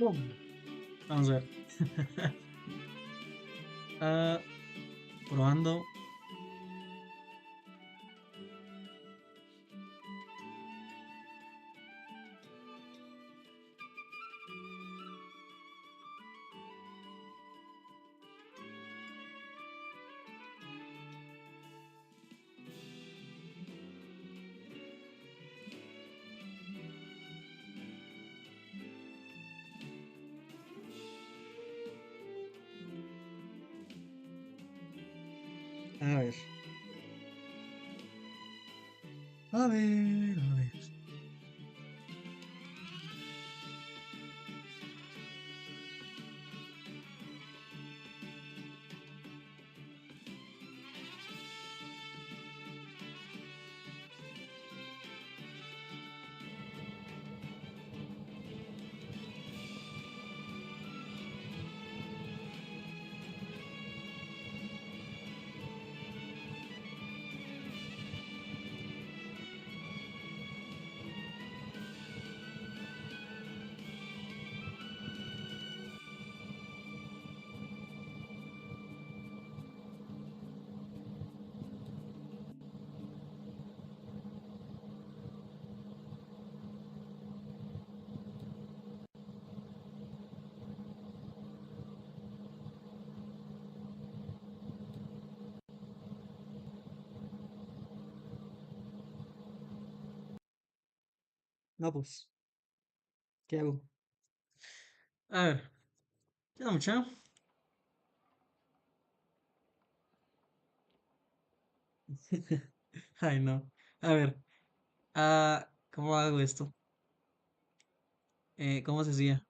¡Pum! Vamos a ver. Ah, probando. A ver. A ver, a ver. No, pues, ¿qué hago? A ver, queda mucho. Ay, no. A ver, ¿cómo hago esto? ¿Cómo se hacía?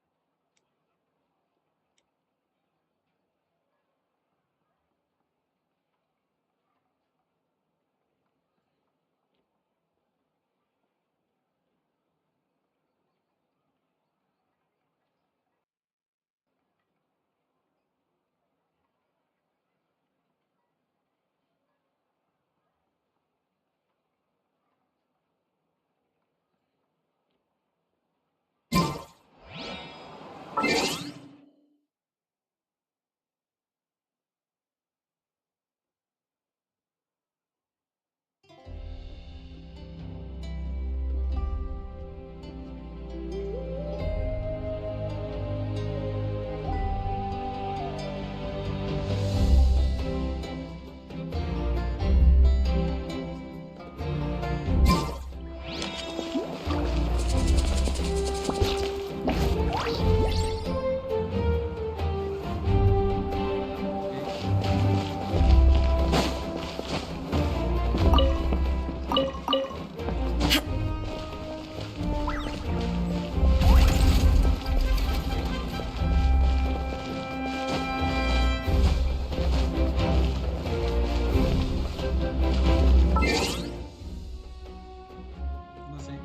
Ok, ok. No sé.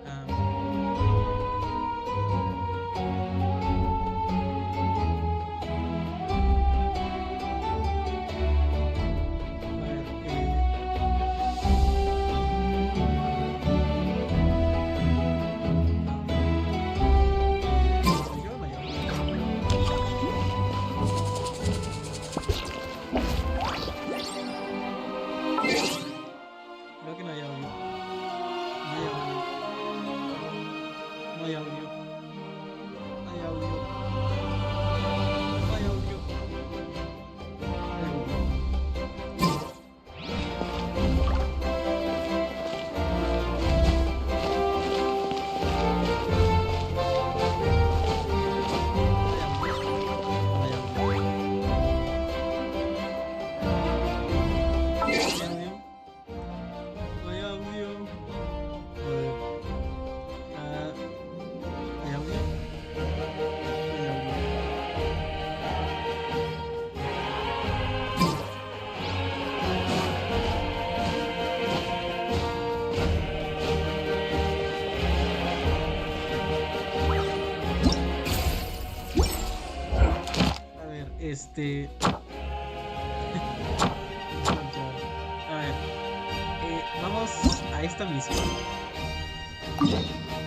Ah, a ver, ah, ¿soy yo o no yo? Creo que no hay audio. No hay audio. No hay audio. No hay audio. No hay audio. No hay audio. No hay audio. No hay audio. No hay audio. No hay audio. A ver. Ah, ¿hay audio? No hay audio. A ver, Vamos a marchar. A ver. Vamos a esta misión.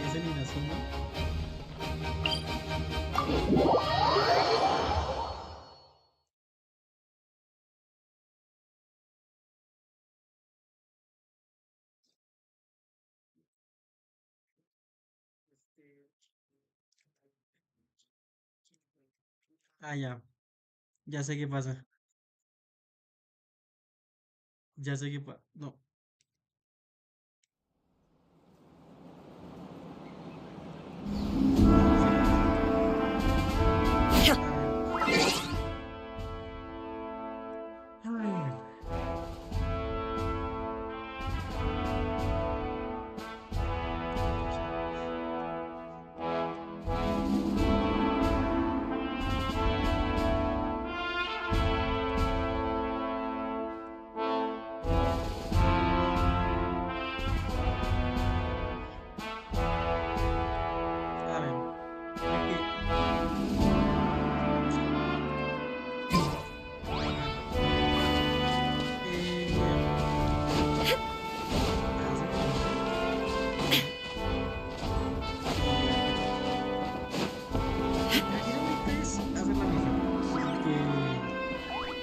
Es el Inazuma. Ah, ya. Ya sé qué pasa. Ya sé qué pasa. No. Ya sé qué pasa. A ver. A ver. A ver. Creo que. A ver. Eh, hacer la misión. No. No, ya que no. Ya ahorita es hacer la misión. Porque en el diálogo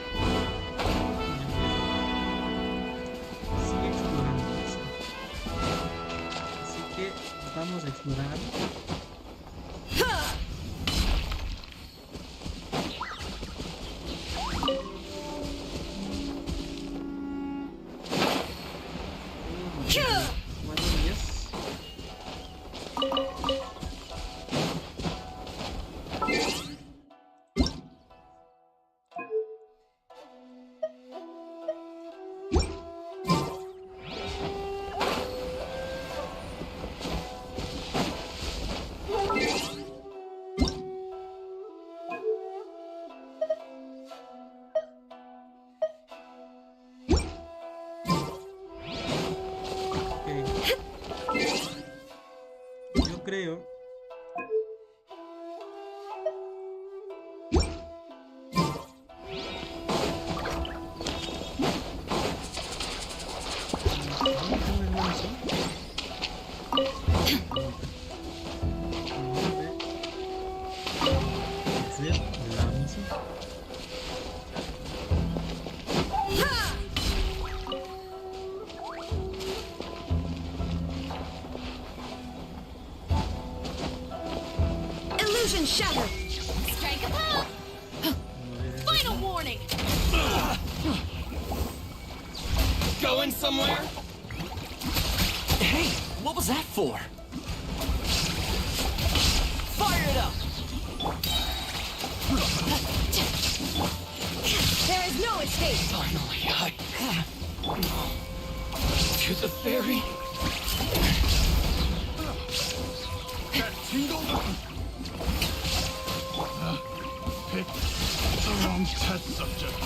sigue explorando eso. Así que vamos a explorar. Ya que 4 días. Ok. Yo creo. ¿Dónde tengo la misión? Pregunta. ¿Dónde puedo hacer la misión? Illusion shattered. Strike a pop. No es Final esta. warning. Going somewhere? Hey, what was that for? Fire it up! There is no escape. Finally, to the ferry. That tingle? Picked the wrong test subject.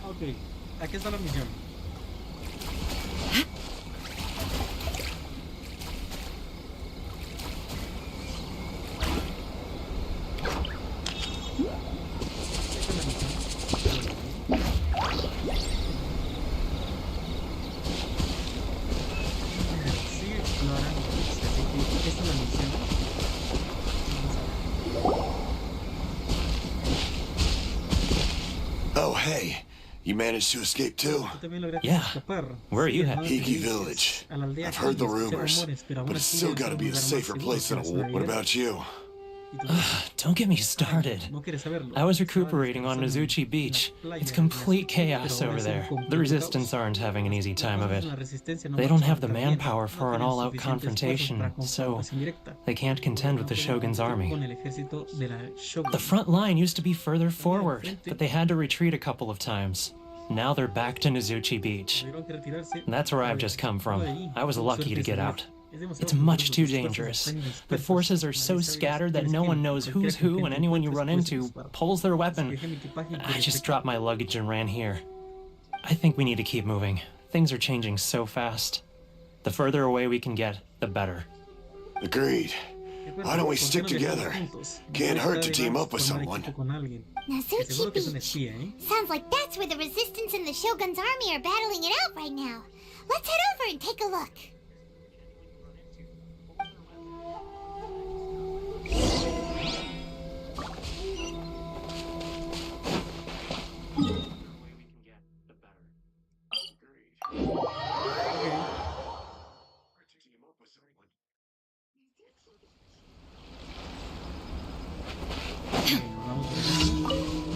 Ok, aquí está la misión. Esta es la misión. Ya lo leí. Sigue explorando. Así que esta es la misión. Vamos a ver. Oh, hey. You managed to escape too? Tú también lograste Yeah. escapar. Where are you Sigues headed? más Hiki felices Village. a la aldea I've heard the Hiki. Escuché rumors, rumores, pero but aún it's así still debe ser gotta un be a lugar más safer seguro place que than la a... zona What de about you? ¿Y tú qué? Don't get me started. No quieres saberlo. I was Estaba recuperating on descansando Nozuchi en Beach. la playa It's de complete Nozuchi, chaos pero ahora over es un there. The completo Resistance caos. aren't having an easy time of it. La resistencia no They don't marcha have the tan bien. manpower No for an tienen all-out suficientes fuerzas para confrontation, so confrontación directa. they can't contend with No the pueden Shogun's competir army. con el ejército de la Shogun. The front line used to be further La línea del forward, frente but they had to retreat a couple of times. Now they're back to Nozuchi Beach. tuvieron que retirarse. That's where A I've ver, just come luego from. de ahí, I was tuvo lucky suerte to de get salir. out. Es demasiado It's much peligroso, too tus fuerzas dangerous. están The indispersas. forces are so Nadie sabe scattered that quién es no quién. one knows Cualquiera who's con who, quien and te anyone you encuentres run puede ser into disparado. pulls their Así que weapon. dejé mi equipaje y I just perfecto. dropped my luggage and ran here. I think we need to keep moving. Things are changing so fast. The further away we can get, the better. Agreed. Why don't we stick together? Can't hurt to team up with someone. Nazuchi Sounds like that's where the Resistance and the Shogun's army are battling it out right now. Let's head over and take a look.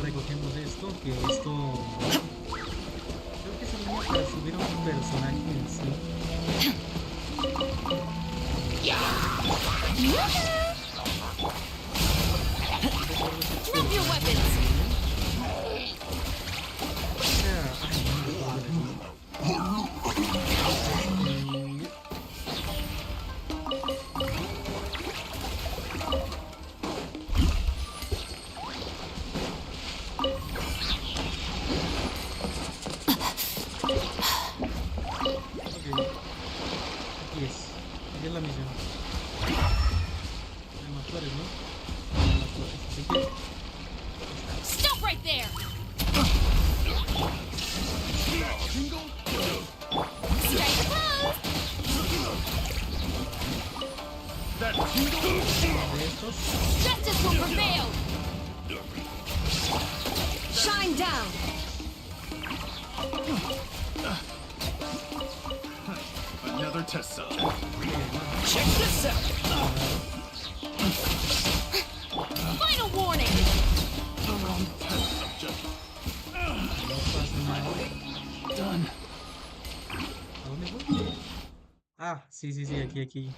Recogemos esto, que esto creo que sería para subir a un personaje en sí. Drop your weapons. Aquí es la misión. Hay más flores, ¿no? Más flores. Así que... Stop right there. Strike a pose. de estos. Justice will prevail. Shine down. Another test subject. Check this out! Final warning. The wrong test subject. No pasa nada. Done. ¿A dónde voy? Ah, sí, aquí.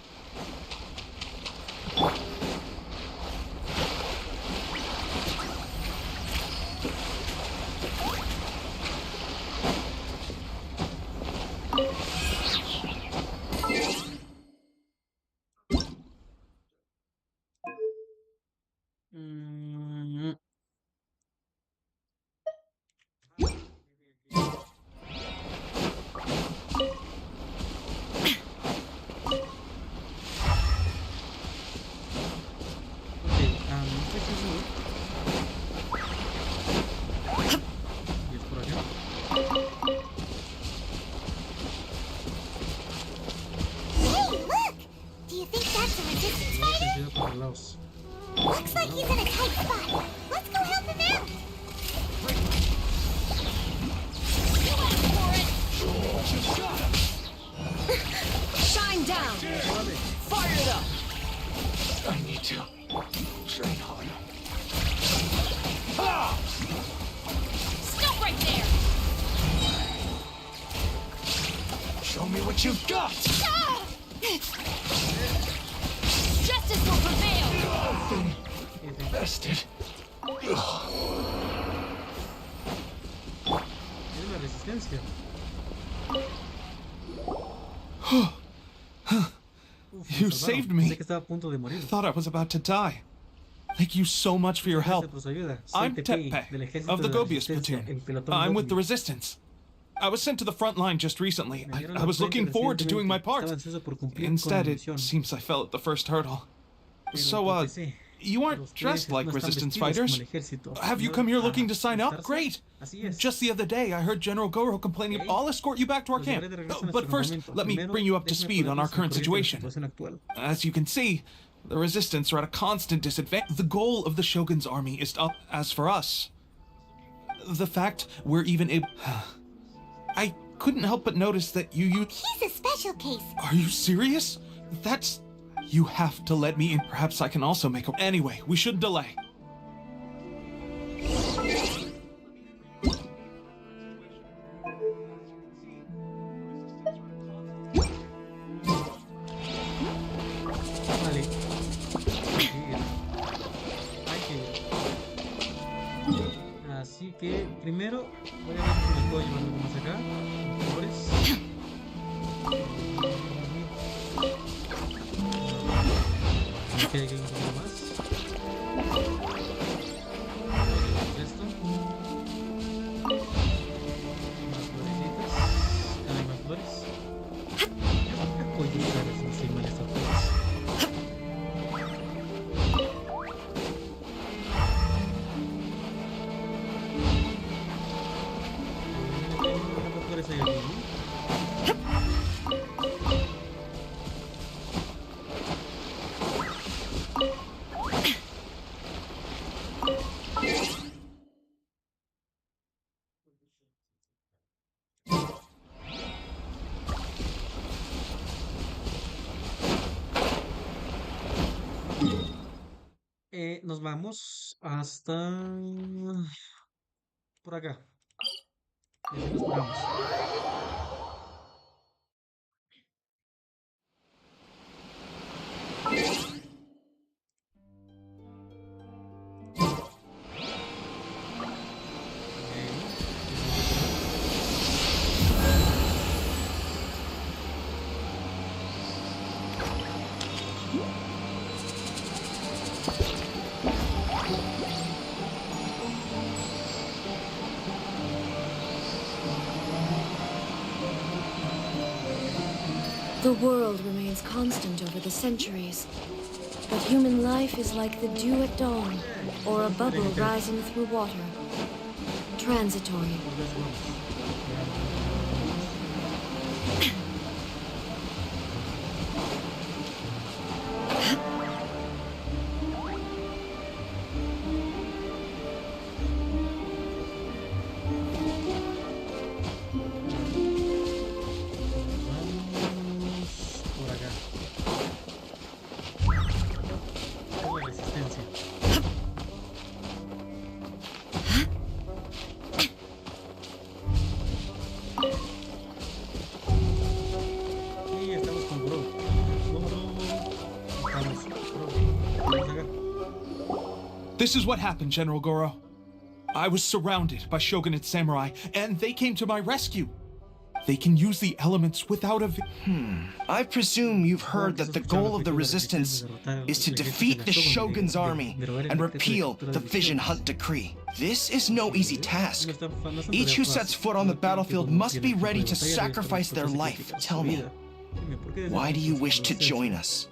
Looks like he's in a tight spot. Let's go help him out. You asked for it. Shine down. Fire it up. I need to train harder. Stop right there. Show me what you've got. Justice will prevail. Invested. Es la resistencia. You saved me. Pensé que estaba a punto de morir. I thought I was about to die. Thank you so much for your help. Gracias por su ayuda. Soy I'm Teppei, Teppei del ejército of the de la Gobius Resistencia, platoon. el pelotón I'm with the Gobi. Resistance. I was sent to the front line just recently. Me dieron I al was frente looking forward to doing my recientemente. part. Estaba ansioso por cumplir con Instead, mi it misión. seems I fell at the first hurdle. Pero So, tropecé. you Pero aren't ustedes dressed like no están Resistance vestidos como fighters. el ejército. Have you ¿No? come here looking to sign up? ¿Alistarse? Great! Así es. Just the other day, I heard General Goro complaining. Okay. I'll escort you back to our Los camp. llevaré de regreso a But nuestro first, campamento. let me Primero, bring you up to déjenme speed on our ponerlos al current corriente de la situation. situación actual. As you can see, the Resistance are at a constant disadvantage. The goal of the Shogun's army is up. As for us, the fact we're even able... I couldn't help but notice that you... He's a special case. Are you serious? That's... You have to let me in. Perhaps I can also make a... Anyway, we shouldn't delay. Vale. Hay que ir. Así que primero voy a ver si me puedo llevar algo más acá. Flores. Ok, hay que ir un poco más. Esto. Más florecitas. Hay más Nos vamos hasta por acá. Y así nos paramos. The world remains constant over the centuries, but human life is like the dew at dawn, or a bubble rising through water. Transitory. Por acá. Tengo resistencia. Y estamos con Bro. Estamos, Bro. Vamos acá. This is what happened, General Goro. I was surrounded by shogunate samurai, and they came to my rescue. They can use the elements without a... I presume you've heard that the goal of the resistance is to defeat the Shogun's army and repeal the Vision Hunt Decree. This is no easy task. Each who sets foot on the battlefield must be ready to sacrifice their life. Tell me, why do you wish to join us?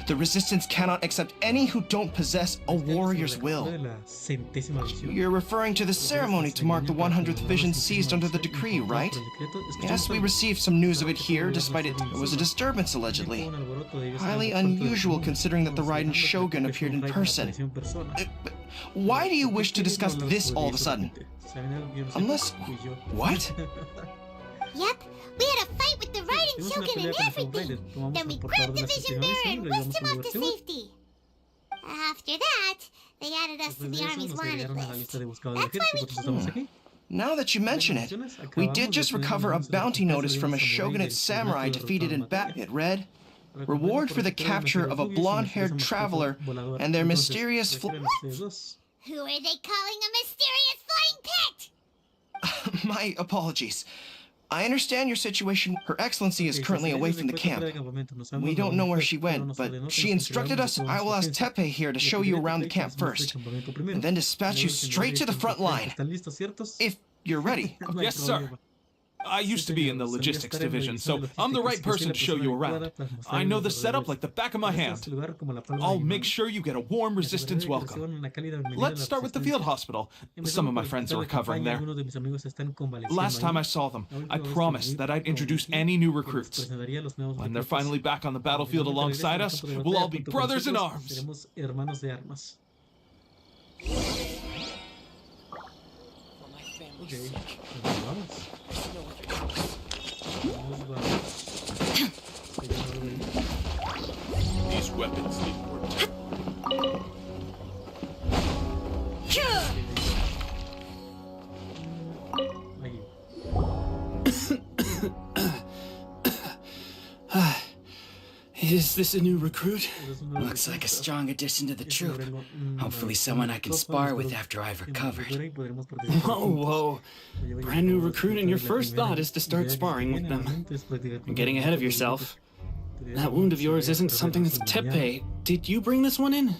The resistance cannot accept any who don't possess a warrior's will. You're referring to the ceremony to mark the 100th vision seized under the decree, right? Yes, we received some news of it here, despite it was a disturbance allegedly. Highly unusual considering that the Raiden Shogun appeared in person. Why do you wish to discuss this all of a sudden? Unless... what? Yep, we had a fight with the Raiden Shogun and everything. Then we grabbed the Vision Bearer and whisked him off to safety. After that, they added us to the Army's wanted list. That's why we came. Now that you mention it, we did just recover a bounty notice from a shogunate samurai defeated in battle. It read, "Reward for the capture of a blonde-haired traveler and their mysterious Who are they calling a mysterious flying pet? My apologies. I understand your situation. Her Excellency is currently away from the camp. We don't know where she went, but she instructed us I will ask Tepe here to show you around the camp first, and then dispatch you straight to the front line. If you're ready. Yes, sir. I used to be in the logistics division, so I'm the right person to show you around. I know the setup like the back of my hand. I'll make sure you get a warm resistance welcome. Let's start with the field hospital. Some of my friends are recovering there. Last time I saw them, I promised that I'd introduce any new recruits. When they're finally back on the battlefield alongside us, we'll all be brothers in arms. Okay, vamos. These weapons need work. Is this a new recruit? Looks like a strong addition to the troop. Hopefully someone I can spar with after I've recovered. Whoa. Brand new recruit and your first thought is to start sparring with them. You're getting ahead of yourself. That wound of yours isn't something that's Tepe. Did you bring this one in?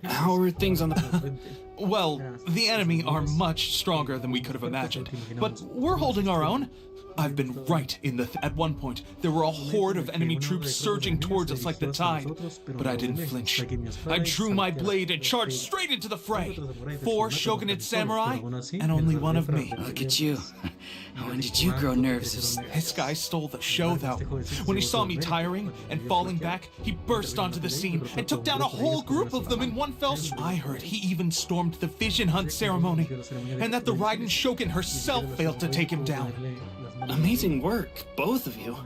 How are things on the... Well, the enemy are much stronger than we could have imagined, but we're holding our own. I've been right in the... At one point, there were a horde of enemy troops surging towards us like the tide, but I didn't flinch. I drew my blade and charged straight into the fray. 4 shogunate samurai, and only one of me. Look at you. When did you grow nervous? This guy stole the show, though. When he saw me tiring and falling back, he burst onto the scene and took down a whole group of them in one fell swoop. I heard he even stormed the Vision Hunt ceremony, and that the Raiden Shogun herself failed to take him down. Amazing work, both of you.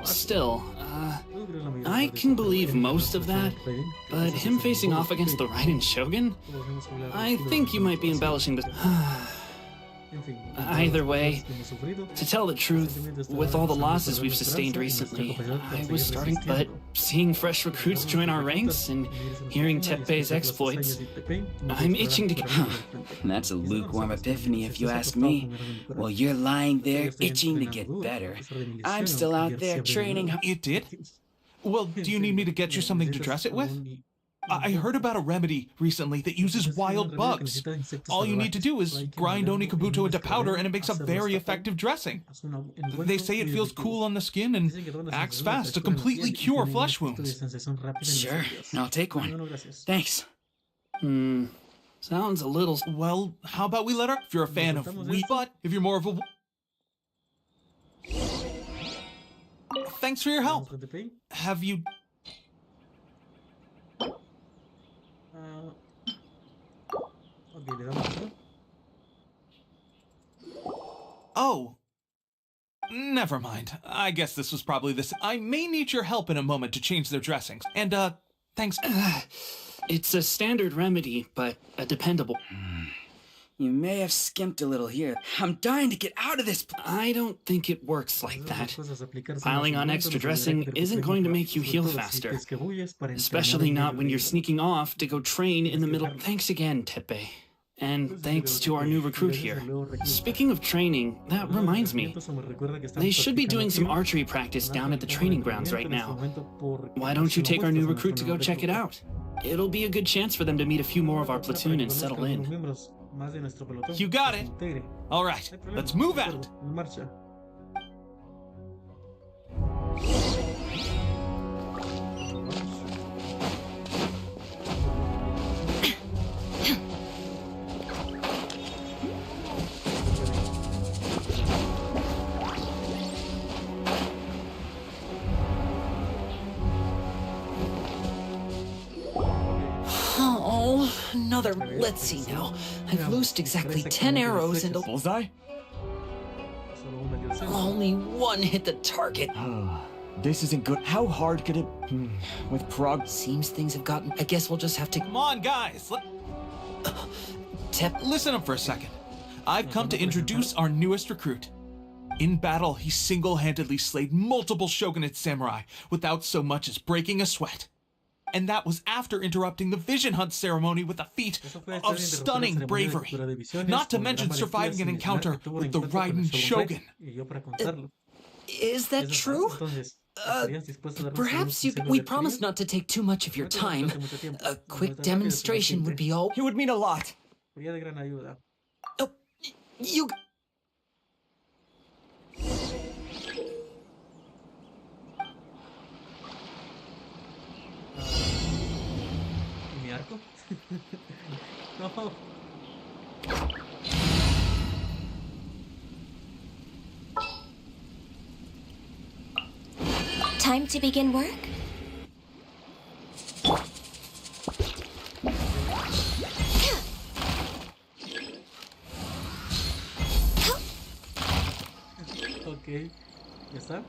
Still, I can believe most of that, but him facing off against the Raiden Shogun? I think you might be embellishing this. Either way, to tell the truth, with all the losses we've sustained recently, I was starting, but seeing fresh recruits join our ranks and hearing Teppei's exploits, I'm itching to... That's a lukewarm epiphany if you ask me. While you're lying there itching to get better, I'm still out there training... It did? Well, do you need me to get you something to dress it with? I heard about a remedy recently that uses wild bugs. All you need to do is grind Onikabuto into powder and it makes a very effective dressing. They say it feels cool on the skin and acts fast to completely cure flesh wounds. Sure, I'll take one. Thanks. Sounds a little... Well, how about we let her? If you're a fan of wheat, but if you're more of a... Thanks for your help. Have you... Oh. Never mind. I guess this was probably this. I may need your help in a moment to change their dressings. And, thanks. It's a standard remedy, but a dependable... You may have skimped a little here. I'm dying to get out of this... I don't think it works like that. Piling on extra dressing isn't going to make you heal faster. Especially not when you're sneaking off to go train in the middle... Thanks again, Teppei. And thanks to our new recruit here. Speaking of training, that reminds me. They should be doing some archery practice down at the training grounds right now. Why don't you take our new recruit to go check it out? It'll be a good chance for them to meet a few more of our platoon and settle in. You got it. All right, let's move out. Another. Let's see now. I've loosed exactly 10 arrows and Bullseye? only one hit the target. This isn't good. How hard could it... with prog... Seems things have gotten... I guess we'll just have to... Come on, guys. Listen up for a second. I've come to introduce our newest recruit. In battle, he single-handedly slayed multiple shogunate samurai without so much as breaking a sweat. And that was after interrupting the vision hunt ceremony with a feat of stunning bravery. Not to mention surviving an encounter with the Raiden Shogun. Is that true? Perhaps we promised not to take too much of your time. A quick demonstration would be all... It would mean a lot. Oh, you... No. Time to begin work? Ok, ya está.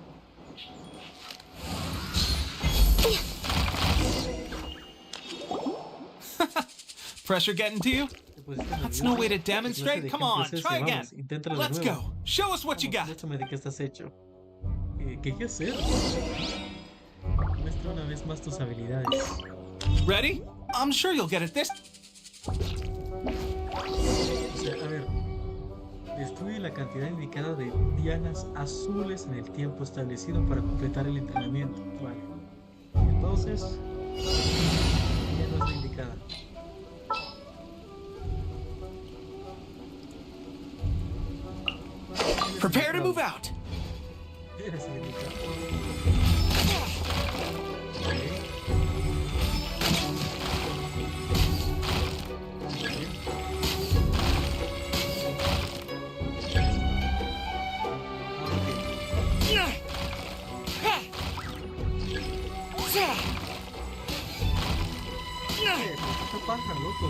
Pressure getting to you? That's no way to demonstrate. Come on, try again. Let's go. Show us what you got. Muéstrame de qué estás hecho. ¿Qué hay que hacer? Muestra una vez más tus habilidades. Ready? I'm sure you'll get it this. O sea, a ver. Destruye la cantidad indicada de dianas azules en el tiempo establecido para completar el entrenamiento. Vale. Entonces, ya no es la indicada. Prepare to move out. Eres el indicado. ¿Qué pasa, loco?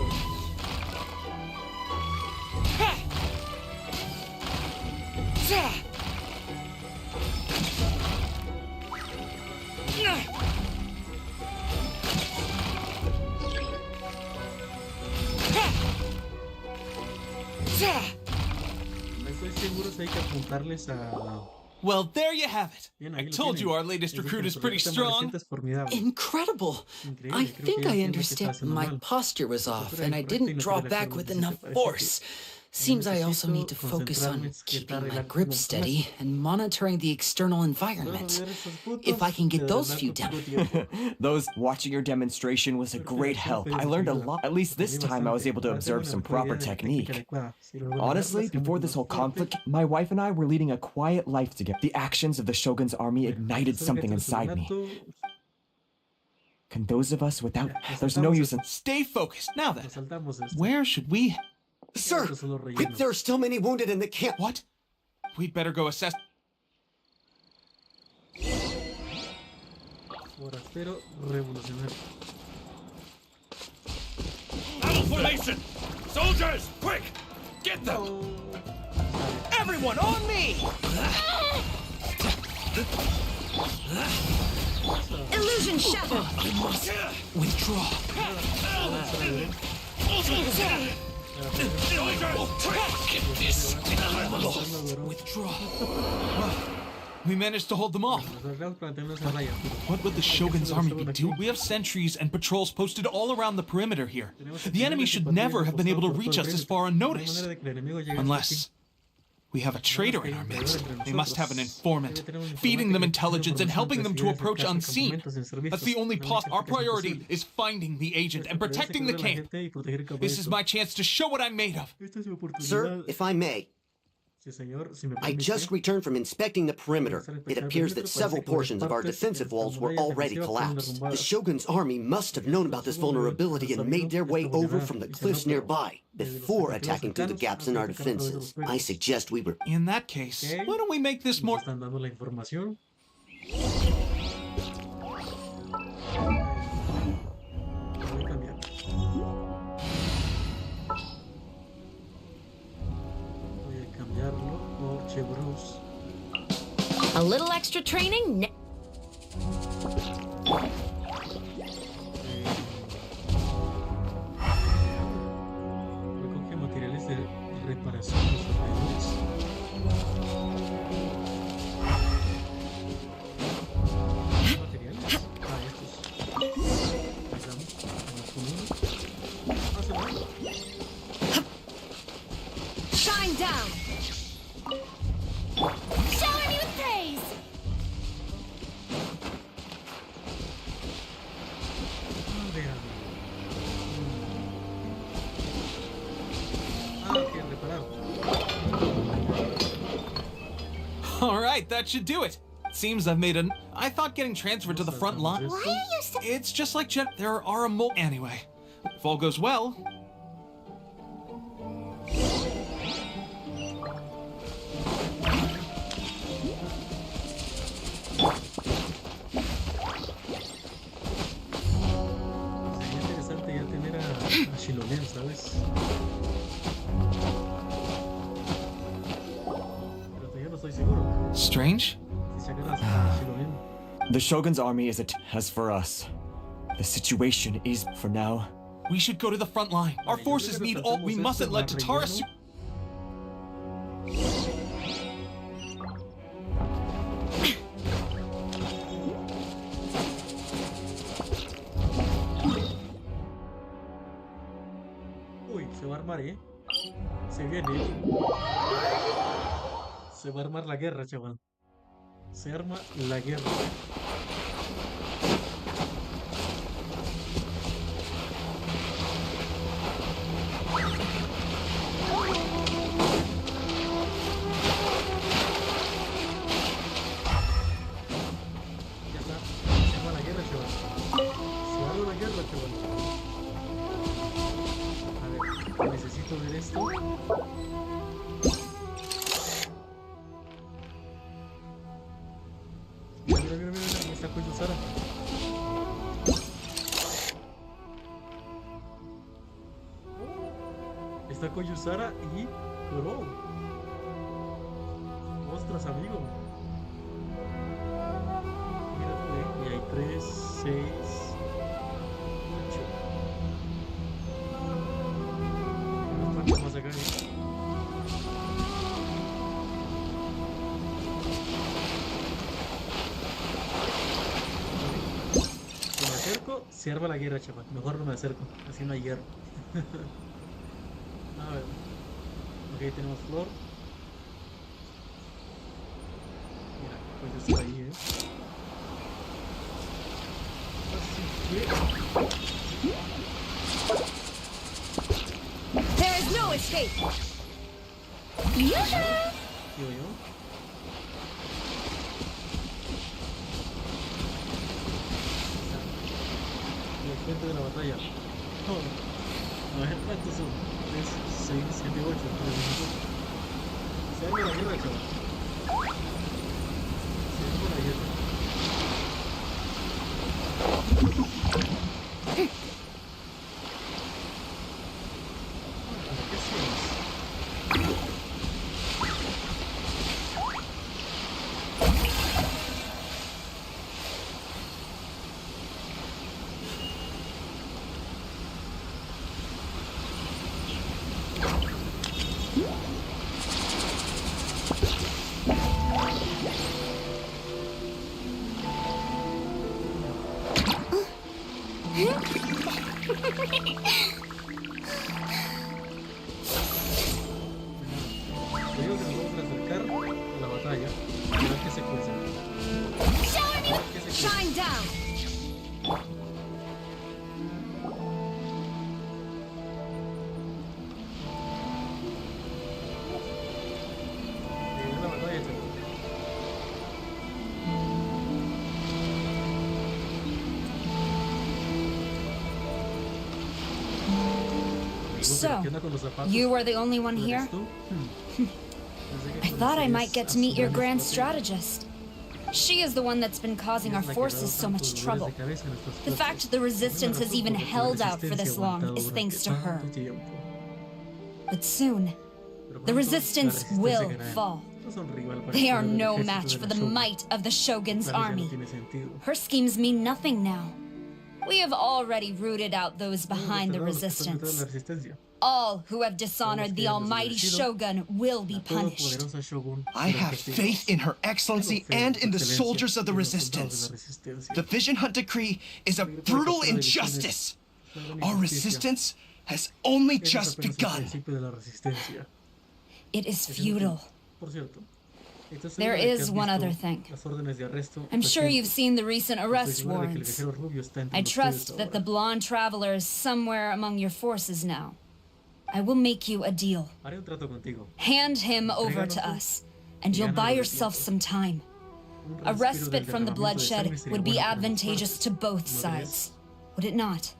No estoy seguro si hay que apuntarles a... Well, there you have it. Bien, I ahí lo told you tienen. our latest Ese recruit is control pretty de strong. es formidable. Incredible. Increíble, I creo que think ya I entiendo qué está understand haciendo my mal. posture was La off, postura and I incorrecta y didn't no draw quiere back hacerlo, with dice, enough parece force. Seems I also necesito need to focus on concentrarme, keeping sujetar my el grip arco steady and monitoring the external environment. Solo esos putos If I can te get those dan few poco down. tiempo. Those watching your demonstration was a great help. I learned a lot. At least this time I was able to observe some proper technique. Honestly, before this whole conflict, my wife and I were leading a quiet life together. The actions of the Shogun's army ignited something inside me. Can those of us without... There's no use in... Stay focused. Now then, Nos saltamos esto. where should we... Sir, Esto solo relleno. there are still many wounded in the camp. What? We'd better go assess... Forastero revolucionario. Battle formation! Soldiers, quick! Get them! Everyone on me! Illusion shattered. I must withdraw. Get this! Withdraw. Well, we managed to hold them off. Nos arreglamos para mantenernos a raya. What would the Shogun's army be doing? We have sentries and patrols posted all around the perimeter here. The enemy should never have been able to reach us this far unnoticed. Unless we have a traitor in our midst. They must have an informant, feeding them intelligence and helping them to approach unseen. That's the only Our priority is finding the agent and protecting the camp. This is my chance to show what I'm made of. Sir, if I may, I just returned from inspecting the perimeter. It appears that several portions of our defensive walls were already collapsed. The Shogun's army must have known about this vulnerability and made their way over from the cliffs nearby before attacking through the gaps in our defenses. I suggest we were... In that case, why don't we make this more... Están dando la información. Voy a cambiar. Voy a cambiarlo por Chevrolet. A little extra training. Recoge materiales de reparación de los alrededores. ¿Materiales? Ah, estos. Ahí estamos. Vamos con uno. Ah, se va. Shine down. Shower me with praise. A ver. Ah, ok, reparado. All right, that should do it. Seems I've made an... I thought getting transferred to the front line... Why are you so... It's just like there are a mo... Anyway, if all goes well... Sería interesante ya tener a Shilonen, ¿sabes? Pero todavía no estoy seguro. Strange? Si sacan a Shilonen. The Shogun's army is as for us. The situation is, for now... We should go to the front line. Our forces need all... We mustn't let Tatara... Uy, se va a armar, ¿eh? Se viene. Se va a armar la guerra, chaval. Se arma la guerra. Ya está. Se arma la guerra, chaval. Se arma la guerra, chaval. A ver, necesito ver esto. Mira, mira, mira, mira, ahí está Koyo Sara. Está Koyo Sara y Kuro. Ostras, amigo. Mira, y hay 6, 8. ¿Cuántos más acá? Si me acerco, se arma la guerra, chaval. Mejor no me acerco, así no hay guerra. A ver. Ok, tenemos flor. Mira, pues yo estoy ahí, There is no escape. Digo yo. El cuento de la batalla. Oh, a ver cuántos son. 3, 6, 7, 8. Se arma la guerra, chaval. Se arma la guerra. ¿Qué hacemos? Te digo que nos vamos a acercar a la batalla. A ver qué se cuece. Shine down. La batalla, chaval. So, you were the only one here? I thought I might get to meet your grand strategist. She is the one that's been causing our forces so much trouble. The fact the Resistance has even held out for this long is thanks to her. But soon, the Resistance will fall. They are no match for the might of the Shogun's army. Her schemes mean nothing now. We have already rooted out those behind the Resistance. All who have dishonored the almighty Shogun will be punished. I have faith in Her Excellency and in the soldiers of the Resistance. The Vision Hunt Decree is a brutal injustice. Our resistance has only just begun. It is futile. There is one other thing. I'm sure you've seen the recent arrest warrants. I trust that the blonde traveler is somewhere among your forces now. I will make you a deal. Hand him over to us, and you'll buy yourself some time. A respite from the bloodshed would be advantageous to both sides, would it not?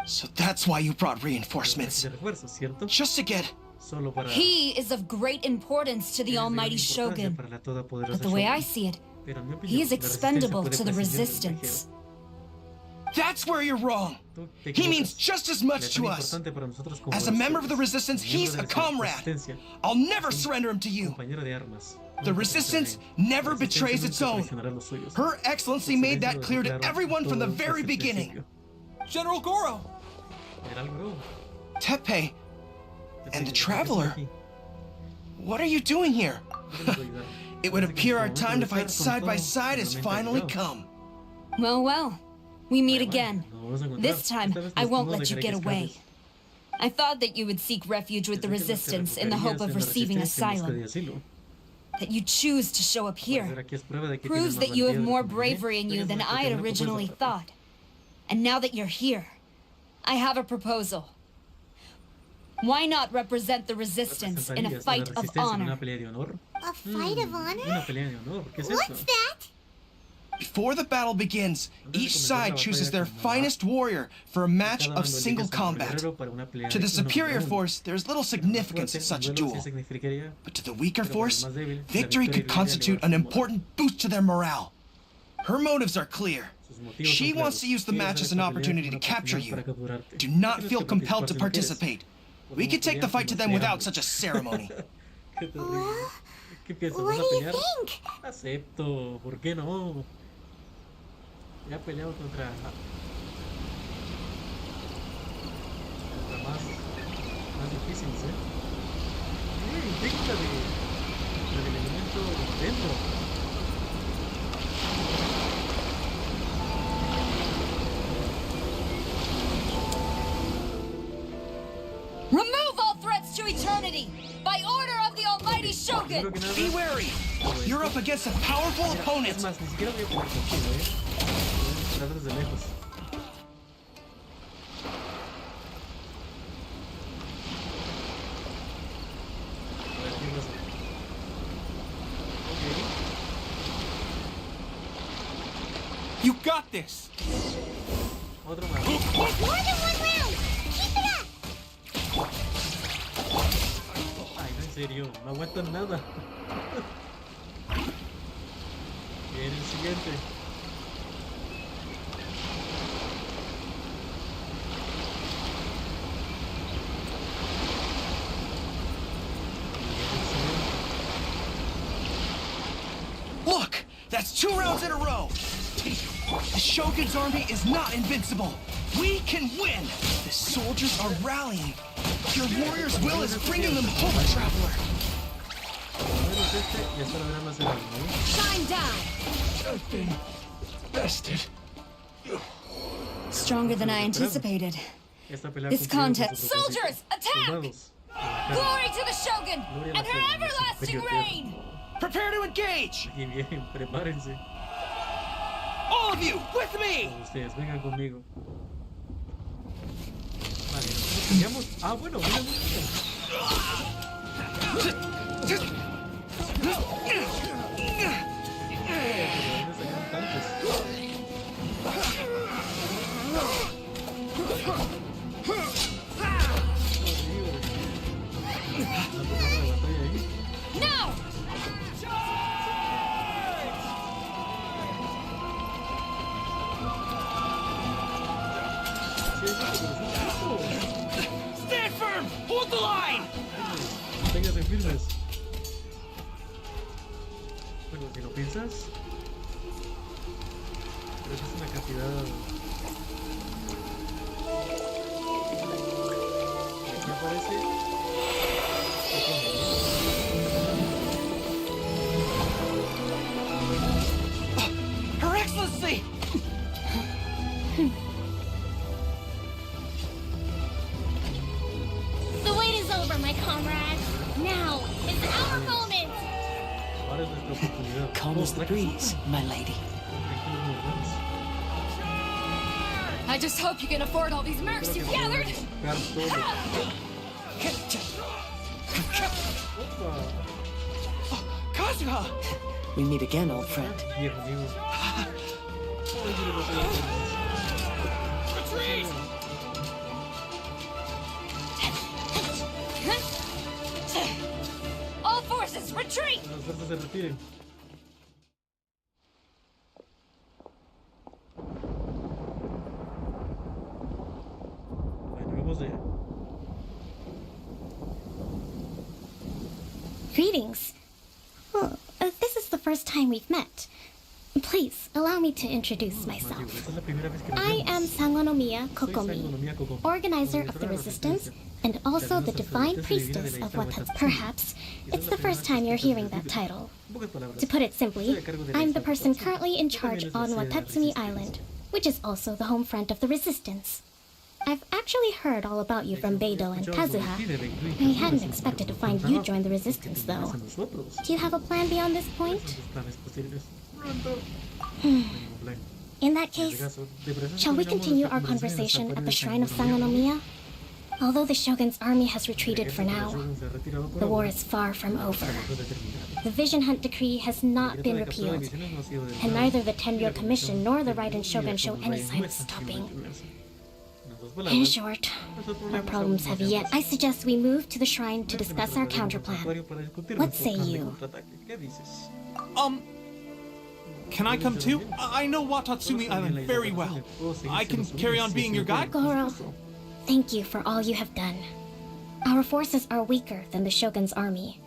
So that's why you brought reinforcements. Just to get... He is of great importance to the almighty Shogun, but the way I see it, he is expendable to the Resistance. That's where you're wrong. He means just as much to us. As a member of the Resistance, he's a comrade. I'll never surrender him to you. The Resistance never betrays its own. Her Excellency made that clear to everyone from the very beginning. General Goro! Tepe and the Traveler. What are you doing here? It would appear our time to fight side by side has finally come. Well, well. We meet again. This time, I won't let you get away. I thought that you would seek refuge with the Resistance in the hope of receiving asylum. That you choose to show up here proves that you have more bravery in you than I had originally thought. And now that you're here, I have a proposal. Why not represent the Resistance in a fight of honor? A fight of honor? What's that? Before the battle begins, each side chooses their finest warrior for a match of single combat. To the superior force, there is little significance in such a duel. But to the weaker force, victory could constitute an important boost to their morale. Her motives are clear. She wants to use the match as an opportunity to capture you. Do not feel compelled to participate. We could take the fight to them without such a ceremony. What do you think? Acepto, ¿por qué no? Ya ha peleado contra más difíciles, digna del elemento dentro. Remove all threats to eternity by order of the Almighty Shogun. Be wary. You're up against a powerful opponent. Es más, ni siquiera voy a pelear contigo, voy a pelear desde lejos. A ver, ¿qué pasa? You got this. Otro más. There's more than one round! Keep it up! Ay, no, en serio, no aguantan nada. Bien, el siguiente. Look, that's 2 rounds in a row. The Shogun's army is not invincible. We can win. The soldiers are rallying. Your warrior's will is bringing them hope, traveler. Shine down. I've been bested. Stronger than I anticipated. This contest. Soldiers, attack! Glory to the Shogun and her everlasting reign! Prepare to engage! Aquí bien, prepárense. All of you, with me! Ustedes, vengan conmigo. Vale, nosotros teníamos... Ah, bueno, mira, Now! Stand firm! Hold the line! Ténganse firmes. Bueno, si lo piensas, creo que es una cantidad. ¿Qué parece? Her Excellency! The wait is over, my comrades. Now is our moment! Ahora es nuestra oportunidad. Calm as the breeze, my lady. I just hope you can afford all these mercs you've gathered! Kazuha! We meet again, old friend. Retreat! All forces, retreat! Las fuerzas se retiren. Bueno, vamos allá. Greetings. Well, this is the first time we've met. Please, allow me to introduce myself. Esta es la primera vez que nos I vemos. am Sangonomiya Soy Kokomi, Sangonomiya Kokomi, organizer of the organizadora de la Resistance, Resistencia, and also the nuestra divine sacerdotisa divina priestess de la of isla Watatsumi. Watatsumi. Perhaps it's the first time you're hearing that title. En pocas palabras, To put it estoy simply, a cargo de la I'm isla the person Watatsumi. currently in Yo charge también es la on sede de la Watatsumi Resistencia. Island, which is also the home front of the Resistance. I've actually heard all about you from Beidou and Kazuha. I hadn't expected to find you join the Resistance, though. Do you have a plan beyond this point? In that case, shall we continue our conversation at the shrine of Sangonomiya? Although the Shogun's army has retreated for now, the war is far from over. The Vision Hunt Decree has not been repealed, and neither the Tenryou Commission nor the Raiden Shogun show any sign of stopping. In short, our problems have yet. I suggest we move to the shrine to discuss our counterplan. What say you? Can I come too? I know Watatsumi Island very well. I can carry on being your guide. Goro, thank you for all you have done. Our forces are weaker than the Shogun's army,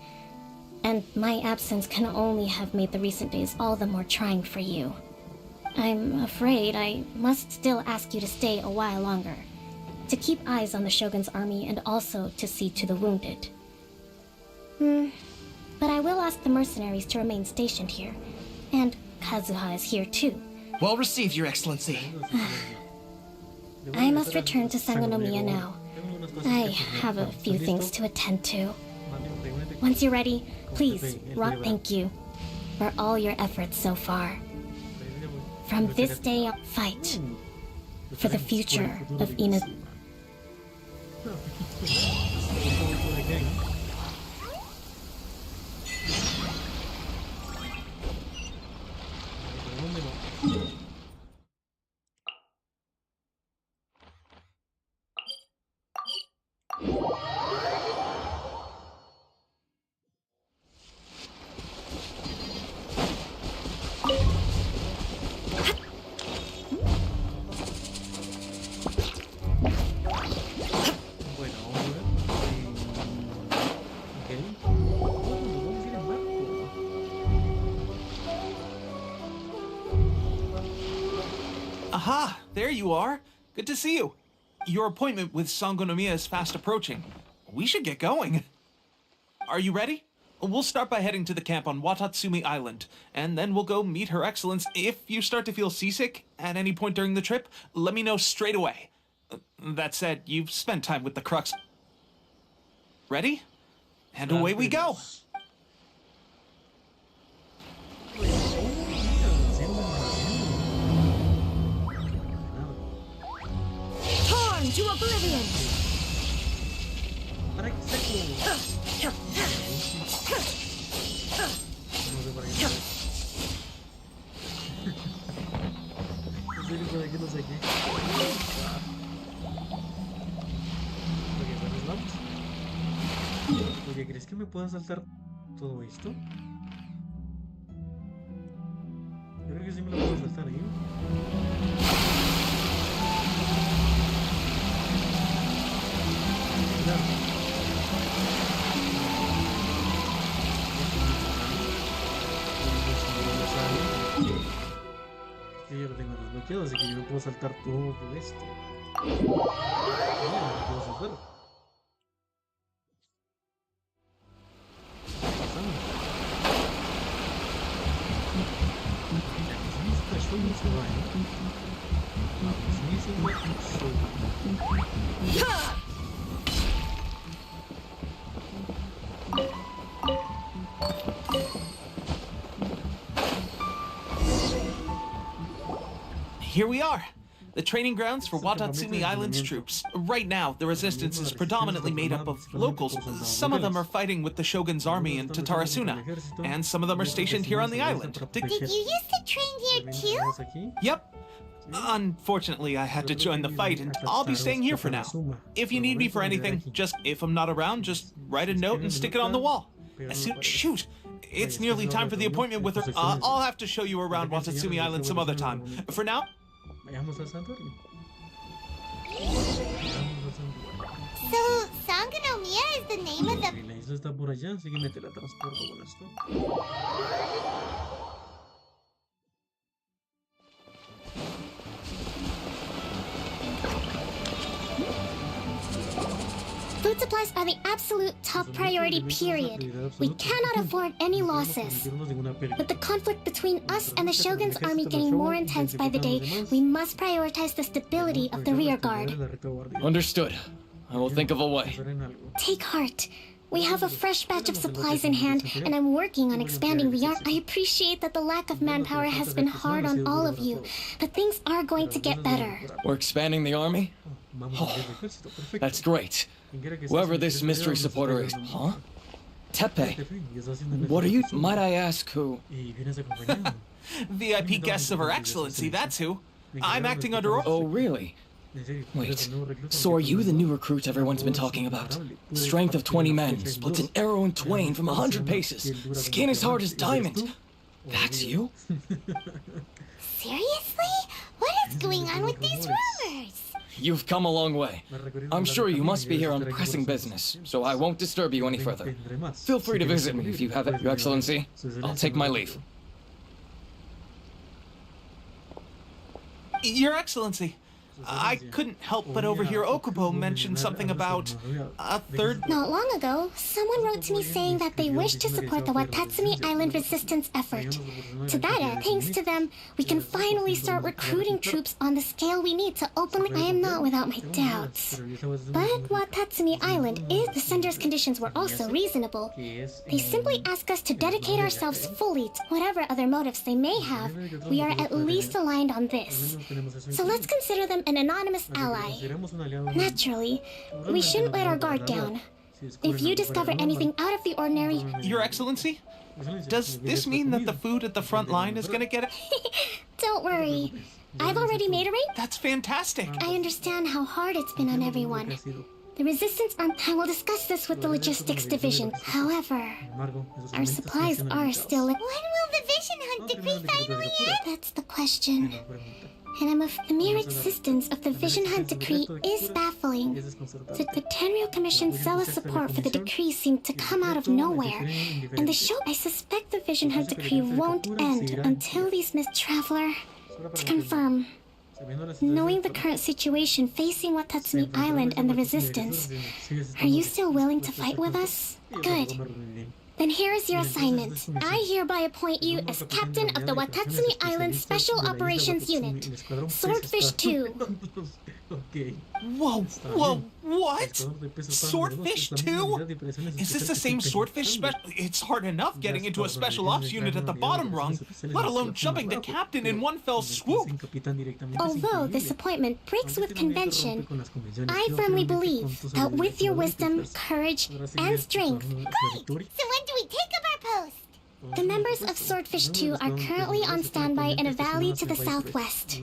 and my absence can only have made the recent days all the more trying for you. I'm afraid I must still ask you to stay a while longer, to keep eyes on the Shogun's army and also to see to the wounded. But I will ask the mercenaries to remain stationed here, and Kazuha is here too. Well received, Your Excellency. I must return to Sangonomiya now. I have a few things to attend to. Once you're ready, please, thank you for all your efforts so far. From this day on, fight for the future of Inazuma. Aha! There you are! Good to see you! Your appointment with Sangonomiya is fast approaching. We should get going. Are you ready? We'll start by heading to the camp on Watatsumi Island, and then we'll go meet Her Excellence. If you start to feel seasick at any point during the trip, let me know straight away. That said, you've spent time with the Crux. Ready? And away we go! Torn to oblivion! Oye, ¿crees que me pueda saltar todo esto? Yo creo que sí me lo puedo saltar, ¿eh? Que yo lo tengo desbloqueado, así que yo me puedo saltar todo esto. No, me puedo saltar. Here we are, the training grounds for Watatsumi Island's troops. Right now, the resistance is predominantly made up of locals. Some of them are fighting with the Shogun's army in Tatarasuna, and some of them are stationed here on the island. Did you used to train here too? Yep. Unfortunately, I had to join the fight, and I'll be staying here for now. If you need me for anything, if I'm not around, just write a note and stick it on the wall. Shoot! It's nearly time for the appointment with her. I'll have to show you around Watatsumi Island some other time. For now, So, Sangonomiya is the name of the... La isla está por allá, así que me teletransporto con esto. Food supplies are the absolute top priority, period. We cannot afford any losses. With the conflict between us and the Shogun's army getting more intense by the day, we must prioritize the stability of the rear guard. Understood. I will think of a way. Take heart. We have a fresh batch of supplies in hand, and I'm working on expanding the army. I appreciate that the lack of manpower has been hard on all of you, but things are going to get better. We're expanding the army? Oh, that's great. Whoever this mystery supporter is, huh? Tepe. What are you? Might I ask who? VIP guests of Her Excellency, that's who. I'm acting under order. Oh, really? Wait, so are you the new recruit everyone's been talking about? Strength of 20 men, splits an arrow in twain from 100 paces, skin as hard as diamond. That's you? Seriously? What is going on with these rumors? You've come a long way. I'm sure you must be here on pressing business, so I won't disturb you any further. Feel free to visit me if you have it, Your Excellency. I'll take my leave. Your Excellency, I couldn't help but overhear Okubo mention something about a third... Not long ago, someone wrote to me saying that they wish to support the Watatsumi Island resistance effort. To that end, thanks to them, we can finally start recruiting troops on the scale we need to openly... I am not without my doubts. But Watatsumi Island is... The sender's conditions were also reasonable. They simply ask us to dedicate ourselves fully to whatever other motives they may have. We are at least aligned on this. So let's consider them an anonymous ally. Naturally, we shouldn't let our guard down. If you discover anything out of the ordinary... Your Excellency? Does this mean that the food at the front line is gonna get it? Don't worry. I've already made arrangements. That's fantastic. I understand how hard it's been on everyone. The resistance arm... I will discuss this with the logistics division. However, our supplies are still... When will the vision hunt decree finally end? That's the question. And the mere existence of the Vision Hunt decree is baffling. The Tenryo Commission's zealous support for the decree seemed to come out of nowhere, and the show... I suspect the Vision Hunt decree won't end until these Traveler... To confirm, knowing the current situation facing Watatsumi Island and the resistance, are you still willing to fight with us? Good. Then here is your assignment. I hereby appoint you as captain of the Watatsumi Island Special Operations Unit, Swordfish 2. Whoa, what? Swordfish 2? Is this the same Swordfish special? It's hard enough getting into a special ops unit at the bottom rung, let alone jumping to captain in one fell swoop. Although this appointment breaks with convention, I firmly believe that with your wisdom, courage, and strength... Great! So when do we take up our post? The members of Swordfish 2 are currently on standby in a valley to the southwest.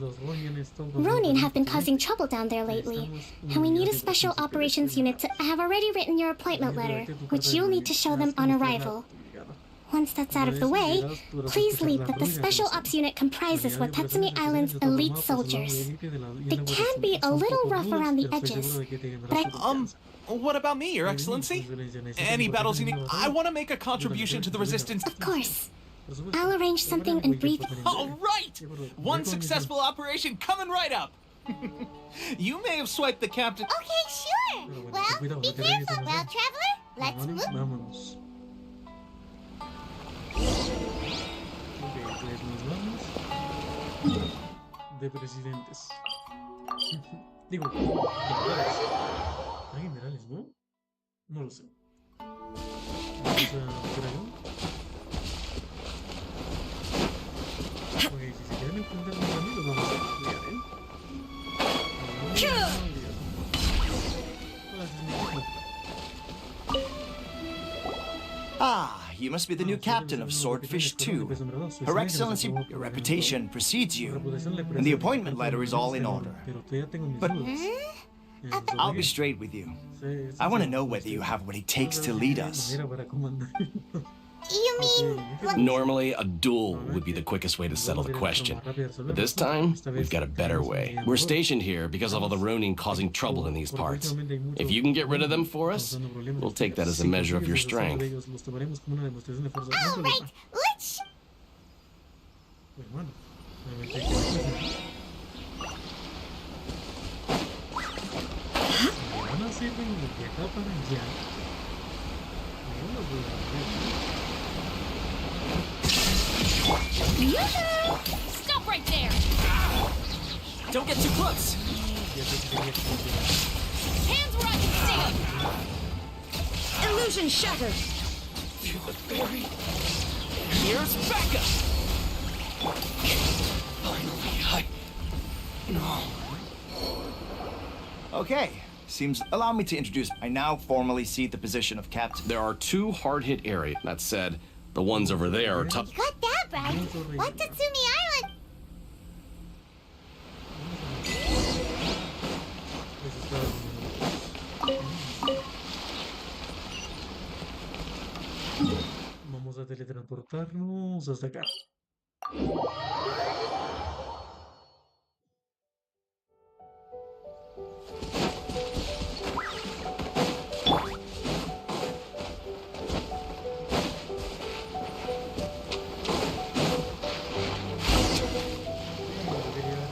Ronin have been causing trouble down there lately, and we need a special operations unit to... I have already written your appointment letter, which you'll need to show them on arrival. Once that's out of the way, please lead that the Special Ops unit comprises Watatsumi Island's elite soldiers. They can be a little rough around the edges, but What about me, Your Excellency? Any battles you need? I want to make a contribution to the resistance. Of course. I'll arrange something and brief... All right! One successful operation coming right up. You may have swiped the captain... Okay, sure. Well, be careful, Route Traveler. Let's move. De presidentes. Digo, hay generales, ¿no? No lo sé. Vamos a hacer algo. Ok, si se quieren enfrentar contra mí, los vamos a estudiar, Ah, you must be the new captain of Swordfish 2. Her Excellency, your reputation precedes you, and the appointment letter is all in order. But I'll be straight with you. I want to know whether you have what it takes to lead us. You mean... Normally, a duel would be the quickest way to settle the question. But this time, we've got a better way. We're stationed here because of all the Ronin causing trouble in these parts. If you can get rid of them for us, we'll take that as a measure of your strength. All right, let's... Stop right there! Don't get too close! Hands where I can see them! Illusion shattered! Feel the fury. Here's backup! Finally, No. Okay, allow me to introduce. I now formally cede the position of captain. There are two hard-hit areas. That said, the ones over there are tough. You got that right. Watatsumi Island. Vamos a teletransportarnos hasta acá.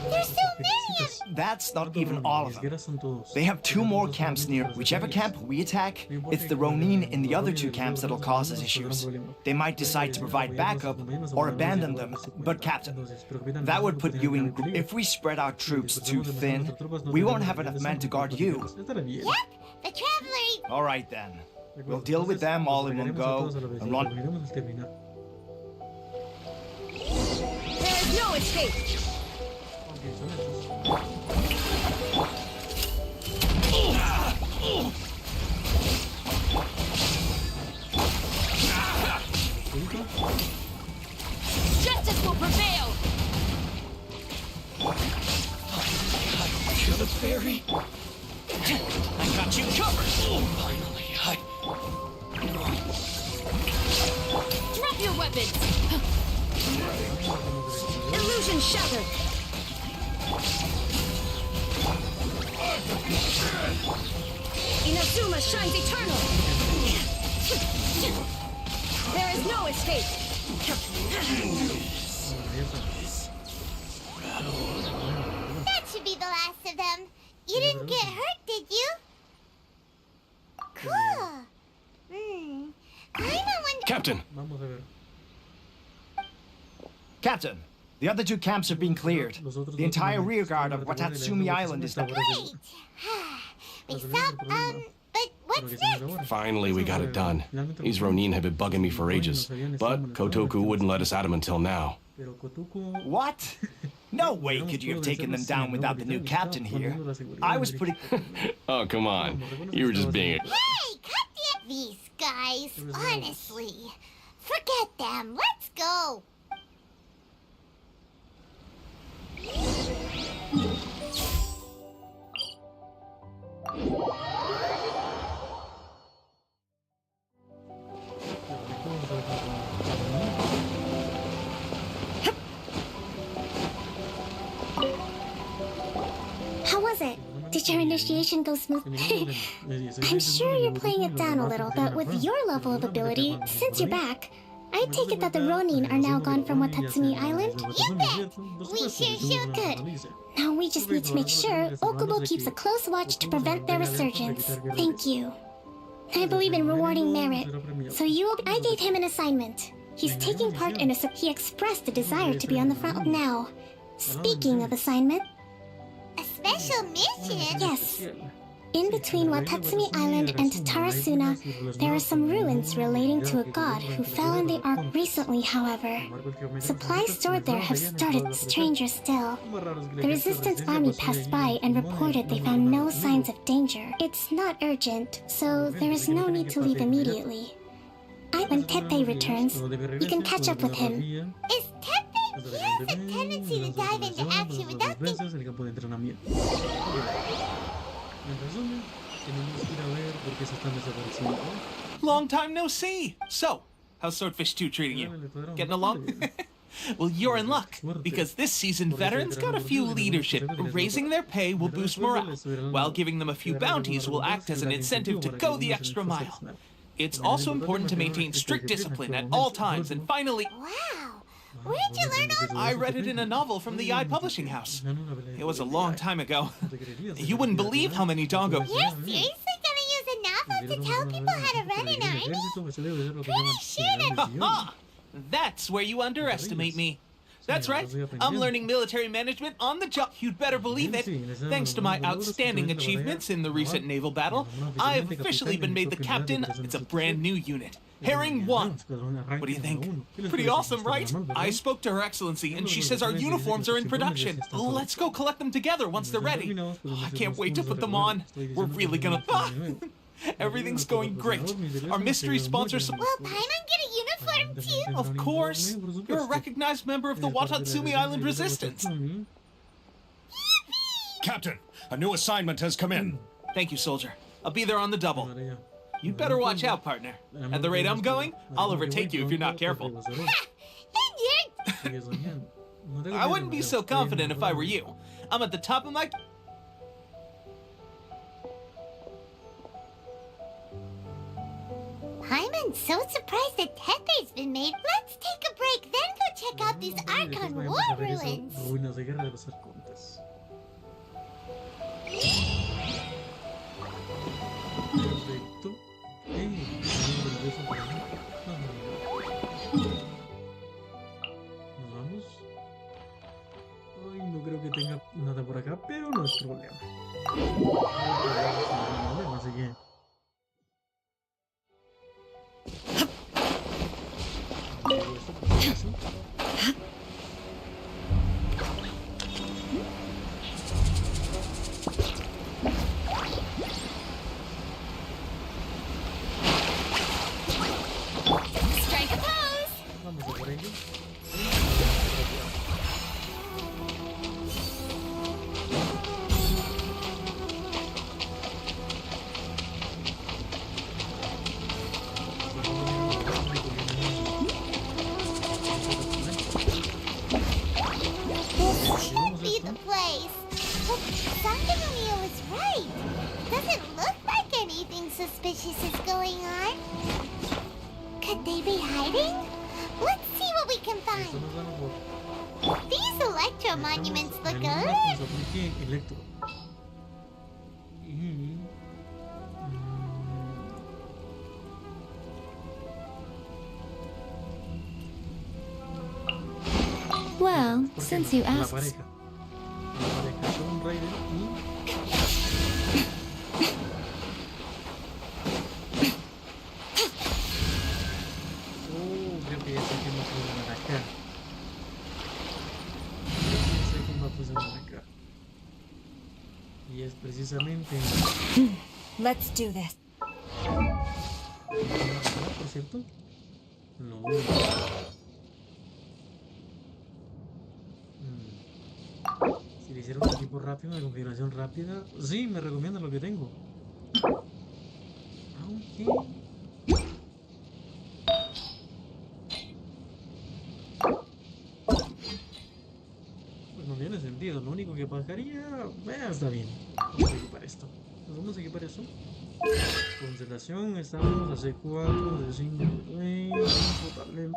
There's so That's not even all of them. They have 2 more camps near. Whichever camp we attack, it's the Ronin in the other 2 camps that'll cause us issues. They might decide to provide backup or abandon them. But Captain, that would put you in... If we spread our troops too thin, we won't have enough men to guard you. Yep, the traveler... All right then. We'll deal with them all in one go and run... There is no escape! Justice will prevail! You're the fairy. I got you covered. Finally, Drop your weapons! Illusion shattered! Inazuma shines eternal! There is no escape! That should be the last of them. You didn't get hurt, did you? Cool. Captain! Captain, the other 2 camps have been cleared. The entire rearguard of Watatsumi Island is... Great! We stop, but what's next? Finally, we got it done. These Ronin have been bugging me for ages, but Kotoku wouldn't let us at them until now. What? No way could you have taken them down without the new captain here. I was pretty... Oh, come on. You were just being a... Hey, cut the... These guys, honestly. Forget them. Let's go. How was it? Did your initiation go smooth? I'm sure you're playing it down a little, but with your level of ability, since you're back, I take it that the Ronin are now gone from Watatsumi Island? You bet! We sure showed good. Now we just need to make sure Okubo keeps a close watch to prevent their resurgence. Thank you. I believe in rewarding merit, so I gave him an assignment. He's taking part in he expressed a desire to be on the front now. Speaking of assignment... A special mission? Yes. In between Watatsumi Island and Tarasuna, there are some ruins relating to a god who fell in the ark recently, however. Supplies stored there have started stranger still. The Resistance army passed by and reported they found no signs of danger. It's not urgent, so there is no need to leave immediately. When Teppei returns, you can catch up with him. Is Teppei? He has a tendency to dive into action without thinking... Long time no see! So, how's Swordfish 2 treating you? Getting along? Well, you're in luck, because this season veterans got a few leadership. Raising their pay will boost morale, while giving them a few bounties will act as an incentive to go the extra mile. It's also important to maintain strict discipline at all times, and finally... Wow! Where did you learn all... I read it in a novel from the Publishing House. It was a long time ago. You wouldn't believe how many doggo... You're seriously gonna use a novel to tell people how to run an army? Pretty sure Ha! That's where you underestimate me. That's right. I'm learning military management on the job. You'd better believe it. Thanks to my outstanding achievements in the recent naval battle, I've officially been made the captain. It's a brand new unit. Herring 1. What do you think? Pretty awesome, right? I spoke to Her Excellency, and she says our uniforms are in production. Let's go collect them together once they're ready. Oh, I can't wait to put them on. We're really gonna... Everything's going great. Our mystery sponsors... Will Paimon get a uniform too? Of course. You're a recognized member of the Watatsumi Island Resistance. Captain, a new assignment has come in. Thank you, soldier. I'll be there on the double. You'd better watch out, partner. At the rate I'm going, I'll overtake you if you're not careful. I wouldn't be so confident if I were you. I'm at the top of my... Paimon's so surprised that Teppei's been made. Let's take a break, then go check out these Archon War ruins. que tenga nada por acá, pero no es problema. Así que... Strike a pose! Vamos a por ello. This should be the place. But Sangamio is right. Doesn't look like anything suspicious is going on. Could they be hiding? Let's see what we can find. These electro monuments look good. Well, since you asked. La pareja Tomb Raider creo que ya sé quién va a funcionar acá. Ya sé quién va a funcionar acá. Y es precisamente... Let's do this. Por cierto. No. Si le hicieron un equipo rápido, una configuración rápida, sí, me recomienda lo que tengo. Aunque... pues no tiene sentido, lo único que pasaría... está bien, vamos a equipar esto. Pues vamos a equipar eso. Constelación, estamos a C4, de 5, total.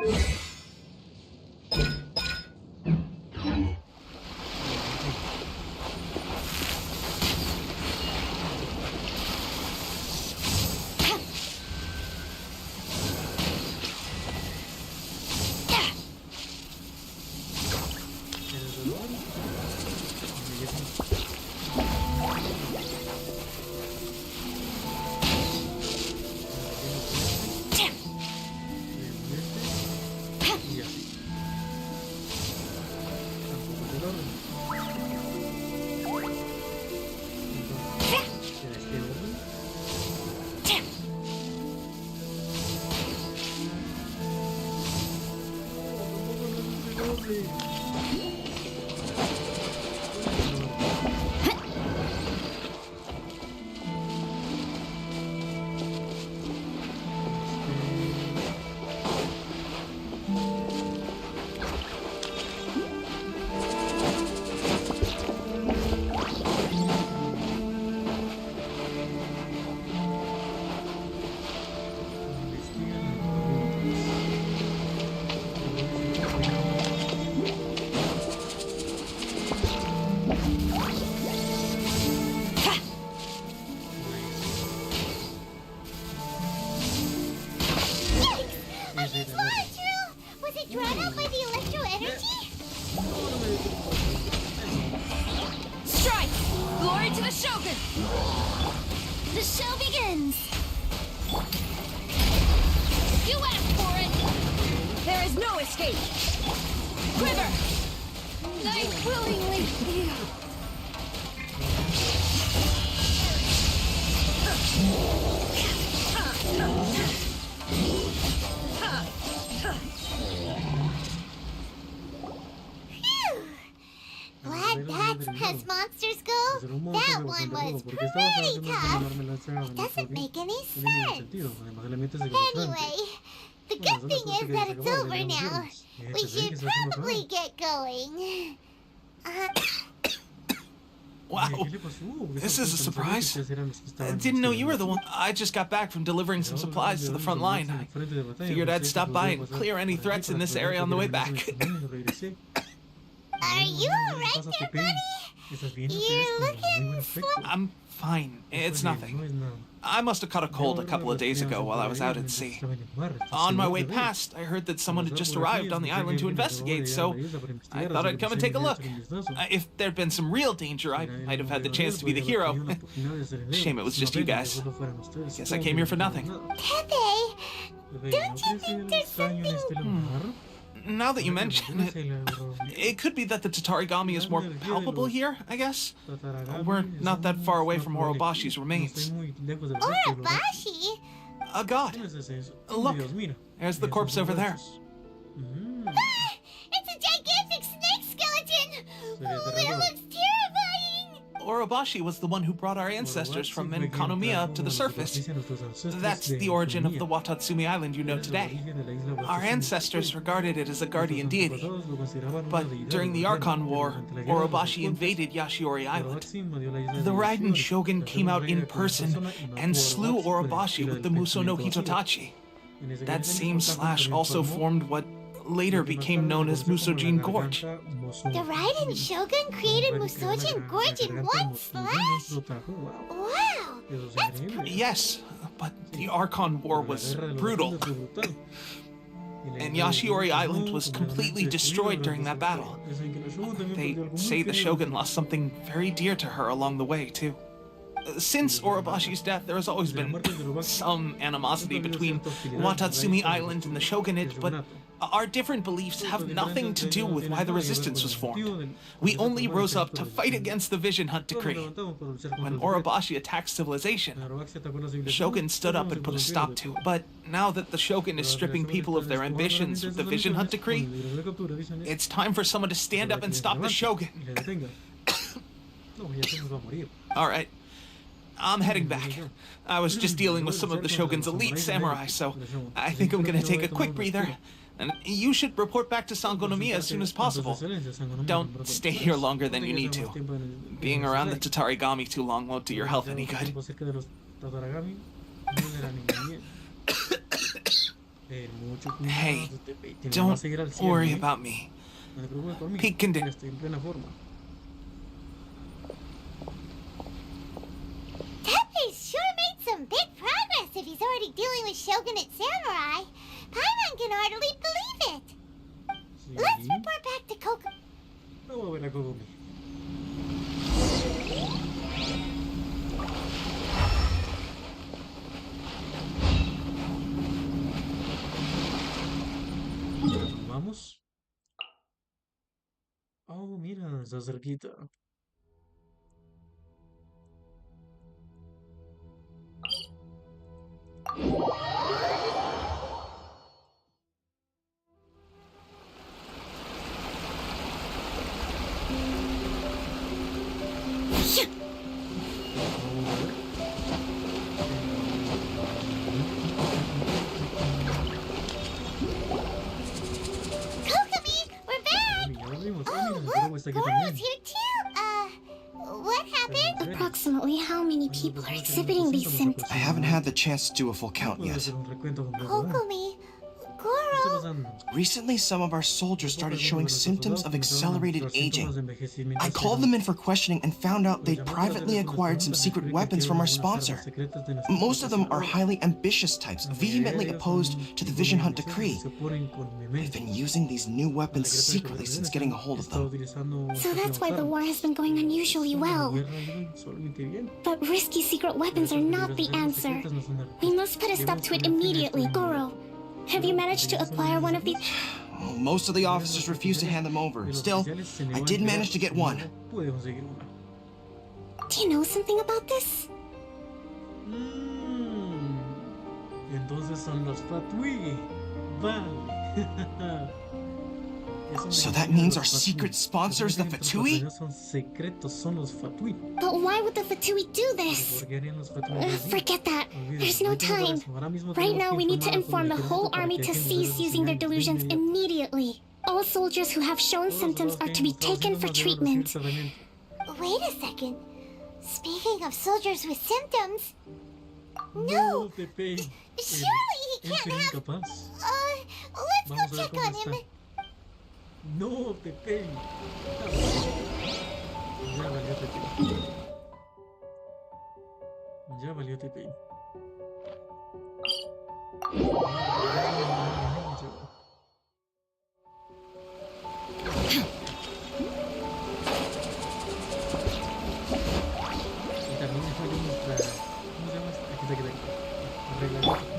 The show begins! You asked for it! There is no escape! Quiver! I willingly yield. Glad that's as monsters go. That one was pretty tough. It doesn't make any sense. Anyway, the good thing is that it's over now. We should probably get going. Wow, this is a surprise. I didn't know you were the one. I just got back from delivering some supplies to the front line. I figured I'd stop by and clear any threats in this area on the way back. Are you alright there, buddy? You're looking slow. I'm fine. It's nothing. I must have caught a cold a couple of days ago while I was out at sea. On my way past, I heard that someone had just arrived on the island to investigate, so I thought I'd come and take a look. If there'd been some real danger, I might have had the chance to be the hero. Shame it was just you guys. Guess I came here for nothing. Pepe, don't you think there's something... Now that you mention it, it could be that the Tatarigami is more palpable here, I guess? We're not that far away from Orobashi's remains. Orobashi? A god. Look, there's the corpse over there. Ah, it's a gigantic snake skeleton! Oh, it looks terrifying! Orobashi was the one who brought our ancestors from Enkanomiya up to the surface. That's the origin of the Watatsumi Island you know today. Our ancestors regarded it as a guardian deity. But during the Archon War, Orobashi invaded Yashiori Island. The Raiden Shogun came out in person and slew Orobashi with the Muso no Hitotachi. That same slash also formed what later became known as Musojin Gorge. The Raiden Shogun created Musojin Gorge in one slash? Wow, that's pretty... Yes, but the Archon War was brutal. And Yashiori Island was completely destroyed during that battle. They say the Shogun lost something very dear to her along the way, too. Since Orobashi's death, there has always been some animosity between Watatsumi Island and the Shogunate, but our different beliefs have nothing to do with why the resistance was formed. We only rose up to fight against the Vision Hunt Decree. When Orobashi attacked civilization, the Shogun stood up and put a stop to it. But now that the Shogun is stripping people of their ambitions with the Vision Hunt Decree, it's time for someone to stand up and stop the Shogun. Alright, I'm heading back. I was just dealing with some of the Shogun's elite samurai, so I think I'm gonna take a quick breather. And you should report back to Sangonomiya as soon as possible. Don't stay here longer than you need to. Being around the Tatarigami too long won't do your health any good. Hey, don't worry about me. Peak condition. Tepe's sure made some big progress if he's already dealing with Shogunate samurai. Paimon can hardly believe it. Let's report back to Coco. Vamos. Oh, mira, está cerquita. Goro's here too. What happened? Approximately how many people are exhibiting these symptoms? I haven't had the chance to do a full count yet. Kokomi, Goro. Recently, some of our soldiers started showing symptoms of accelerated aging. I called them in for questioning and found out they'd privately acquired some secret weapons from our sponsor. Most of them are highly ambitious types, vehemently opposed to the Vision Hunt Decree. They've been using these new weapons secretly since getting a hold of them. So that's why the war has been going unusually well. But risky secret weapons are not the answer. We must put a stop to it immediately. Goro, have you managed to acquire one of these? Most of the officers refuse to hand them over. Still, I did manage to get one. Do you know something about this? Entonces son los Fatui. Vale. So that means our secret sponsors, the Fatui? But why would the Fatui do this? Forget that. There's no time. Right now, we need to inform the whole army to cease using their delusions immediately. All soldiers who have shown symptoms are to be taken for treatment. Wait a second. Speaking of soldiers with symptoms... No! Surely he can't have... let's go check on him. No, Pepe. Ya valió TP. Ya valió TP. Y también me falló nuestra... ¿Cómo se llama? Aquí está, aquí está. Arregladito.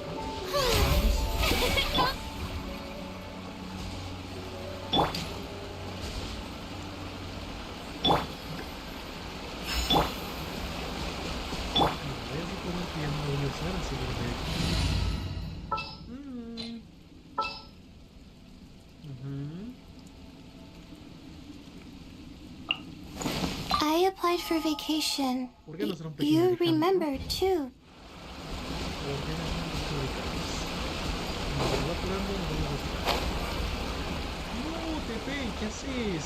I applied for vacation. ¿Por qué no será un You pequeño americano? remembered too. ¿Por qué no son los americanos? Nos va curando, nos vamos a buscar. No, TP, ¿qué haces?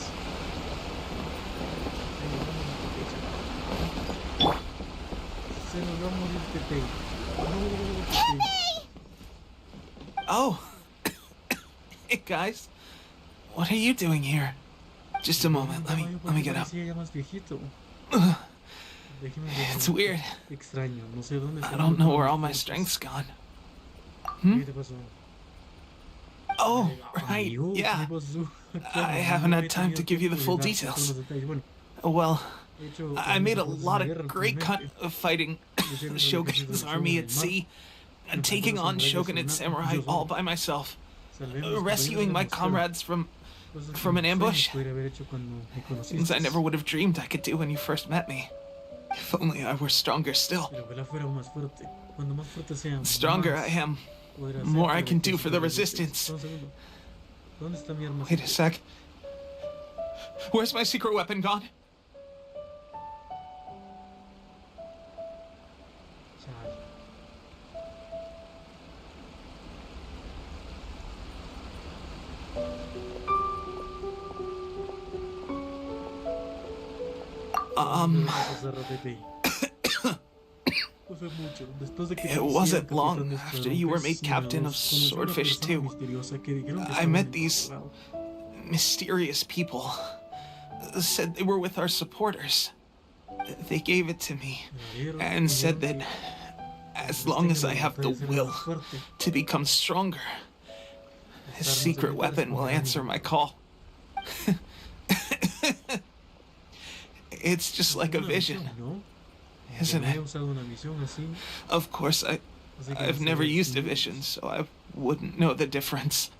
Se nos va a morir TP. No, TP. Oh. Hey guys. What are you doing here? Just a moment. Let me get up. Ya más viejito. It's weird. Extraño, no sé dónde I don't know where all my strength's gone. ¿Qué te pasó? Oh, right. Amigo, Yeah. ¿qué pasó? I haven't had time to give you the full details. Well, I made a lot of great fighting the Shogun's army at sea and taking on Shogunate samurai all by myself, rescuing my comrades from an ambush. Things I never would have dreamed I could do when you first met me. If only I were stronger still. The stronger I am, the more I can do for the resistance. Wait a sec. Where's my secret weapon gone? It wasn't long after you were made captain of Swordfish 2. I met these mysterious people. Said they were with our supporters. They gave it to me and said that as long as I have the will to become stronger, his secret weapon will answer my call. It's just like a vision, isn't it? Of course, I've never used a vision, so I wouldn't know the difference.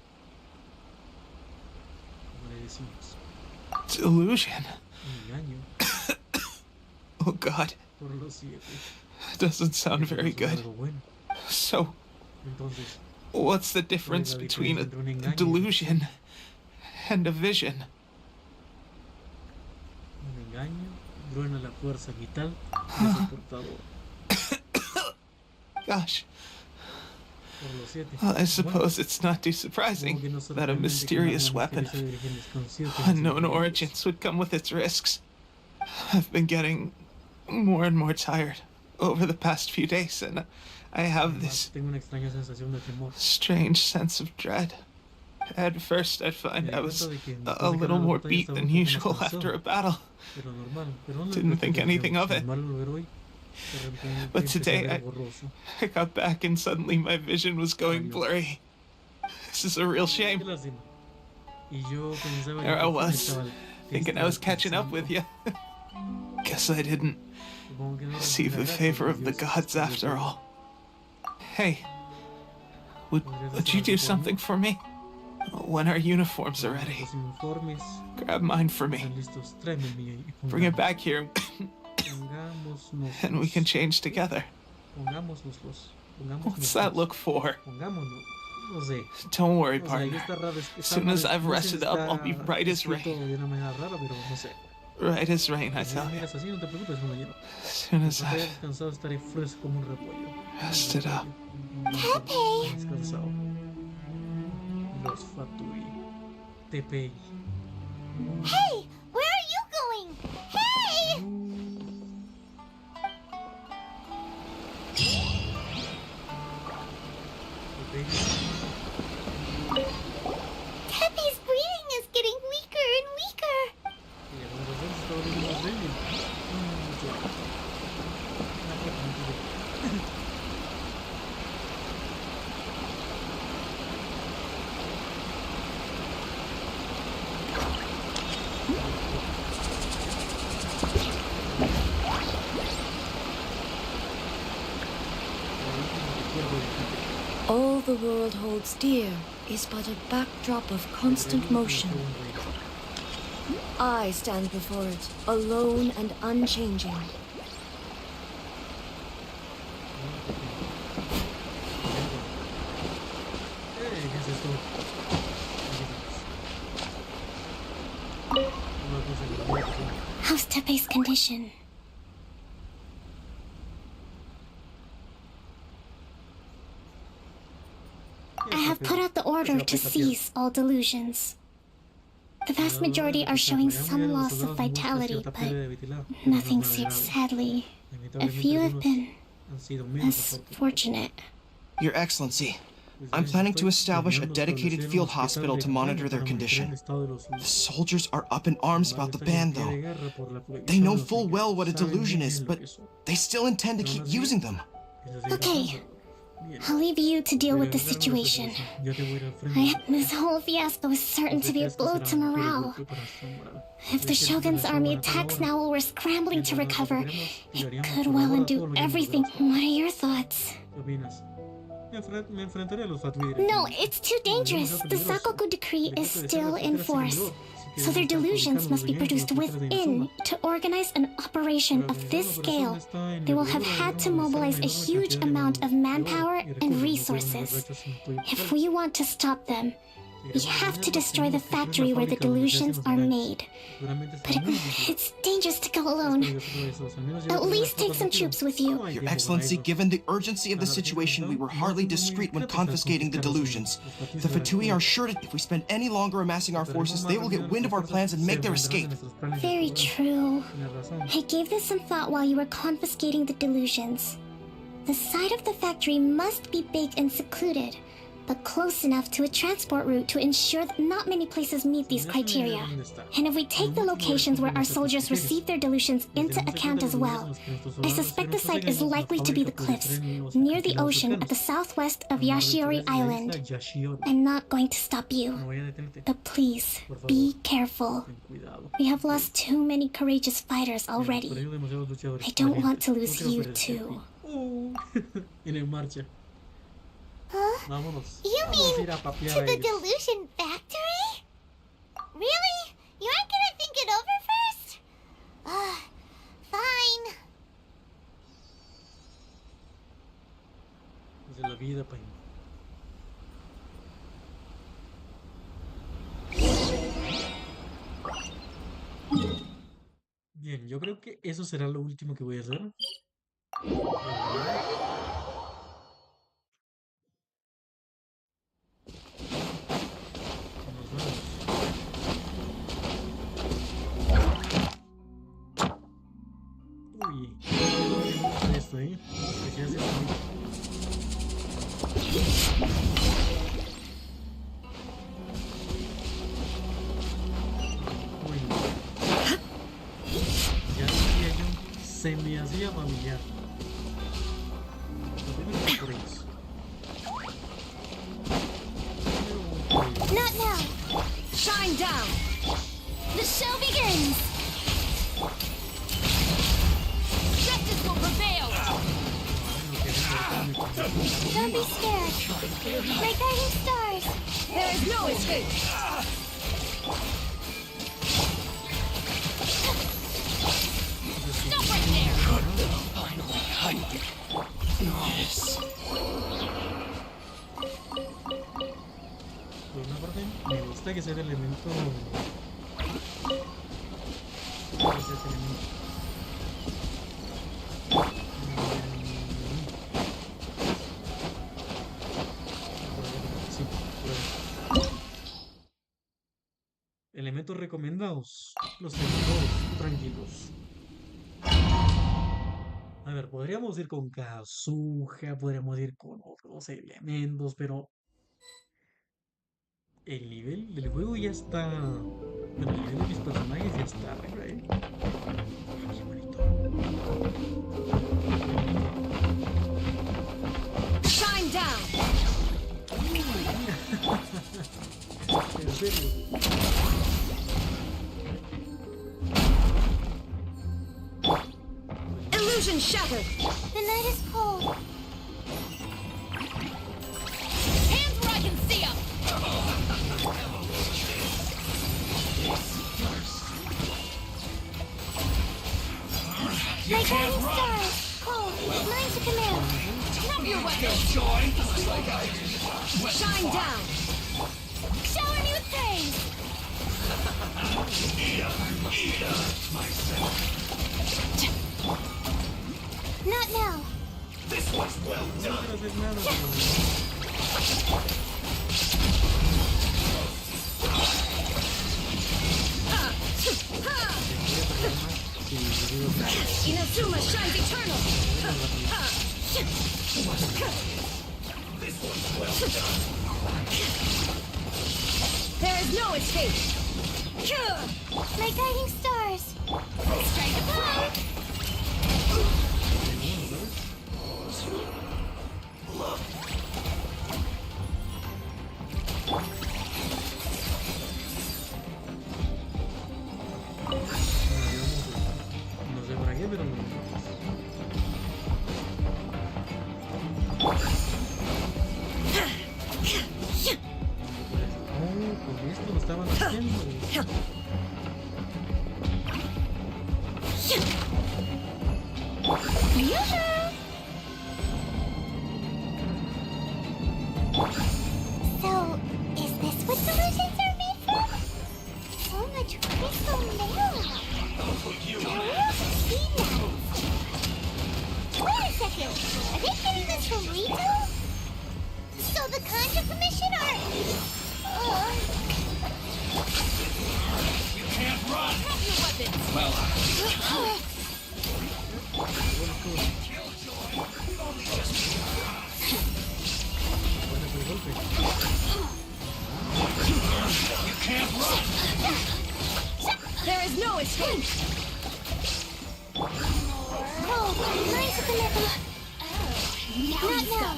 Delusion. Oh God. Doesn't sound very good. So, what's the difference between a delusion and a vision? Gosh. Well, I suppose it's not too surprising that a mysterious weapon of unknown origins would come with its risks. I've been getting more and more tired over the past few days, and I have this strange sense of dread. At first, I'd find I was a little more beat than usual after a battle. Didn't think anything of it. But today, I got back and suddenly my vision was going blurry. This is a real shame. There I was, thinking I was catching up with you. Guess I didn't receive the favor of the gods after all. Hey, would you do something for me? When our uniforms are ready, grab mine for me. Bring it back here, and we can change together. What's that look for? Don't worry, partner. As soon as I've rested up, I'll be right as rain. Right as rain, I tell you. As soon as I've rested up. Los Fatui. TPI. Hey! Where are you going? Hey! Tepe's breathing is getting weaker and weaker. All the world holds dear is but a backdrop of constant motion. I stand before it, alone and unchanging. How's Tepe's condition? I have put out the order to cease all delusions. The vast majority are showing some loss of vitality, but nothing serious, sadly. A few have been less fortunate. Your Excellency, I'm planning to establish a dedicated field hospital to monitor their condition. The soldiers are up in arms about the ban, though. They know full well what a delusion is, but they still intend to keep using them. Okay, I'll leave you to deal with the situation. This whole fiasco is certain to be a blow to morale. If the Shogun's army attacks now while we're scrambling to recover, it could well undo everything. What are your thoughts? No, it's too dangerous. The Sakoku decree is still in force. So their delusions must be produced within. To organize an operation of this scale, they will have had to mobilize a huge amount of manpower and resources. If we want to stop them, we have to destroy the factory where the delusions are made. But it's dangerous to go alone. At least take some troops with you. Your Excellency, given the urgency of the situation, we were hardly discreet when confiscating the delusions. The Fatui are sure that if we spend any longer amassing our forces, they will get wind of our plans and make their escape. Very true. I gave this some thought while you were confiscating the delusions. The site of the factory must be big and secluded, but close enough to a transport route to ensure that not many places meet these criteria. And if we take the locations where our soldiers receive their delusions into account as well, I suspect the site is likely to be the cliffs, near the ocean at the southwest of Yashiori Island. I'm not going to stop you, but please, be careful. We have lost too many courageous fighters already. I don't want to lose you too. Huh? You mean to the delusion factory? Really? You aren't gonna think it over first? Fine. Bien, yo creo que eso será lo último que voy a hacer. Uy, esto, que se hace ya decía yo, se me hacía familiar. Not now. Shine down. The show begins. Justice will prevail. Don't be scared. My guiding stars. There is no escape. Stop right there. Finally, yes. Por una parte, me gusta que sea el elemento. Elementos recomendados. Los elementos tranquilos. A ver, podríamos ir con Kazuha, podríamos ir con otros elementos, pero el nivel del juego ya está. Bueno, el nivel de mis personajes ya está arriba, Qué bonito. serio. Illusion shattered. The night is cold. Hands where I can see 'em. My guiding stars. Cold. Mine to command. Drop your weapon. Shine down. Shower me with praise. Not now. This was well done. Inazuma shines eternal. This was well done. There is no escape. My guiding stars. Strike apart. Nos defragué, pero no. Con esto lo estaban haciendo. So, is this what solutions are made from? So much crystal metal. Sea nuts. Wait a second. Are they getting this from Rito? So the Contra Commission are... You can't run. Drop your weapons. Well, you can't run. There is no escape. Oh, nice of the level. Not now.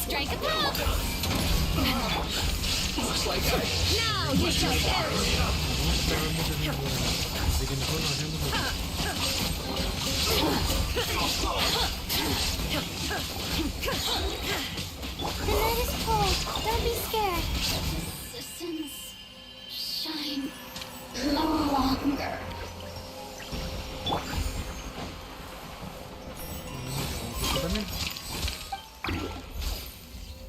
Strike a pop. Now you shall perish. The night is cold. Don't be scared. Resistance shine no longer.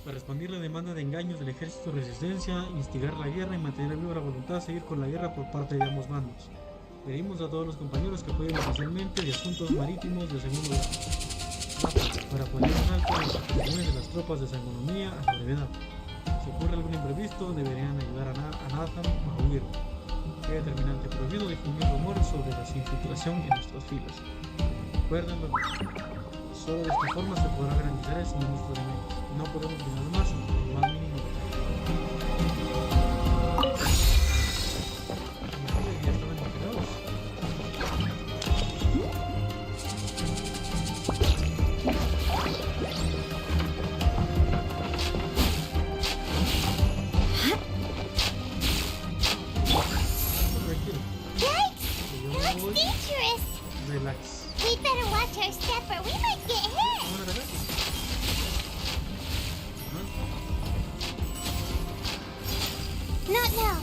Para responder la demanda de engaños del ejército de resistencia, instigar la guerra y mantener viva la voluntad de seguir con la guerra por parte de ambos bandos. Pedimos a todos los compañeros que apoyen oficialmente de asuntos marítimos de segundo grado para poner un alto a las operaciones de las tropas de Sangonomía a la brevedad. Si ocurre algún imprevisto, deberían ayudar a Nathan a huir. Qué determinante, prohibido difundir rumores sobre la infiltración en nuestras filas. Recuérdenlo, solo de esta forma se podrá garantizar el suministro de medios. No podemos brindar más, el más mínimo. Ya estaban enterados. Yikes! It looks dangerous. Relax. We'd better watch our step or we might get hit. Not now.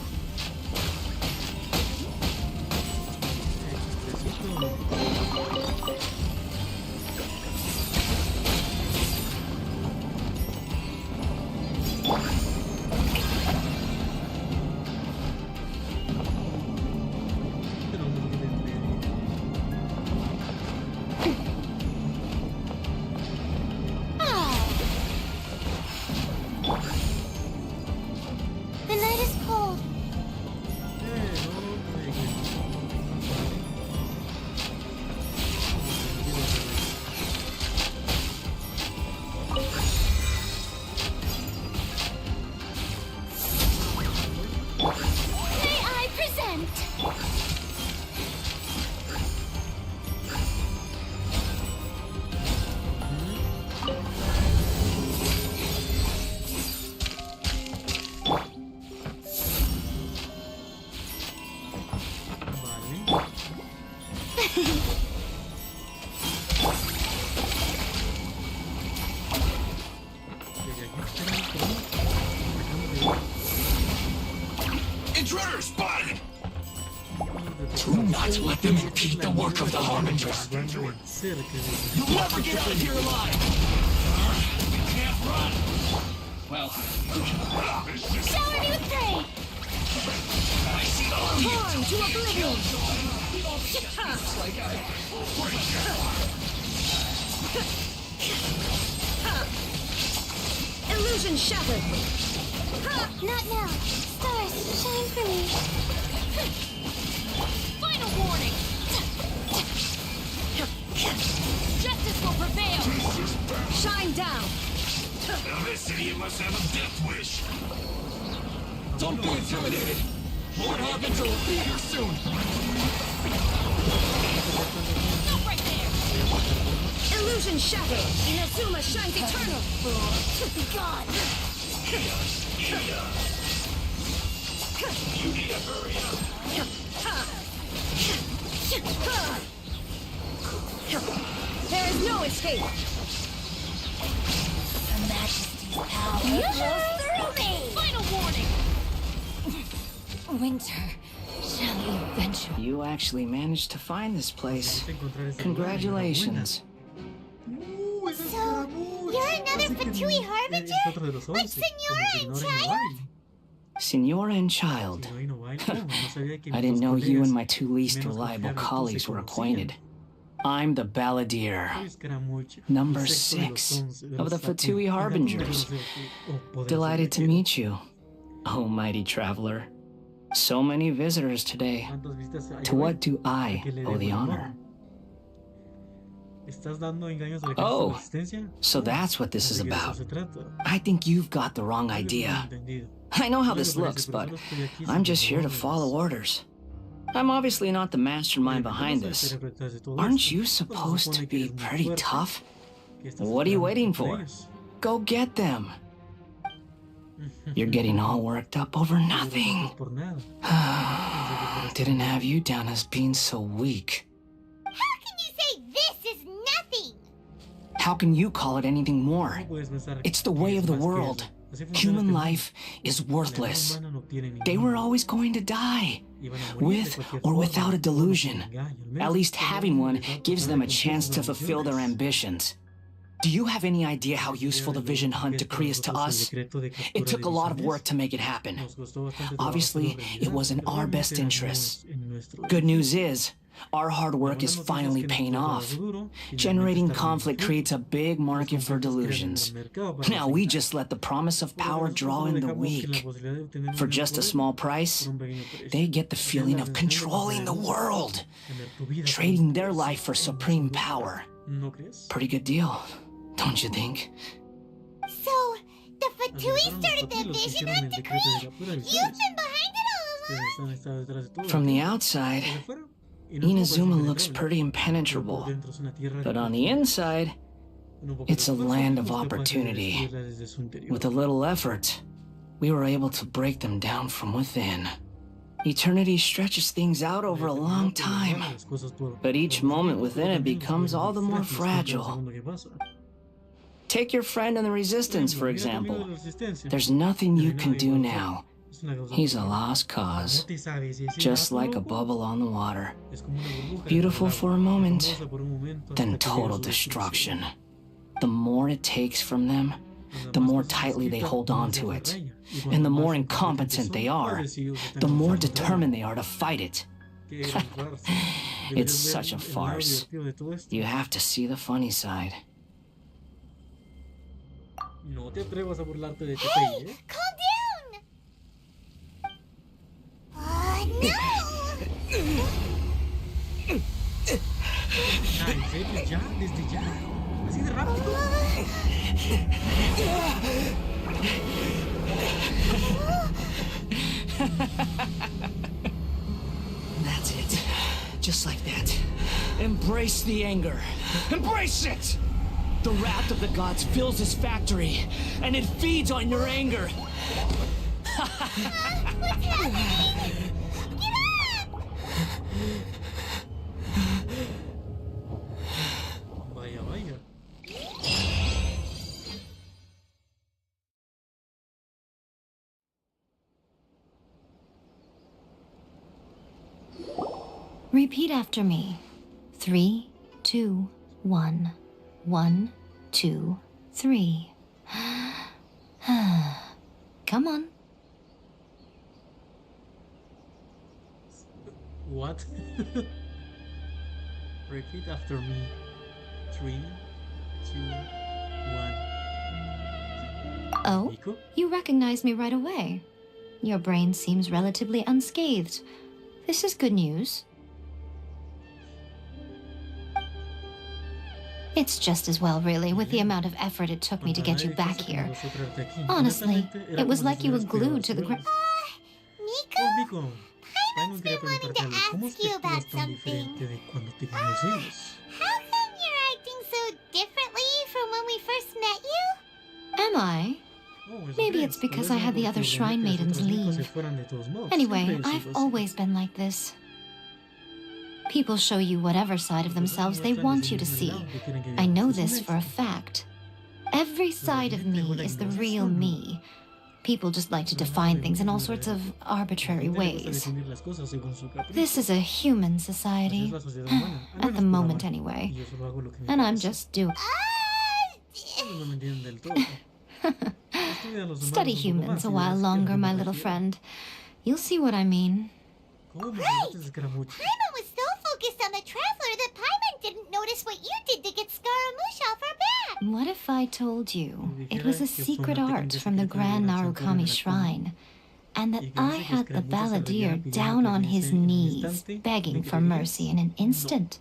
The night is cold. Intruder spotted! Do not let them impede the work of the Harbingers. You'll never get out of here alive! You can't run! Well... Shower me with pain! I see all of you! Torn to oblivion! Illusion shattered! Not now. Stars, shine for me. Final warning! Justice will prevail! Shine down! Now this idiot must have a death wish! Don't be intimidated! Lord Harbinger will be here soon! Stop right there! Illusion shattered! Inazuma shines eternal! God! You need to hurry up! There is no escape! Her Majesty's power flows through me! Final warning! Winter shall eventually... You actually managed to find this place. Congratulations. So, you're another Fatui Harbinger? Like Senora and Child? Senora and Child. I didn't know you and my two least reliable colleagues were acquainted. I'm the Balladeer, number 6 of the Fatui Harbingers. Delighted to meet you, oh mighty traveler. So many visitors today. To what do I owe the honor? Oh, so that's what this is about. I think you've got the wrong idea. I know how this looks, but I'm just here to follow orders. I'm obviously not the mastermind behind this. Aren't you supposed to be pretty tough? What are you waiting for? Go get them. You're getting all worked up over nothing. Didn't have you down as being so weak. How can you say this is nothing? How can you call it anything more? It's the way of the world. Human life is worthless. They were always going to die, with or without a delusion. At least having one gives them a chance to fulfill their ambitions. Do you have any idea how useful the Vision Hunt decree is to us? It took a lot of work to make it happen. Obviously, it was in our best interests. Good news is, our hard work is finally paying off. Generating conflict creates a big market for delusions. Now we just let the promise of power draw in the weak. For just a small price, they get the feeling of controlling the world, trading their life for supreme power. Pretty good deal, don't you think? So, the Fatui started the Vision Hunt decree? You've been behind it all along? From the outside, Inazuma looks pretty impenetrable, but on the inside, it's a land of opportunity. With a little effort, we were able to break them down from within. Eternity stretches things out over a long time, but each moment within it becomes all the more fragile. Take your friend in the Resistance, for example. There's nothing you can do now. He's a lost cause, just like a bubble on the water. Beautiful for a moment, then total destruction. The more it takes from them, the more tightly they hold on to it. And the more incompetent they are, the more determined they are to fight it. It's such a farce. You have to see the funny side. Hey, calm down! No! That's it. Just like that. Embrace the anger. Embrace it! The wrath of the gods fills this factory, and it feeds on your anger. What's happening? Get up! Repeat after me. 3, 2, 1. 1, 2, 3. Come on. What? Repeat after me. 3, 2, 1. Oh, you recognize me right away. Your brain seems relatively unscathed. This is good news. It's just as well, really, with the amount of effort it took me to get you back here. Honestly, it was like you were glued to the ground. Nico, Paimon's been wanting to ask you about something. How come you're acting so differently from when we first met you? Am I? Maybe it's because I had the other shrine maidens leave. Anyway, I've always been like this. People show you whatever side of themselves they want you to see. I know this for a fact. Every side of me is the real me. People just like to define things in all sorts of arbitrary ways. This is a human society. At the moment, anyway. And I'm just doing... Study humans a while longer, my little friend. You'll see what I mean. Right! Paimon was so focused on the Traveler that Paimon didn't notice what you did to get Scaramouche off her back! What if I told you it was a secret art from the Grand Narukami Shrine, and that I had the balladeer down on his knees, begging for mercy in an instant?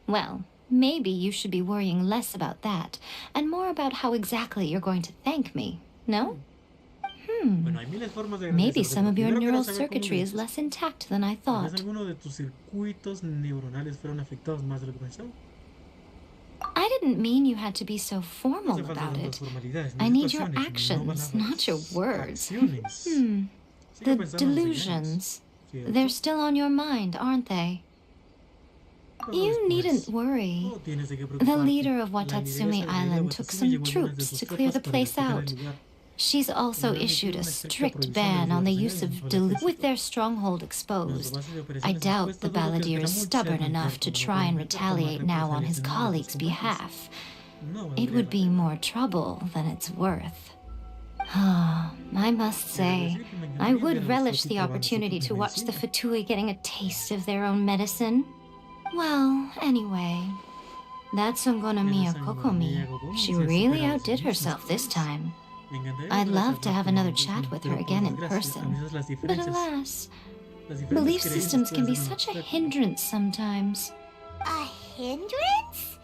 Well, maybe you should be worrying less about that, and more about how exactly you're going to thank me, no? Maybe some of your neural circuitry is less intact than I thought. I didn't mean you had to be so formal about it. I need your actions, not your words. The delusions. They're still on your mind, aren't they? You needn't worry. The leader of Watatsumi Island took some troops to clear the place out. She's also issued a strict ban on the use of with their stronghold exposed. I doubt the balladeer is stubborn enough to try and retaliate now on his colleague's behalf. It would be more trouble than it's worth. I must say, I would relish the opportunity to watch the Fatui getting a taste of their own medicine. Well, anyway, that's Ungonomiya Kokomi. She really outdid herself this time. I'd love to have another chat with her again in person, but alas, belief systems can be such a hindrance sometimes. A hindrance?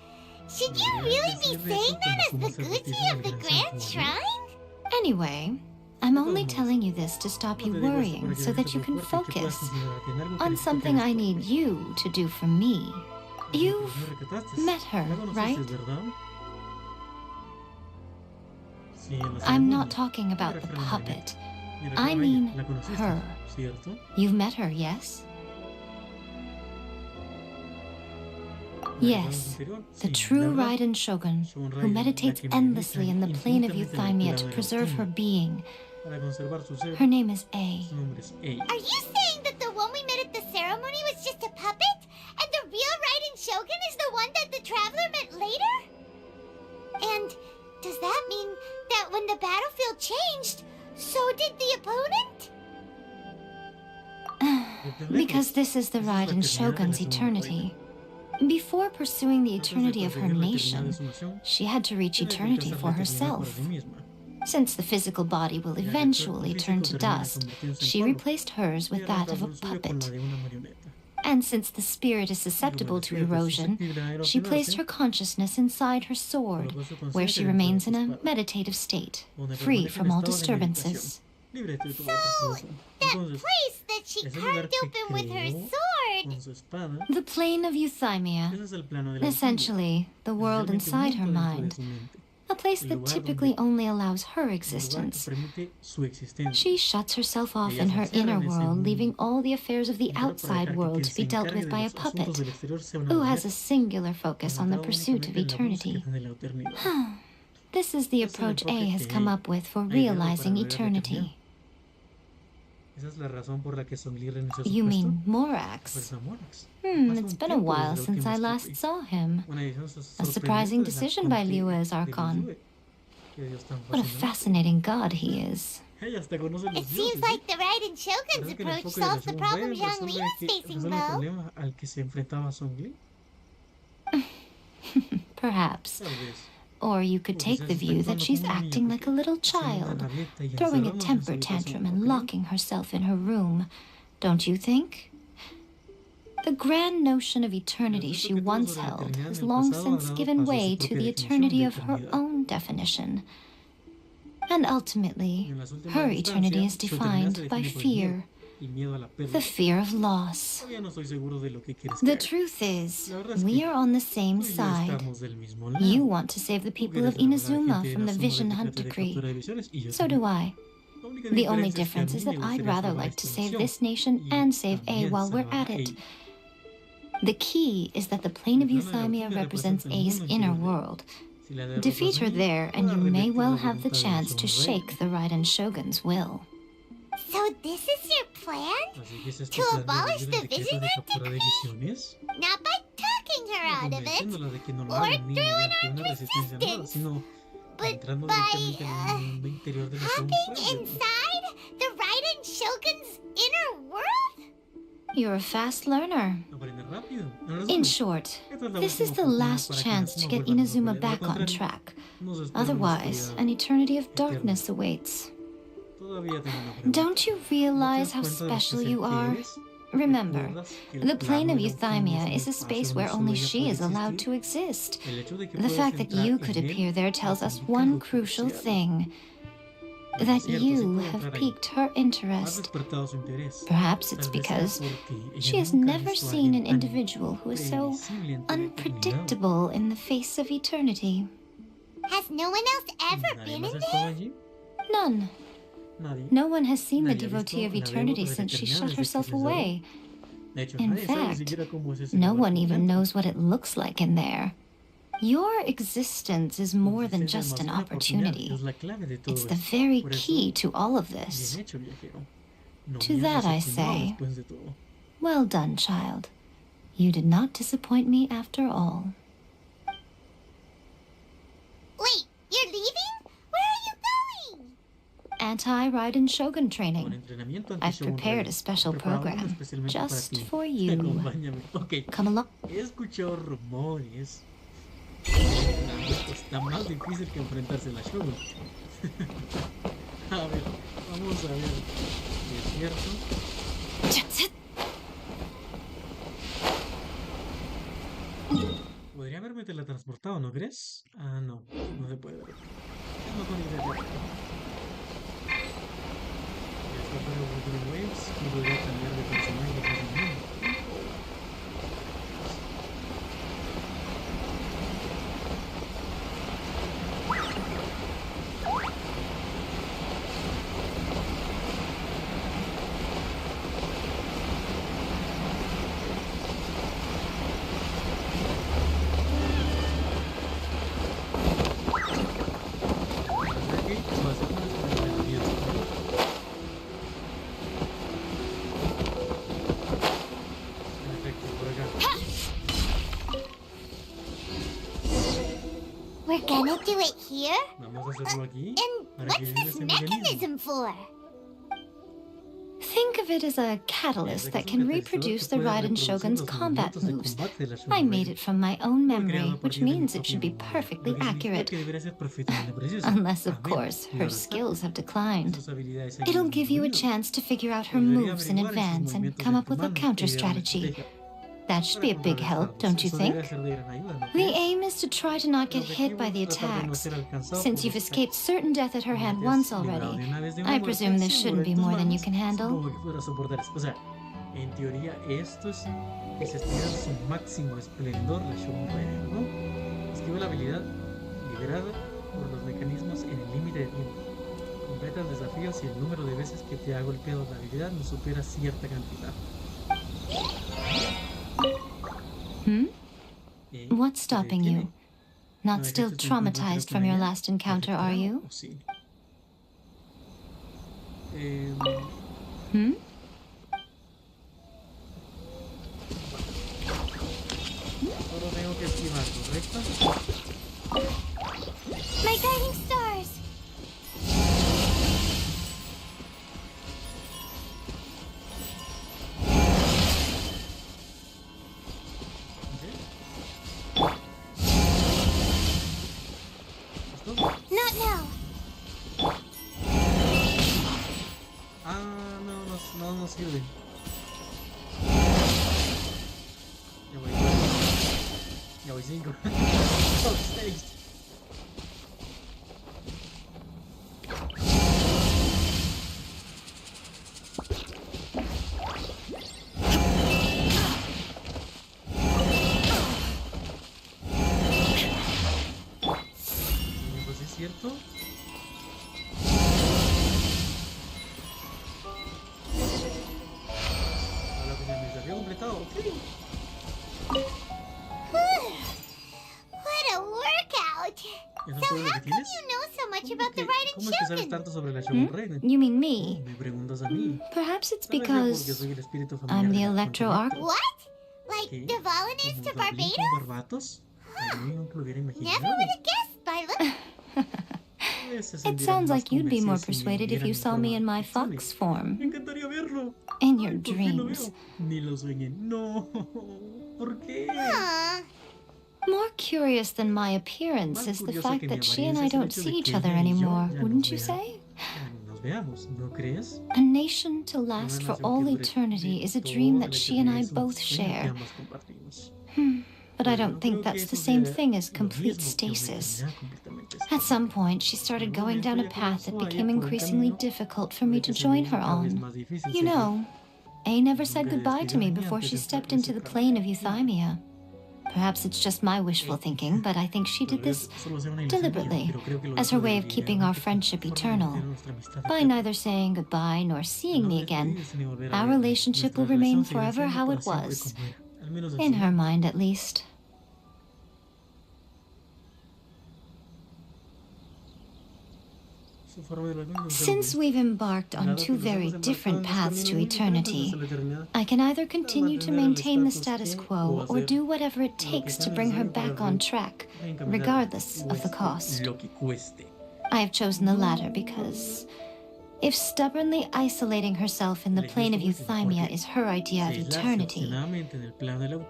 Should you really be saying that as the Gucci of the Grand Shrine? Anyway, I'm only telling you this to stop you worrying so that you can focus on something I need you to do for me. You've met her, right? I'm not talking about the puppet. I mean her. You've met her, yes? Yes, the true Raiden Shogun, who meditates endlessly in the plane of Euthymia to preserve her being. Her name is A. Are you saying that the one we met at the ceremony was just a puppet? And the real Raiden Shogun is the one that the Traveler met later? And does that mean that when the battlefield changed, so did the opponent? Because this is the Raiden Shogun's eternity. Before pursuing the eternity of her nation, she had to reach eternity for herself. Since the physical body will eventually turn to dust, she replaced hers with that of a puppet. And since the spirit is susceptible to erosion, she placed her consciousness inside her sword, where she remains in a meditative state, free from all disturbances. So, that place that she carved open with her sword... The plane of Euthymia. Essentially, the world inside her mind. A place that typically only allows her existence. She shuts herself off in her inner world, leaving all the affairs of the outside world to be dealt with by a puppet, who has a singular focus on the pursuit of eternity. This is the approach A has come up with for realizing eternity. Esa es la razón por la que Songli renunció a su You puesto. mean Morax? Fuerza Morax. It's been a while since I last saw him. A surprising decision by Liu as Archon. What a fascinating god he is. It seems like the Raiden Shogun's approach solves the problem Zhang Li is facing, though. Perhaps. Or you could take the view that she's acting like a little child, throwing a temper tantrum and locking herself in her room. Don't you think? The grand notion of eternity she once held has long since given way to the eternity of her own definition. And ultimately, her eternity is defined by fear. The fear of loss. The truth is, we are on the same side. You want to save the people of Inazuma from the Vision Hunt decree. So do I. The only difference is that I'd rather like to save this nation and save A while we're at it. The key is that the plane of Euthymia represents A's inner world. Defeat her there, and you may well have the chance to shake the Raiden Shogun's will. So this is your plan? To abolish the Vision Hunt decree? Not by talking her out of it, or through an armed resistance, but by, hopping inside the Raiden Shogun's inner world? You're a fast learner. In short, this is the last chance to get Inazuma back on track. Otherwise, an eternity of darkness awaits. Don't you realize how special you are? Remember, the plane of Euthymia is a space where only she is allowed to exist. The fact that you could appear there tells us one crucial thing. That you have piqued her interest. Perhaps it's because she has never seen an individual who is so unpredictable in the face of eternity. Has no one else ever been in there? None. No one has seen the devotee of eternity since she shut herself away. In fact, no one even knows what it looks like in there. Your existence is more than just an opportunity. It's the very key to all of this. To that I say, well done, child. You did not disappoint me after all. Wait, you're leaving? Where are you going? Anti-Raiden Shogun training. I've prepared a special program just for you. Come along. Está más difícil que enfrentarse a la Shogun. A ver, vamos a ver. Desierto. Podría haberme teletransportado, ¿no crees? Ah, no, no se puede ver. Es mejor ir allá. Esta para World Waves y voy a cambiar de personaje fácilmente. We're gonna do it here? Vamos a hacerlo aquí. And what's this mechanism for? Think of it as a catalyst that can reproduce the Raiden Shogun's combat moves. I made it from my own memory, which means it should be perfectly accurate. Unless, of course, her skills have declined. It'll give you a chance to figure out her moves in advance and come up with a counter strategy. That should be a big help, don't you think? The aim is to try to not get hit by the attacks. Since you've escaped certain death at her hand once already, I presume this shouldn't be more than you can handle. En teoría, esto es que se estira su máximo esplendor la Shogun Raiden, ¿no? Esquiva la habilidad liberada por los mecanismos en el límite de tiempo. Completa el desafío si el número de veces que te ha golpeado la habilidad no supera cierta cantidad. What's stopping you? Not still traumatized from your last encounter, are you? Hmm? Solo tengo que esquivar, ¿correcto? My guiding stars. Not now. Ah, no sirve. Ya voy 5. Oh, 6. Pues es cierto. A lo que se me desafío completado, ok. What a workout! ¿Eso es So todo lo how que come tienes? you know so much about the Raiden ¿Cómo es que sabes Shogun? tanto sobre la Shogun Reina? You mean me? Me preguntas a mí. Perhaps it's Tal vez yo porque because soy el espíritu familiar I'm the de la Electro Arc. What? Like ¿Qué? the Volunteers to ¿Como Dublín Barbados? con Barbatos? Ay, nunca lo hubiera Never imaginado. would have guessed by look. It sounds like you'd be more persuaded if you saw me in my fox Me form. encantaría verlo. In your Ay, ¿por qué lo dreams. veo? Ni lo sueñé. No. ¿Por qué? Aw. More curious than my appearance Más is the curioso fact que mi that she and I apariencia es el don't hecho de see que each other ella y yo anymore, ya wouldn't nos you veamos. say? Ya ni nos veamos, ¿no crees? A nation to last for all eternity is a dream that she and I both share. But I don't think that's the same thing as complete stasis. At some point, she started going down a path that became increasingly difficult for me to join her on. You know, A never said goodbye to me before she stepped into the plane of euthymia. Perhaps it's just my wishful thinking, but I think she did this deliberately, as her way of keeping our friendship eternal. By neither saying goodbye nor seeing me again, our relationship will remain forever how it was. In her mind, at least. Since we've embarked on two very different paths to eternity, I can either continue to maintain the status quo or do whatever it takes to bring her back on track, regardless of the cost. I have chosen the latter because if stubbornly isolating herself in the plane of euthymia is her idea of eternity,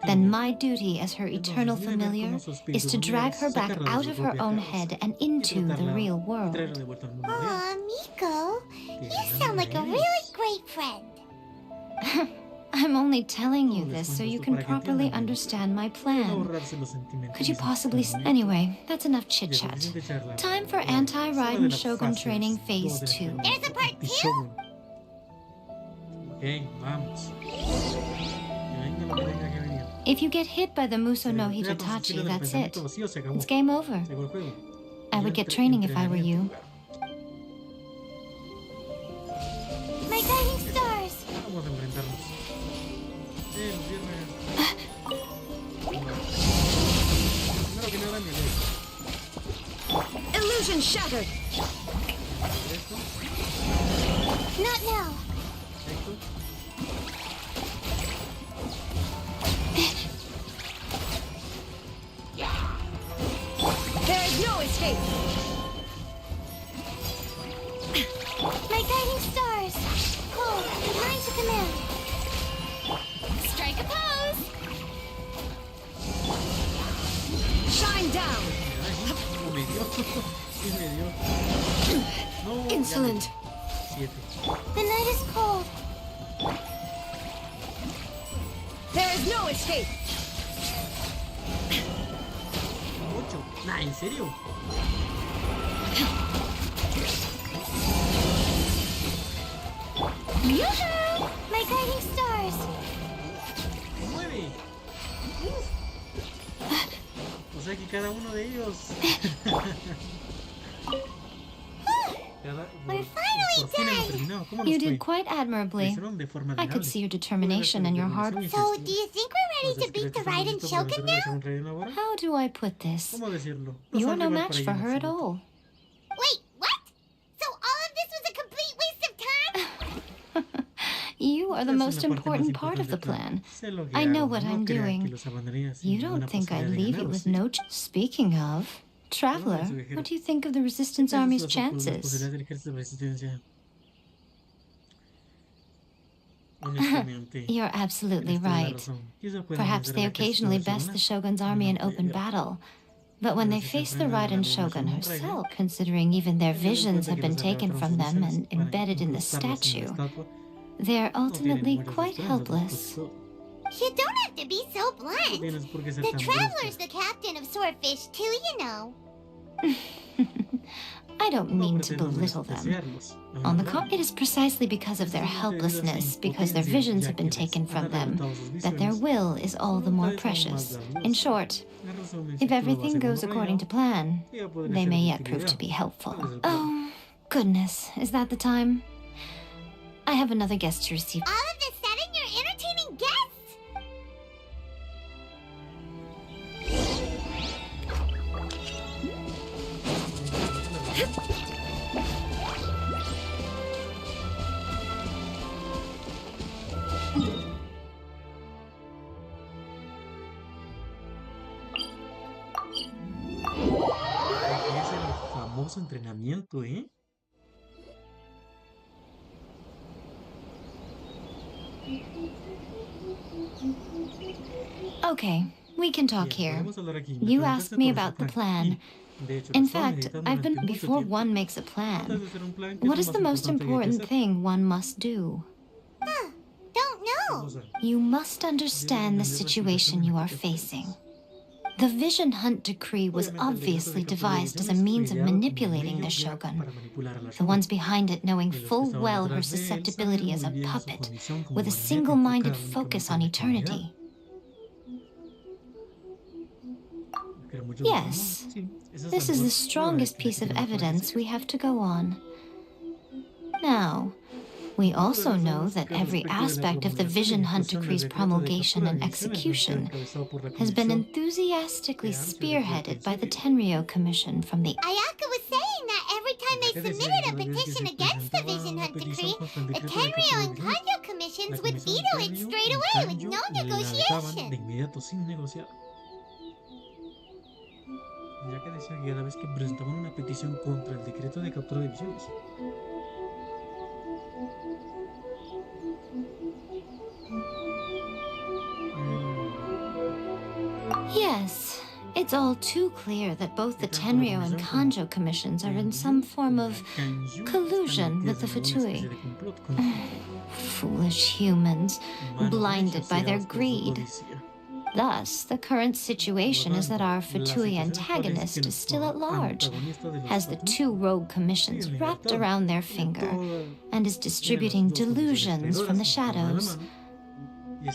then my duty as her eternal familiar is to drag her back out of her own head and into the real world. Aw, Miko, you sound like a really great friend. I'm only telling you this so you can properly understand my plan. Could you possibly... Anyway, that's enough chit-chat. Time for Anti-Raiden Shogun Training Phase 2. There's a part 2? Ok, vamos. Que venga lo que tenga que venir. If you get hit by the Muso no Hitatachi, that's it. It's game over. I would get training if I were you. My guiding stars. Vamos a enfrentarnos. Primero que nada, mi ley. Illusion shattered. Not now. There is no escape. My guiding stars. Hold. Mine to command. Strike a pose. Shine down. Insolent. The night is cold. There is no escape. 8. Nah, ¿en serio? Yoo-hoo! My guiding stars. 9. O sea que cada uno de ellos. We're finally done. You did quite admirably. I could see your determination and your hard... So, do you think we're ready to beat the Raiden Shogun now? How do I put this? ¿Cómo decirlo? You're no match for her at all. Wait, what? So all of this was a complete waste of time? You are the most important part of the plan. I know what I'm doing. You don't think I'd leave you with no... Speaking of, Traveler, what do you think of the Resistance Army's chances? You're absolutely right. Perhaps they occasionally best the Shogun's army in open battle. But when they face the Raiden Shogun herself, considering even their visions have been taken from them and embedded in the statue, they're ultimately quite helpless. You don't have to be so blunt. The Traveler's the captain of Swordfish too, you know. I don't mean to belittle them. On the contrary, it is precisely because of their helplessness, because their visions have been taken from them, that their will is all the more precious. In short, if everything goes according to plan, they may yet prove to be helpful. Oh, goodness, is that the time? I have another guest to receive. All of a sudden, you're entertaining guests? Famoso entrenamiento, ¿eh? Okay, we can talk here. You asked me about the plan. In fact, I've been... Before one makes a plan, what is the most important thing one must do? Don't know. You must understand the situation you are facing. The Vision Hunt Decree was obviously devised as a means of manipulating the Shogun, the ones behind it knowing full well her susceptibility as a puppet, with a single-minded focus on eternity. Yes, this is the strongest piece of evidence we have to go on. Now, we also know that every aspect of the Vision Hunt Decree's promulgation and execution has been enthusiastically spearheaded by the Tenryou Commission from the... Ayaka was saying that every time they submitted a petition against the Vision Hunt Decree, the Tenryou and Kanjo Commissions would veto it straight away with no negotiation. Ya que decía que cada vez que presentaban una petición contra el decreto de captura de visiones. Yes, it's all too clear that both the Tenryou and Kanjo Commissions are in some form of collusion with the Fatui. Foolish humans, blinded by their greed. Thus, the current situation is that our Fatui antagonist is still at large, has the two rogue commissions wrapped around their finger, and is distributing delusions from the shadows.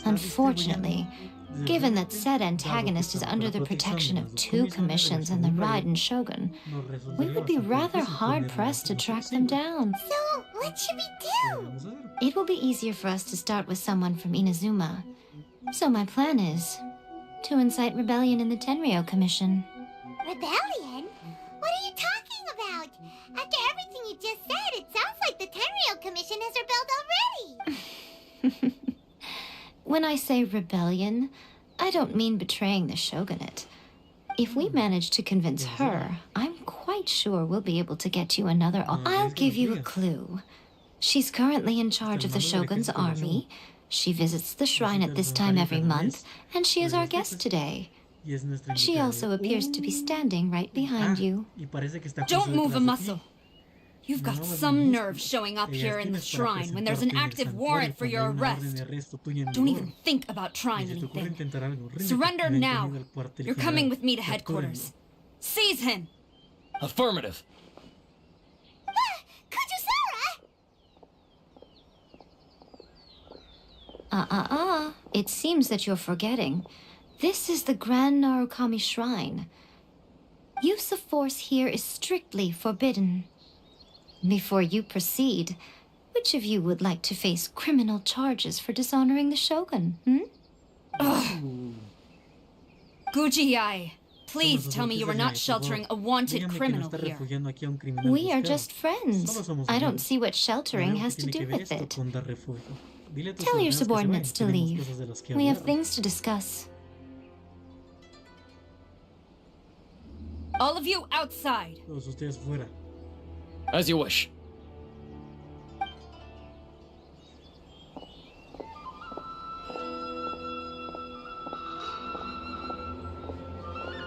Unfortunately, given that said antagonist is under the protection of two commissions and the Raiden Shogun, we would be rather hard-pressed to track them down. So, what should we do? It will be easier for us to start with someone from Inazuma. So my plan is to incite rebellion in the Tenryou Commission. Rebellion? What are you talking about? After everything you just said, it sounds like the Tenryou Commission has rebelled already. When I say rebellion, I don't mean betraying the shogunate. If we manage to convince her, I'm quite sure we'll be able to get you another... I'll give you a clue. She's currently in charge of the Shogun's army. She visits the shrine at this time every month, and she is our guest today. She also appears to be standing right behind you. Don't move a muscle. You've got some nerve showing up here in the shrine when there's an active warrant for your arrest. Don't even think about trying anything. Surrender now. You're coming with me to headquarters. Seize him! Affirmative. It seems that you're forgetting. This is the Grand Narukami Shrine. Use of force here is strictly forbidden. Before you proceed, which of you would like to face criminal charges for dishonoring the Shogun, Ugh. Guji-ai, please tell me you are not sheltering a wanted criminal here. We are just friends. I don't see what sheltering has to do with it. Tell your subordinates to leave. We have things to discuss. All of you outside. Todos ustedes fuera. As you wish.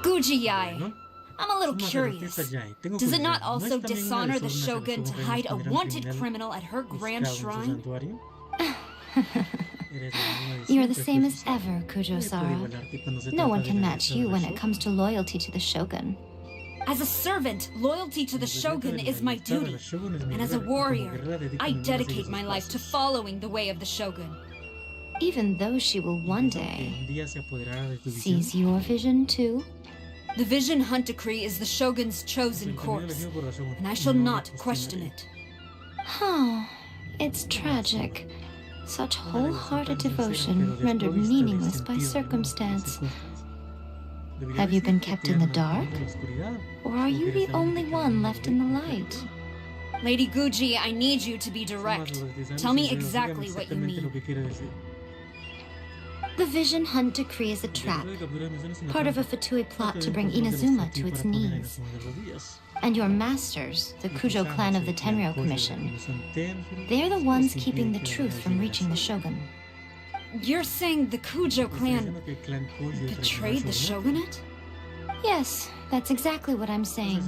Gujiyai, I'm a little curious. Does it not also dishonor the shogun to hide a wanted criminal at her grand shrine? You're the same as ever, Kujo-Sara. No one can match you when it comes to loyalty to the shogun. As a servant, loyalty to the shogun is my duty. And as a warrior, I dedicate my life to following the way of the shogun. Even though she will one day seize your vision too? The Vision Hunt Decree is the shogun's chosen course, and I shall not question it. Oh, it's tragic. Such wholehearted devotion rendered meaningless by circumstance. Have you been kept in the dark? Or are you the only one left in the light? Lady Guji, I need you to be direct. Tell me exactly what you mean. The Vision Hunt Decree is a trap, part of a Fatui plot to bring Inazuma to its knees. And your masters, the Kujo clan of the Tenryou Commission, they're the ones keeping the truth from reaching the shogun. You're saying the Kujo clan betrayed the shogunate? Yes, that's exactly what I'm saying.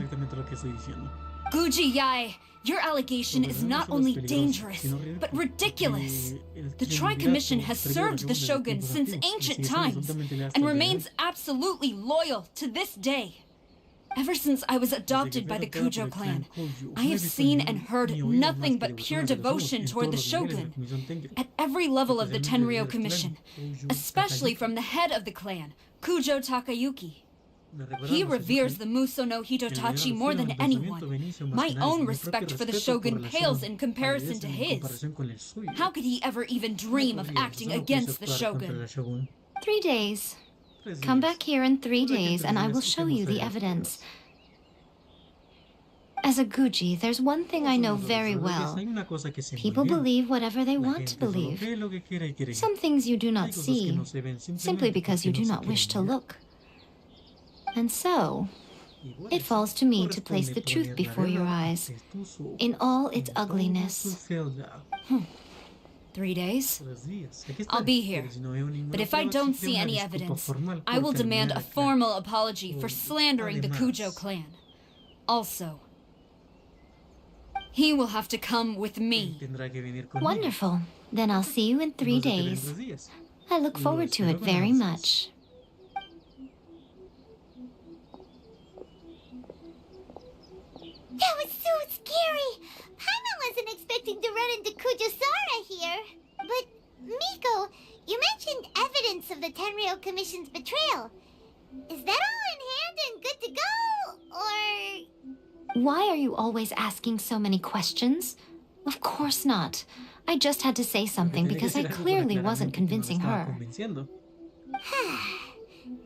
Guji Yae, your allegation is not only dangerous, but ridiculous. The Tri-Commission has served the shogun since ancient times, and remains absolutely loyal to this day. Ever since I was adopted by the Kujo clan, I have seen and heard nothing but pure devotion toward the shogun, at every level of the Tenryou Commission, especially from the head of the clan, Kujo Takayuki. He reveres the Muso no Hitotachi more than anyone. My own respect for the shogun pales in comparison to his. How could he ever even dream of acting against the shogun? 3 days. Come back here in 3 days and I will show you the evidence. As a Guji, there's one thing I know very well. People believe whatever they want to believe. Some things you do not see, simply because you do not wish to look. And so, it falls to me to place the truth before your eyes, in all its ugliness. 3 days? I'll be here. But if I don't see any evidence, I will demand a formal apology for slandering the Kujo clan. Also, he will have to come with me. Wonderful. Then I'll see you in 3 days. I look forward to it very much. That was so scary! Paimon wasn't expecting to run into Kujo-Sara here. But, Miko, you mentioned evidence of the Tenryou Commission's betrayal. Is that all in hand and good to go? Or... Why are you always asking so many questions? Of course not. I just had to say something because I clearly wasn't convincing her.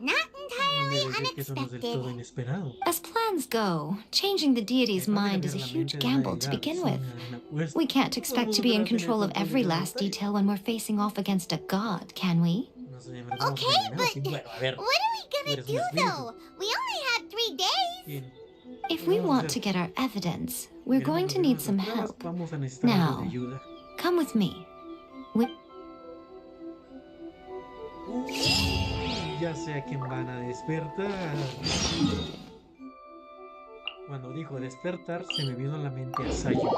Not entirely unexpected. As plans go, changing the deity's mind is a huge gamble to begin with. We can't expect to be in control of every last detail when we're facing off against a god, can we? Okay, but what are we gonna do though? We only have 3 days. If we want to get our evidence, we're going to need some help. Now, come with me. Ya sé a quién van a despertar. Cuando dijo despertar, se me vino a la mente a Sayo.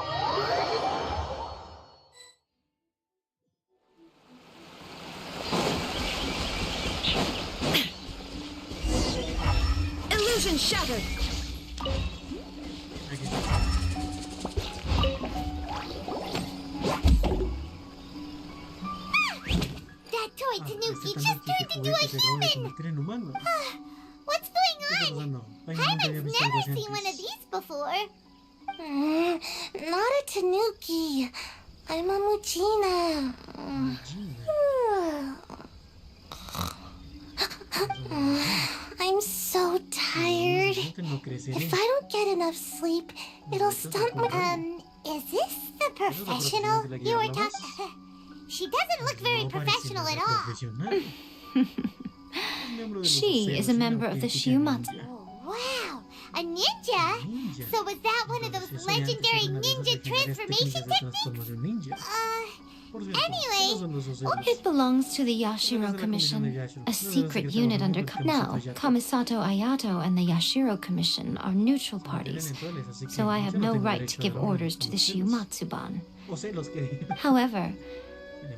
Illusion shattered! Toy Tanuki just turned into a human! What's going on? Paimon's never seen one of these before. Not a Tanuki. I'm a Mujina. I'm so tired. If I don't get enough sleep, it'll stunt my... Is this the professional you were talking... She doesn't look very professional at all. She is a member of the Shiumatsu. Oh, wow! A ninja? So was that one of those legendary ninja transformation techniques? Anyway, It belongs to the Yashiro Commission, a secret unit under... Now, Kamisato Ayato and the Yashiro Commission are neutral parties, so I have no right to give orders to the Shiumatsuban. However,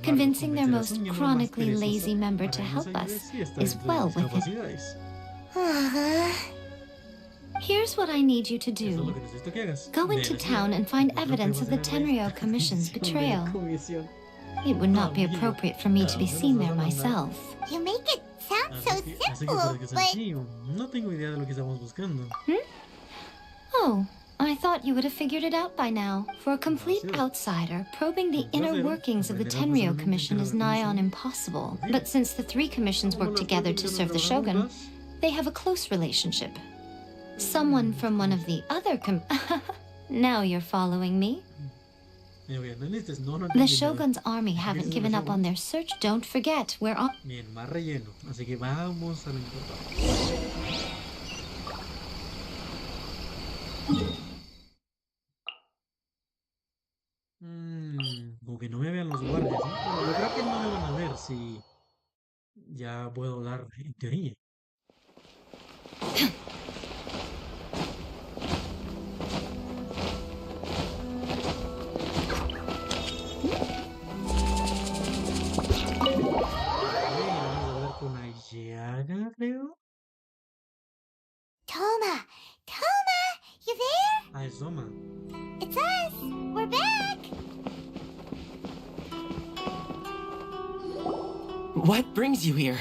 convincing their most chronically lazy member to help us is well within... Here's what I need you to do. Go into town and find evidence of the Tenryo Commission's betrayal. It would not be appropriate for me to be seen there myself. You make it sound so simple, but... Oh, I thought you would have figured it out by now. For a complete outsider, probing the inner workings of the Tenryo Commission is nigh on impossible. But since the three commissions work together to serve the Shogun, they have a close relationship. Someone from one of the other Now you're following me? The Shogun's army haven't given up on their search. Don't forget, we're on... Bien, más relleno. Así que vamos a lo importante. Como que no me vean los guardias, ¿eh? Pero yo creo que no me van a ver si ya puedo hablar en teoría. Creo. Toma! Toma! You there? Ah, es Soma. It's us! We're back! What brings you here?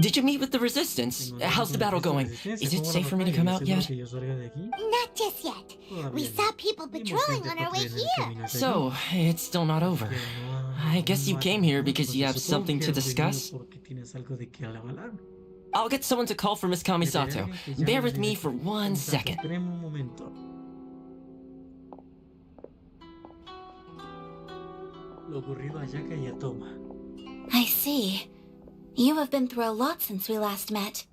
Did you meet with the Resistance? How's the battle going? Is it safe for me to come out yet? Not just yet. We saw people patrolling on our way here. So, it's still not over. I guess you came here because you have something to discuss? I'll get someone to call for Miss Kamisato. Bear with me for 1 second. I see. You have been through a lot since we last met.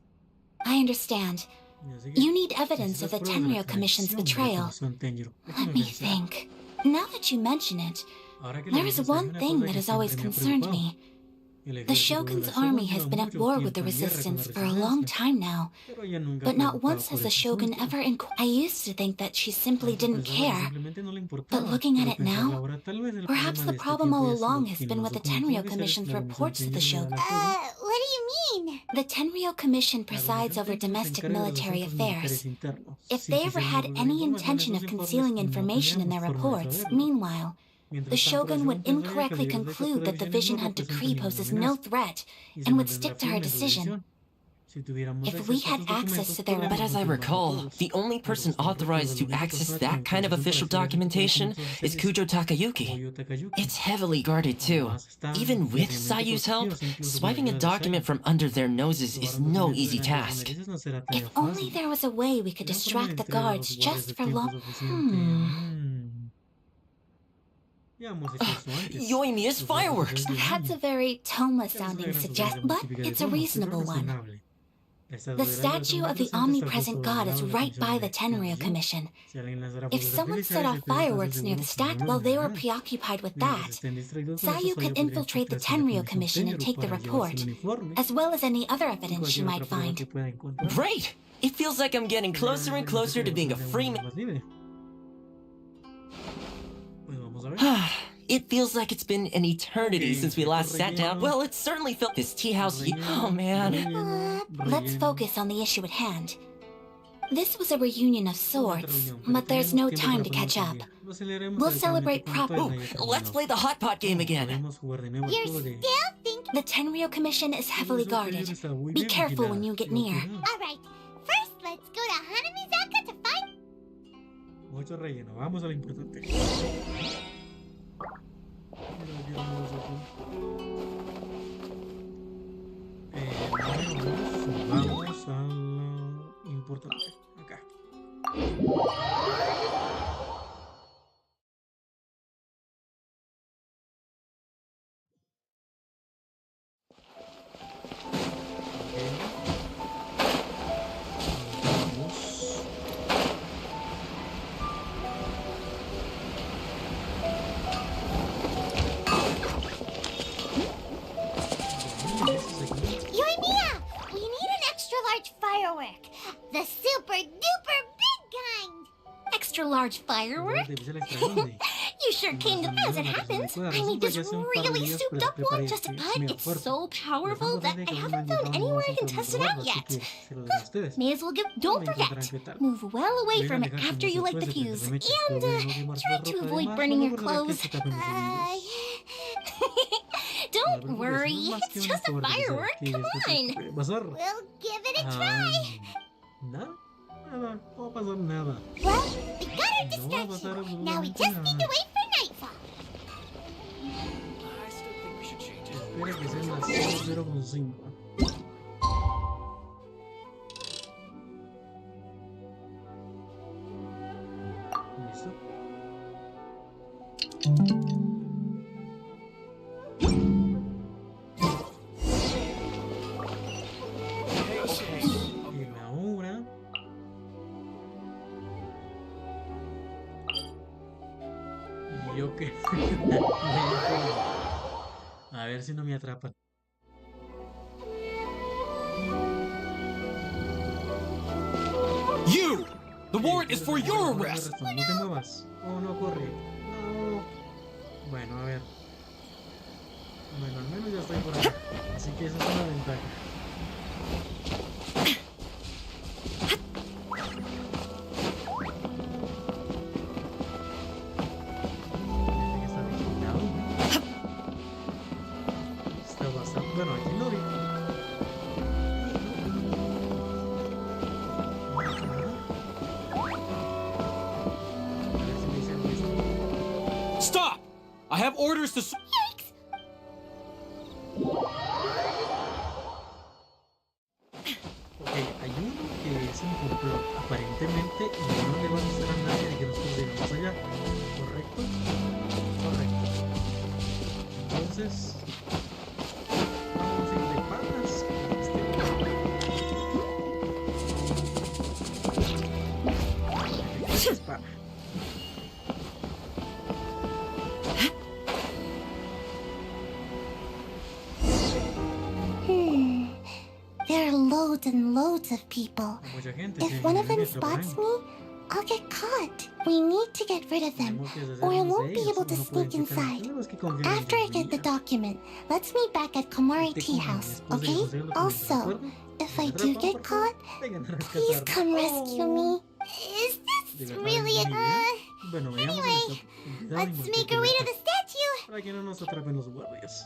I understand. You need evidence of the Tenryo Commission's betrayal. Let me think. Now that you mention it, there is one thing that has always concerned me. The Shogun's army has been at war with the Resistance for a long time now, but not once has the Shogun ever I used to think that she simply didn't care, but looking at it now, perhaps the problem all along has been with the Tenryo Commission's reports to the Shogun. What do you mean? The Tenryo Commission presides over domestic military affairs. If they ever had any intention of concealing information in their reports, meanwhile, the Shogun would incorrectly conclude that the Vision Hunt decree poses no threat and would stick to her decision. If we had access to their... But as I recall, the only person authorized to access that kind of official documentation is Kujo Takayuki. It's heavily guarded too. Even with Sayu's help, swiping a document from under their noses is no easy task. If only there was a way we could distract the guards just for long... Yoimiya's fireworks! That's a very Toma-sounding suggestion, but it's a reasonable one. The statue of the omnipresent god is right by the Tenryo Commission. If someone set off fireworks near the statue while they were preoccupied with that, Sayu could infiltrate the Tenryo Commission and take the report, as well as any other evidence she might find. Great! It feels like I'm getting closer and closer to being a free man. It feels like it's been an eternity since we last sat down. Well, it certainly felt this tea house. Oh, man. Let's focus on the issue at hand. This was a reunion of sorts, but there's no time to catch up. We'll celebrate properly. Let's play the hot pot game again. You're still thinking... The Tenryo Commission is heavily guarded. Be careful when you get near. Alright, first let's go to Hanamizaka to find... Mucho relleno, vamos a lo importante. Vamos a lo importante. Acá. large firework. The super duper big kind. Extra large firework? You sure came to as it happens. I made this really souped up one just a cut. It's so powerful that I haven't found anywhere I can test it out yet. May as well give. Don't forget, move well away from it after you light the fuse. And try to avoid burning your clothes. Don't worry, it's just a firework. Come on. We'll give it a try. No va a pasar nada. Well, we got our distraction. Now we just need to wait for nightfall. Espera que sean las 0:05. ¿Listo? Y la hora. Y yo que a ver si no me atrapan. You! The warrant is for your arrest! No te muevas. Oh, no, corre. No. Bueno, a ver. Bueno, al menos ya estoy por acá. Así que esa es una ventaja. Bueno, aquí lo vi. Stop! I have orders to. Yikes! Ok, hay uno que es un complot. Aparentemente no le van a hacer a nadie de que nosotros llegamos allá. ¿Correcto? Correcto. Entonces. There are loads and loads of people. If one of them spots me, I'll get caught. We need to get rid of them, or I won't be able to sneak inside. After I get the document, let's meet back at Komori Tea House, okay? Also, if I do get caught, please come rescue me. Is this really a... Anyway, let's make our way to the statue. Para que no nos atrapen los guardias.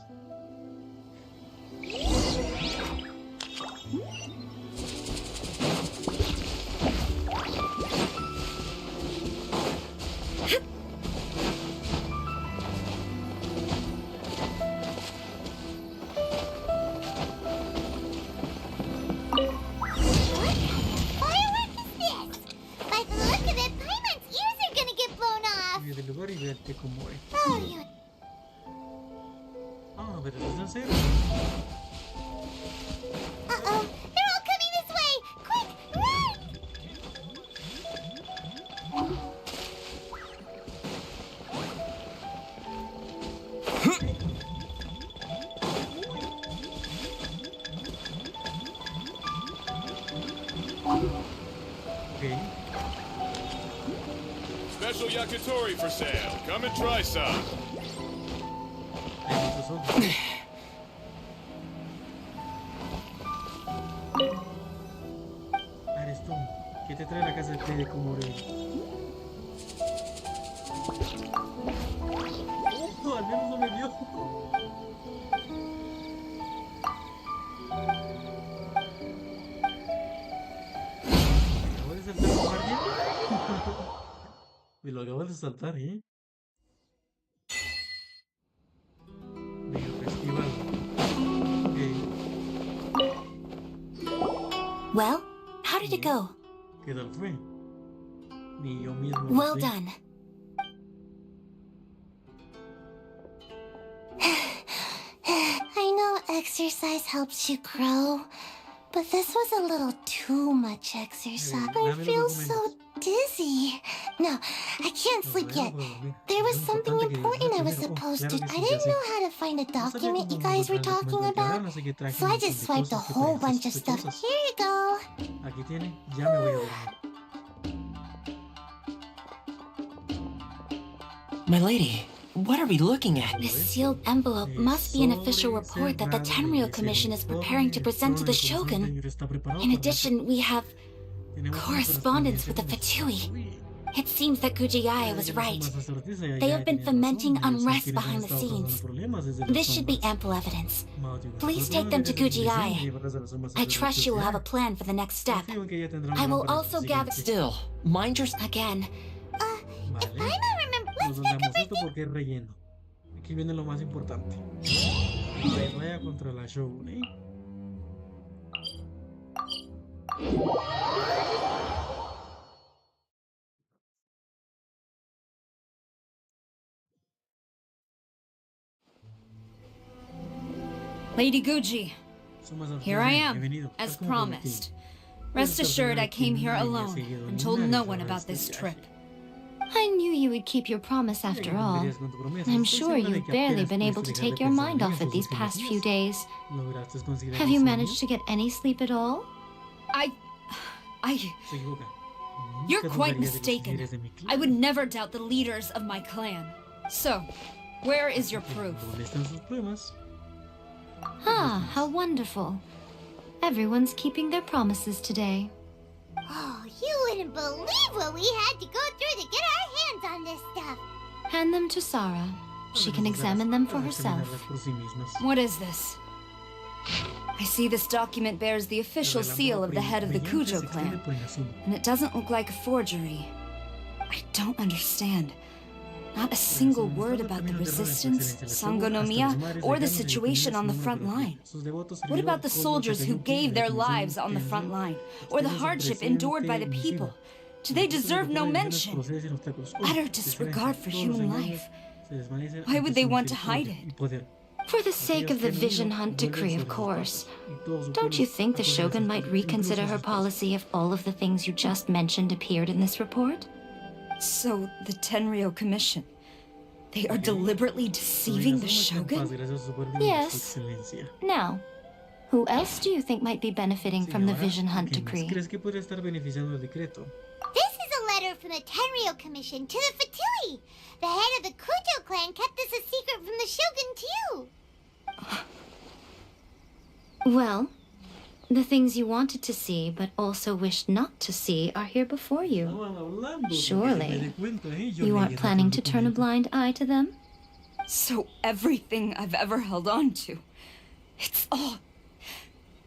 Oh, you... Ah, pero eso es en serio. Uh-oh, they're all coming this way! Quick, run! Okay. Special yakitori for sale. Come and try some. Eres tú. ¿Qué te trae a la casa de Komori? Oh, al menos no me vio. ¿Acabo de saltar un guardia? Me lo acabo de saltar, ¿eh? Well, how did it go? ¿Qué tal fue? Ni yo mismo. Well done. I know exercise helps you grow, but this was a little too much exercise. I feel so dizzy. No, I can't sleep yet. There was something important I was supposed to. I didn't know how to find a document you guys were talking about, so I just swiped a whole bunch of stuff. Here you go. Aquí tiene, ya me voy a dormir. My lady, what are we looking at? This sealed envelope must be an official report that the Tenryou Commission is preparing to present to the Shogun. In addition, we have correspondence with the Fatui. It seems that Kujiyaya was right. They have been fomenting unrest behind the scenes. This should be ample evidence. Please take them to Kujiyaya. I trust you will have a plan for the next step. I will also gather... Still, mind your... Again. If Paimon remember, let's Nos pick damos up esto porque es relleno. Aquí viene lo más importante. Pelea contra la Shogun, ¿eh? Lady Guji, here I am, as promised. Rest assured I came here alone and told no one about this trip. I knew you would keep your promise after all. I'm sure you've barely been able to take your mind off it these past few days. Have you managed to get any sleep at all? You're quite mistaken. I would never doubt the leaders of my clan. So, where is your proof? Ah, how wonderful. Everyone's keeping their promises today. Oh, you wouldn't believe what we had to go through to get our hands on this stuff. Hand them to Sarah. She can examine them for herself. What is this? I see this document bears the official seal of the head of the Kujo clan, and it doesn't look like a forgery. I don't understand. Not a single word about the resistance, Sangonomiya, or the situation on the front line. What about the soldiers who gave their lives on the front line, or the hardship endured by the people? Do they deserve no mention? Utter disregard for human life. Why would they want to hide it? For the sake of the Vision Hunt decree, of course. Don't you think the Shogun might reconsider her policy if all of the things you just mentioned appeared in this report? So, the Tenryou Commission, they are deliberately deceiving the Shogun? Yes. Now, who else do you think might be benefiting from the Vision Hunt decree? This is a letter from the Tenryou Commission to the Fatui. The head of the Kujo clan kept this a secret from the Shogun, too. Well, the things you wanted to see but also wished not to see are here before you. Surely, you aren't planning to turn a blind eye to them? So everything I've ever held on to, it's all...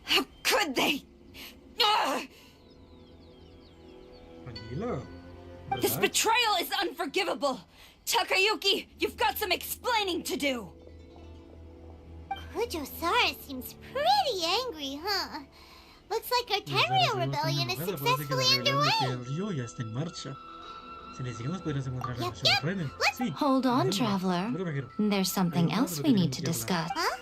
How could they? Ugh! This betrayal is unforgivable! Takayuki, you've got some explaining to do! Kujo-Sara seems pretty angry, huh? Looks like our Tenryou rebellion is successfully underway. Hold on, Traveler. There's something else we need to discuss. Huh?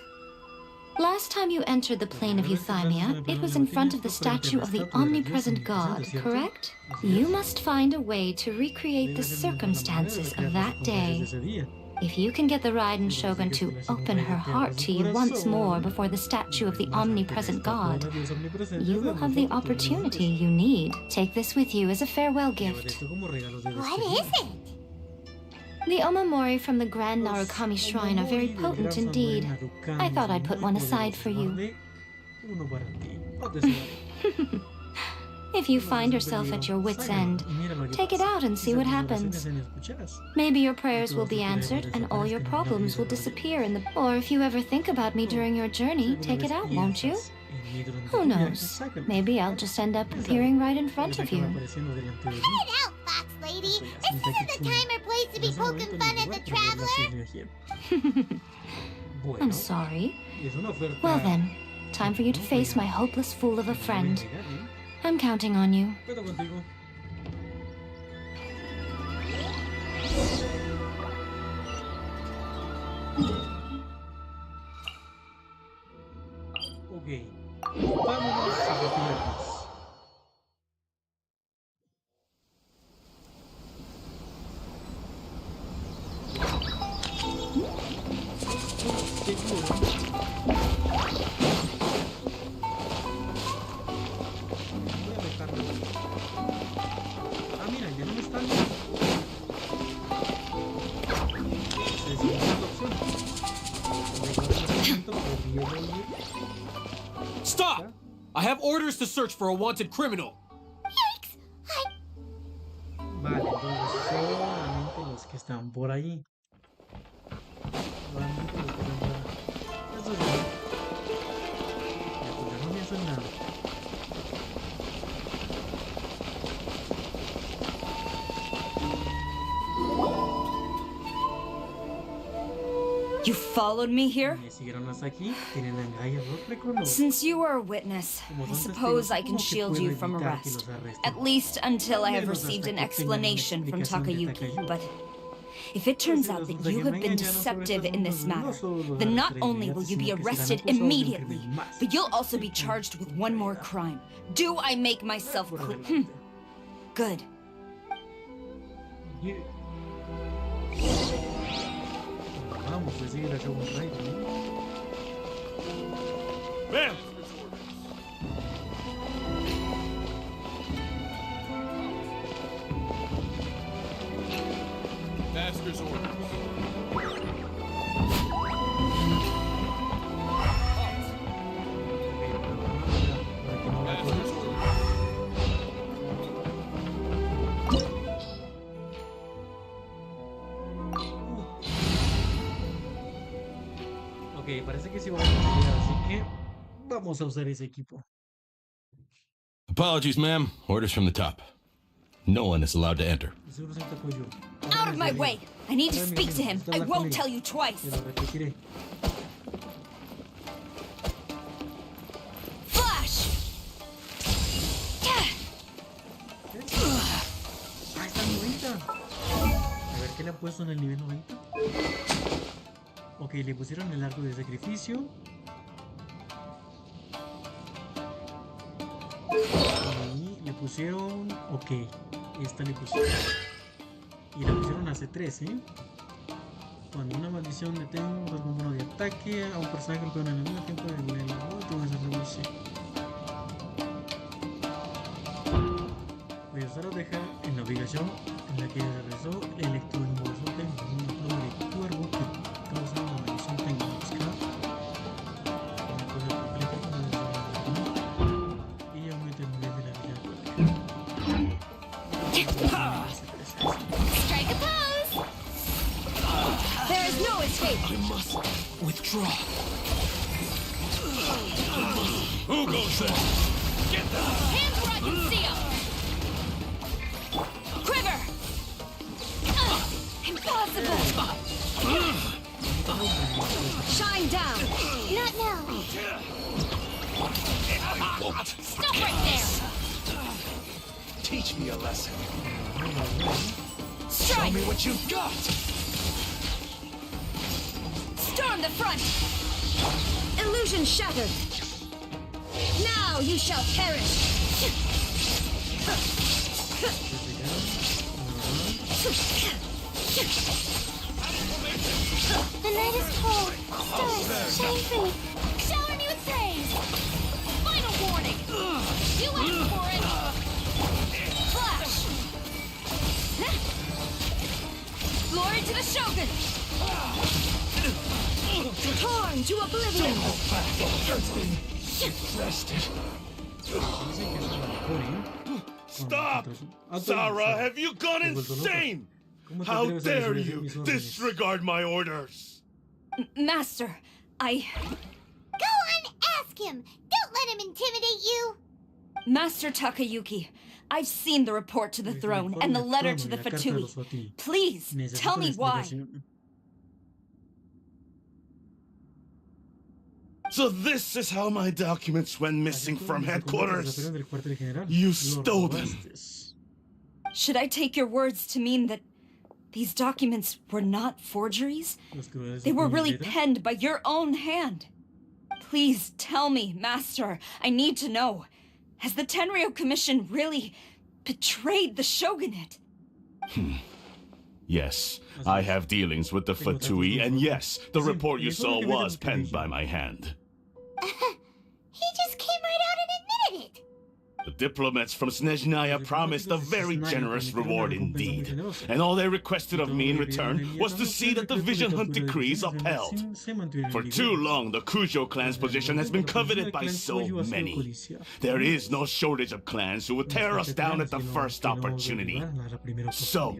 Last time you entered the plane of Euthymia, it was in front of the statue of the omnipresent god, correct? You must find a way to recreate the circumstances of that day. If you can get the Raiden Shogun to open her heart to you once more before the statue of the omnipresent god, you will have the opportunity you need. Take this with you as a farewell gift. What is it? The omamori from the Grand Narukami Shrine are very potent indeed. I thought I'd put one aside for you. If you find yourself at your wit's end, take it out and see what happens. Maybe your prayers will be answered and all your problems will disappear in the... Or if you ever think about me during your journey, take it out, won't you? Who knows? Maybe I'll just end up appearing right in front of you. Cut it out, Fox Lady! This isn't the time or place to be poking fun at the Traveler! I'm sorry. Well then, time for you to face my hopeless fool of a friend. I'm counting on you. Ok. Vámonos a retirarnos. carga. Ah, mira, ya no me están. Se desactivó la opción. Stop! I have orders to search for a wanted criminal. Vale, entonces solamente los que están por ahí. Solamente los que están por ahí. Eso es bueno. Ya, pues ya no me hacen nada. You followed me here? Me siguieron hasta aquí. Tienen agallas, no recuerdo. Since you are a witness, I suppose I can shield you from arrest. At least until I have received an explanation from Takayuki. But if it turns out that you have been deceptive in this matter, then not only will you be arrested immediately, but you'll also be charged with one more crime. Do I make myself clear? Good. Vamos, pues sigue la Shogun Raid, ¿no? Ma'am! Master's orders. Master's orders. Ok, parece que sí vamos a pelear, así que vamos a usar ese equipo. Apologies, ma'am. Orders from the top. No one is allowed to enter. Seguro se te apoyó. Out of my way! I need to speak to him. I won't tell you twice. Te lo repetiré. Flash! Ah, está en 90. A ver qué le han puesto en el nivel 90. Ok, le pusieron el arco de sacrificio. Y le pusieron... Ok, esta le pusieron. Y le pusieron a C3, Cuando una maldición detenga un número de ataque a un personaje golpeado en el mismo tiempo de nivel último se reduce. Voy a usar o dejar en la ubicación en la que se realizó el electroembolso técnico, una forma de cuervo que causa una maldición técnica. Una cosa completa con el y aumenta el nivel de la vida. Strike a pose! There is no escape! I must withdraw. Who goes there? Get down! Hands where I can see them! Quiver! Impossible! Shine down! Not now. Stop right there! Teach me a lesson. Strike! Show me what you got! Storm the front! Illusion shattered! Now you shall perish! The night is cold. Stars, shine free. Shower me with praise! Final warning! You asked for it! Flash! Glory to the Shogun! Torn to oblivion! Stop! Sarah, have you gone insane? How dare you disregard my orders? Master, I... Go on, ask him! Don't let him intimidate you! Master Takayuki, I've seen the report to the throne and the letter to the Fatui. Please, tell me why. So this is how my documents went missing from headquarters. You stole them. Should I take your words to mean that these documents were not forgeries? They were really penned by your own hand. Please tell me, Master. I need to know. Has the Tenryo Commission really betrayed the shogunate? Yes, I have dealings with the Fatui, and yes, the report you saw was penned by my hand. He just came right out and admitted it! The diplomats from Snezhnaya promised a very generous reward indeed, and all they requested of me in return was to see that the Vision Hunt decree is upheld. For too long, the Kujo clan's position has been coveted by so many. There is no shortage of clans who will tear us down at the first opportunity. So,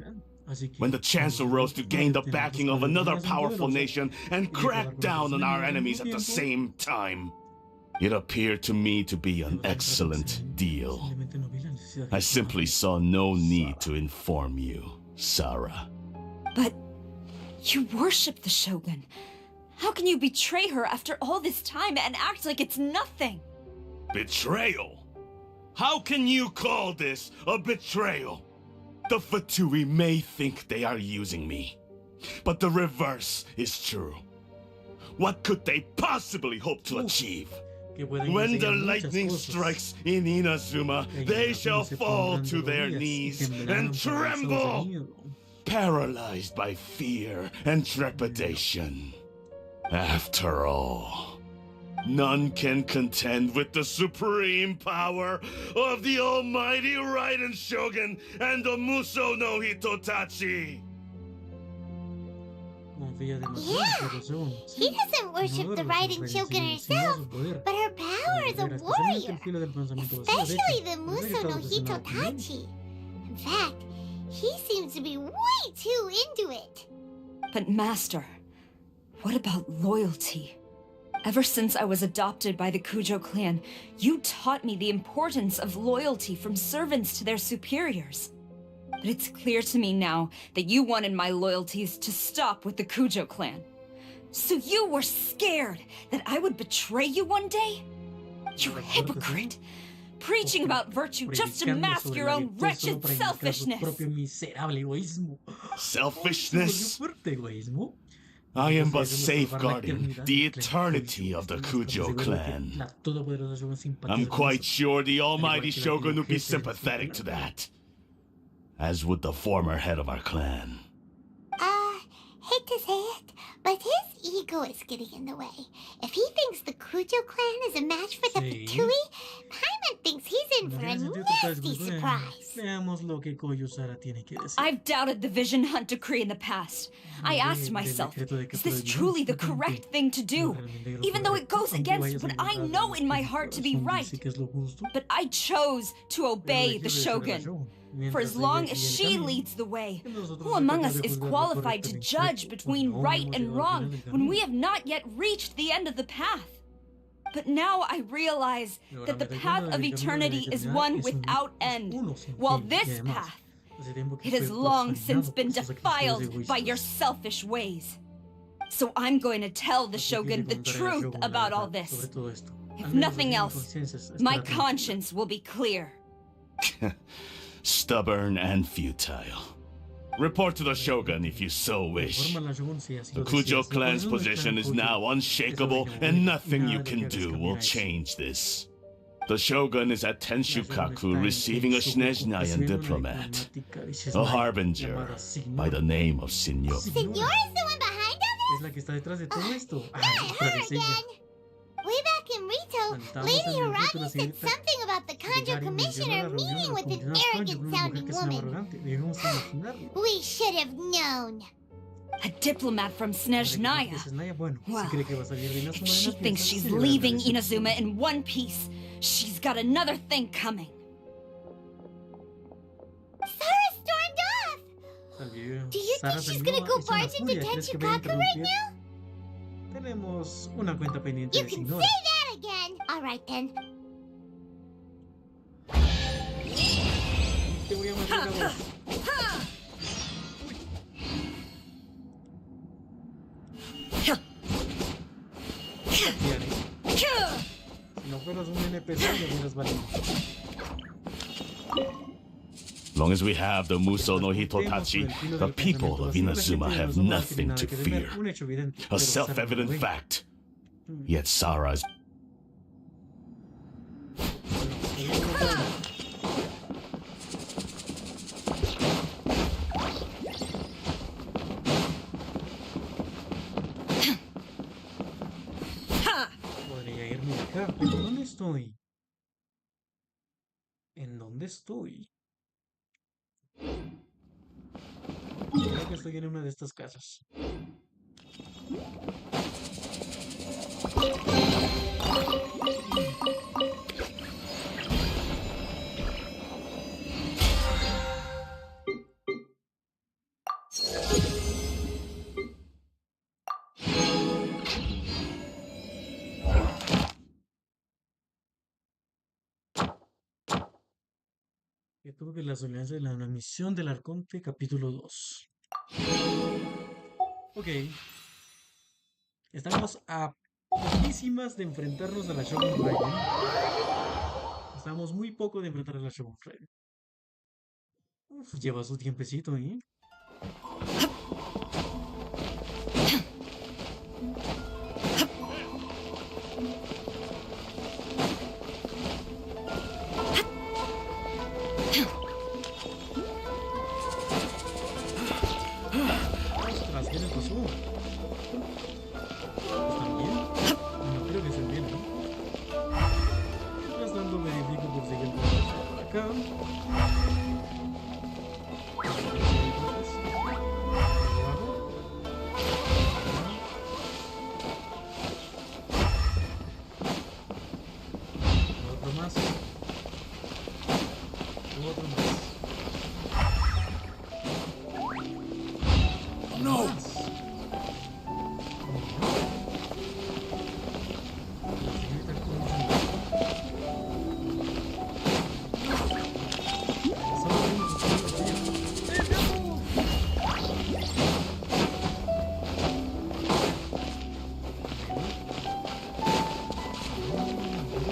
when the chance arose to gain the backing of another powerful nation and crack down on our enemies at the same time, it appeared to me to be an excellent deal. I simply saw no need to inform you, Sarah. But you worship the Shogun. How can you betray her after all this time and act like it's nothing? Betrayal? How can you call this a betrayal? The Fatui may think they are using me, but the reverse is true. What could they possibly hope to achieve? When the lightning strikes in Inazuma, they shall fall to their knees and tremble, paralyzed by fear and trepidation. After all, none can contend with the supreme power of the almighty Raiden Shogun and the Muso no Hitotachi. Yeah, he doesn't worship the Raiden Shogun herself, but her power as a warrior, especially the Muso no Hitotachi. In fact, he seems to be way too into it. But Master, what about loyalty? Ever since I was adopted by the Kujo clan, you taught me the importance of loyalty from servants to their superiors. But it's clear to me now that you wanted my loyalties to stop with the Kujo clan. So you were scared that I would betray you one day? You hypocrite! Preaching about virtue just to mask your own wretched selfishness! Selfishness? I am but safeguarding the eternity of the Kujo clan. I'm quite sure the almighty Shogun would be sympathetic to that, as would the former head of our clan. Hate to say it, but his ego is getting in the way. If he thinks the Kujo clan is a match for the Fatui, Paimon thinks he's in for a nasty surprise. I've doubted the Vision Hunt decree in the past. I asked myself, is this truly the correct thing to do? Even though it goes against what I know in my heart to be right. But I chose to obey the Shogun. For as long as she leads the way, who among us is qualified to judge between right and wrong when we have not yet reached the end of the path? But now I realize that the path of eternity is one without end, while this path, it has long since been defiled by your selfish ways. So I'm going to tell the Shogun the truth about all this. If nothing else, my conscience will be clear. Stubborn and futile. Report to the Shogun if you so wish. The Kujo clan's position is now unshakable, and nothing you can do will change this. The Shogun is at Tenshukaku receiving a Snezhnayan diplomat, a harbinger by the name of Senor. Senor is the one behind all this? Not her again. Way back in Rito, Lady Hiragi said something about the Kanjo Commissioner meeting with an arrogant-sounding woman. We should have known. A diplomat from Snezhnaya? Well, if she thinks she's leaving Inazuma in one piece, she's got another thing coming. Sarah stormed off! Do you think she's gonna go barge into Tenshukaku right now? Tenemos una cuenta pendiente You de can Señora. say that again! Alright then. Te voy a matar a vos. Si no fueras un NPC, ya hubieras valido. As long as we have the Muso no Hitotachi, the people of Inazuma have nothing to fear. A self-evident fact. Yet Sarah's... Podría irme de acá, pero ¿dónde estoy? ¿Dónde estoy? Creo que estoy en una de estas casas. Que tuvo que la solemnidad de la misión del Arconte, capítulo 2. Ok. Estamos a poquísimas de enfrentarnos a la Shogun Raiden. Estamos muy poco de enfrentar a la Shogun Raiden. Uf, lleva su tiempecito, ¿eh? Ostras, ¿qué les pasó? ¿Están bien? No creo que estén bien, ¿no? Mientras tanto verifico por si hay algo por acá. Otro más. Otro más. No!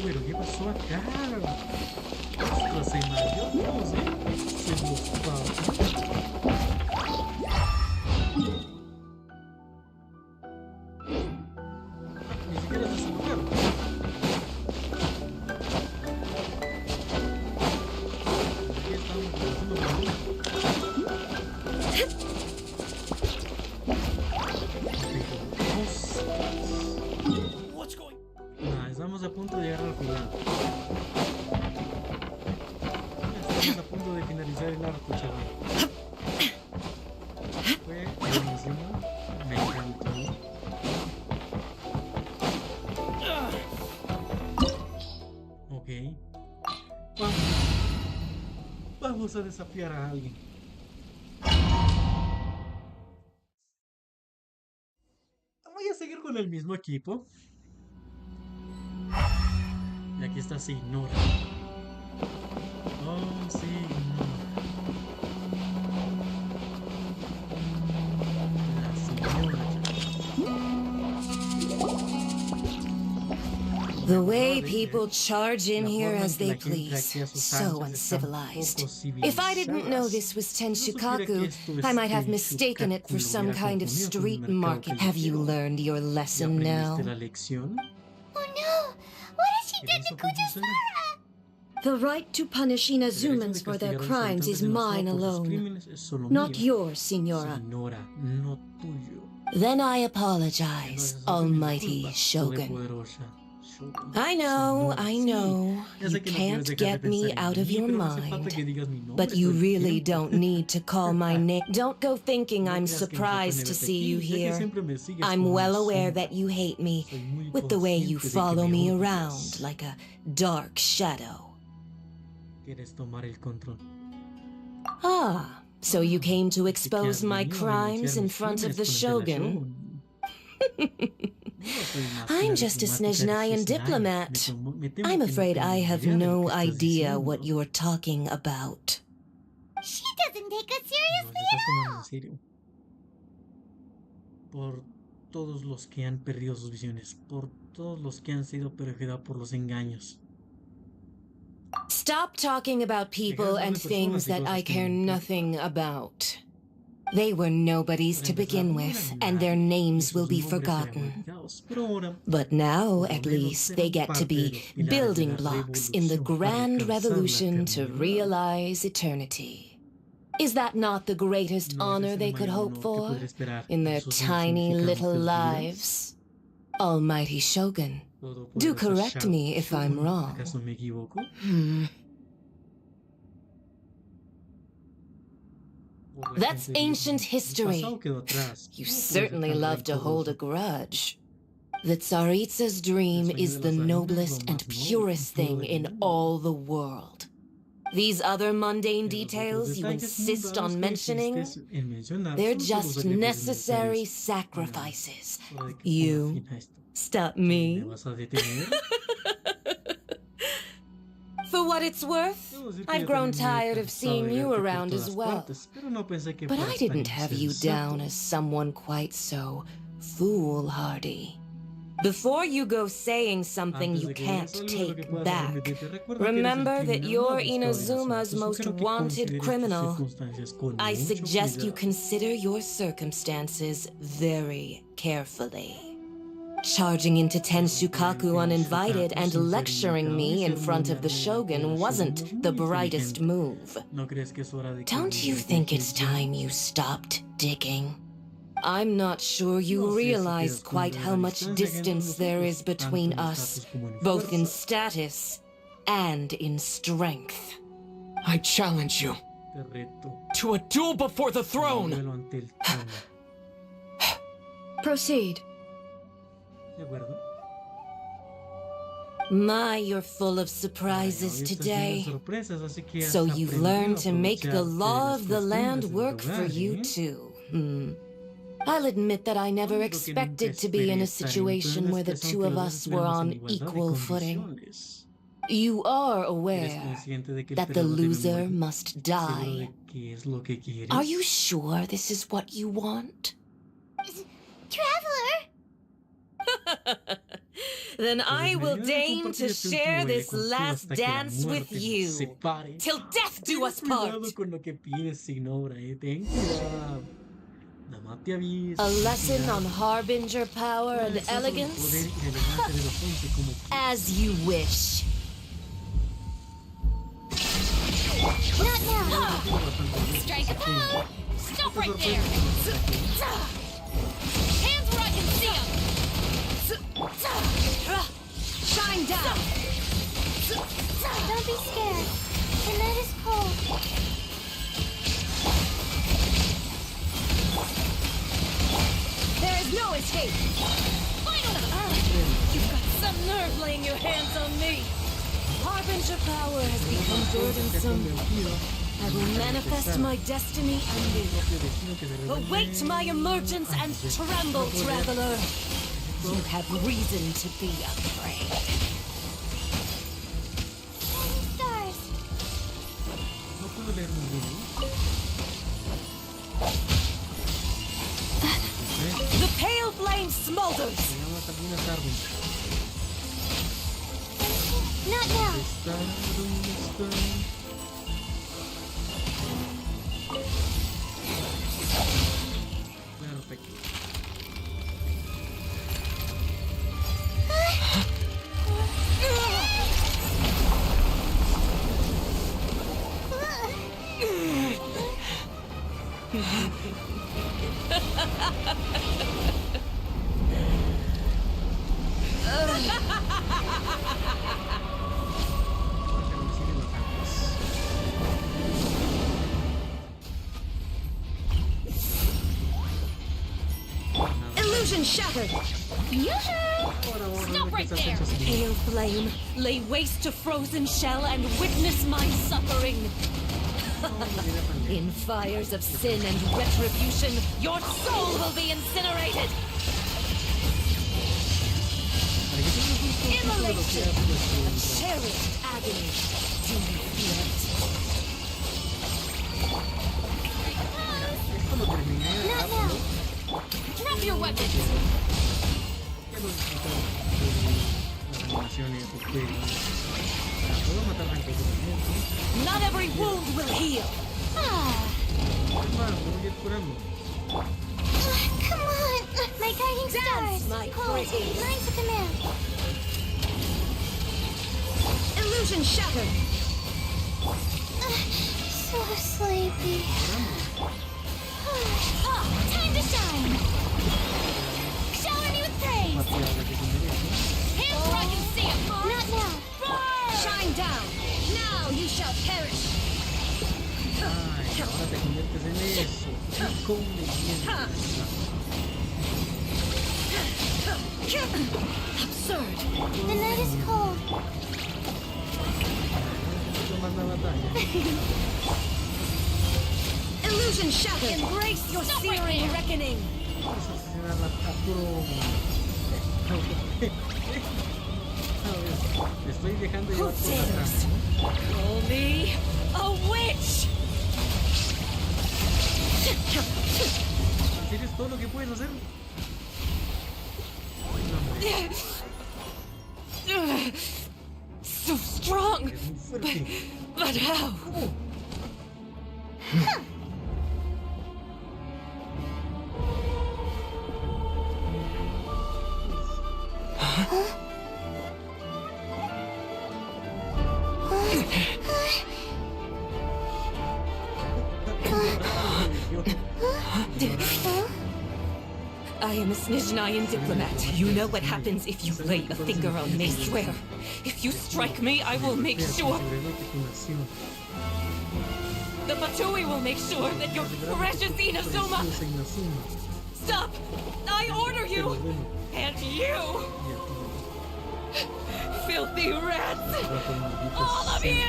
Pero ¿qué pasó acá? Ostras, se mareó todos, Se los pasó. Ni siquiera se salvaron. Aquí estamos haciendo estamos a punto de llegar al final. Estamos a punto de finalizar el arco, chaval. Fue buenísimo. Me encantó. Ok. Vamos a desafiar a alguien. Voy a seguir con el mismo equipo. Y aquí está Signora. Oh, Signora. The way people charge in here as they please. So uncivilized. If I didn't know this was Tenshukaku, I might have mistaken it for some kind of street market. Have you learned your lesson now? Oh no! What has she done to Kujisara? The right to punish Inazumans for their crimes is mine alone, not yours, Signora. Then I apologize, Almighty Shogun. I know. You can't get me out of your mind. But you really don't need to call my name. Don't go thinking I'm surprised to see you here. I'm well aware that you hate me, with the way you follow me around like a dark shadow. Ah, so you came to expose my crimes in front of the Shogun? I'm just a Snezhnayan diplomat. I'm afraid I have no idea what you're talking about. She doesn't take us seriously at all. Por todos los que han perdido sus visiones, por todos los que han sido perjudicados por los engaños. Stop talking about people and things that I care nothing about. They were nobodies to begin with, and their names will be forgotten. But now, at least, they get to be building blocks in the grand revolution to realize eternity. Is that not the greatest honor they could hope for in their tiny little lives? Almighty Shogun, do correct me if I'm wrong. That's ancient history. You certainly love to hold a grudge. The Tsaritsa's dream is the noblest and purest thing in all the world. These other mundane details you insist on mentioning, they're just necessary sacrifices. You stop me. For what it's worth, I've grown tired of seeing you around as well. But I didn't have you down as someone quite so foolhardy. Before you go saying something you can't take back, remember that you're Inazuma's most wanted criminal. I suggest you consider your circumstances very carefully. Charging into Tenshukaku uninvited and lecturing me in front of the Shogun wasn't the brightest move. Don't you think it's time you stopped digging? I'm not sure you realize quite how much distance there is between us, both in status and in strength. I challenge you to a duel before the throne! Proceed. My, you're full of surprises today. So you've learned to make the law of the land work for you too. I'll admit that I never expected to be in a situation where the two of us were on equal footing. You are aware that the loser must die. Are you sure this is what you want? Traveler! Then I will deign to share this last dance with you. Till death do us part. A lesson on harbinger power and elegance? As you wish. Not now! Strike a pose! Stop right there! Hands where I can see them! Shine down! Don't be scared. The night is cold. There is no escape! Finally! You've got some nerve laying your hands on me! Harbinger power has become burdensome. I will manifest my destiny anew. Await my emergence and tremble, traveler! You have reason to be afraid. Stars! The pale flame smolders! Not now! Illusion shattered! Yoo-hoo! Stop right there! Pale flame, lay waste to frozen shell and witness my suffering! In fires of sin and retribution, your soul will be incinerated! Immolation! A cherished agony. Do you feel it? Not now! Drop your weapons! Not every wound will heal! Come on! My guiding stars! My Cold. pretty. Line to command. Illusion shattered! So sleepy. Time to shine! Shower me with praise! Hands where I can see them! Not now! Shine down! Now you shall perish! Ay, ahora te conviertes en eso. ¡Qué conveniente! Absurd. The night is cold. Illusion shattered. Embrace your searing reckoning. Estoy dejando Who llevar por atrás. dares? Call me a witch. ¿Tienes todo lo que puedes hacer? So strong. But how? I am a Snezhnayan diplomat. You know what happens if you lay a finger on me, swear. If you strike me, I will make sure. The Fatui will make sure that your precious Inazuma... Stop! I order you! And you! Filthy rats! All of you!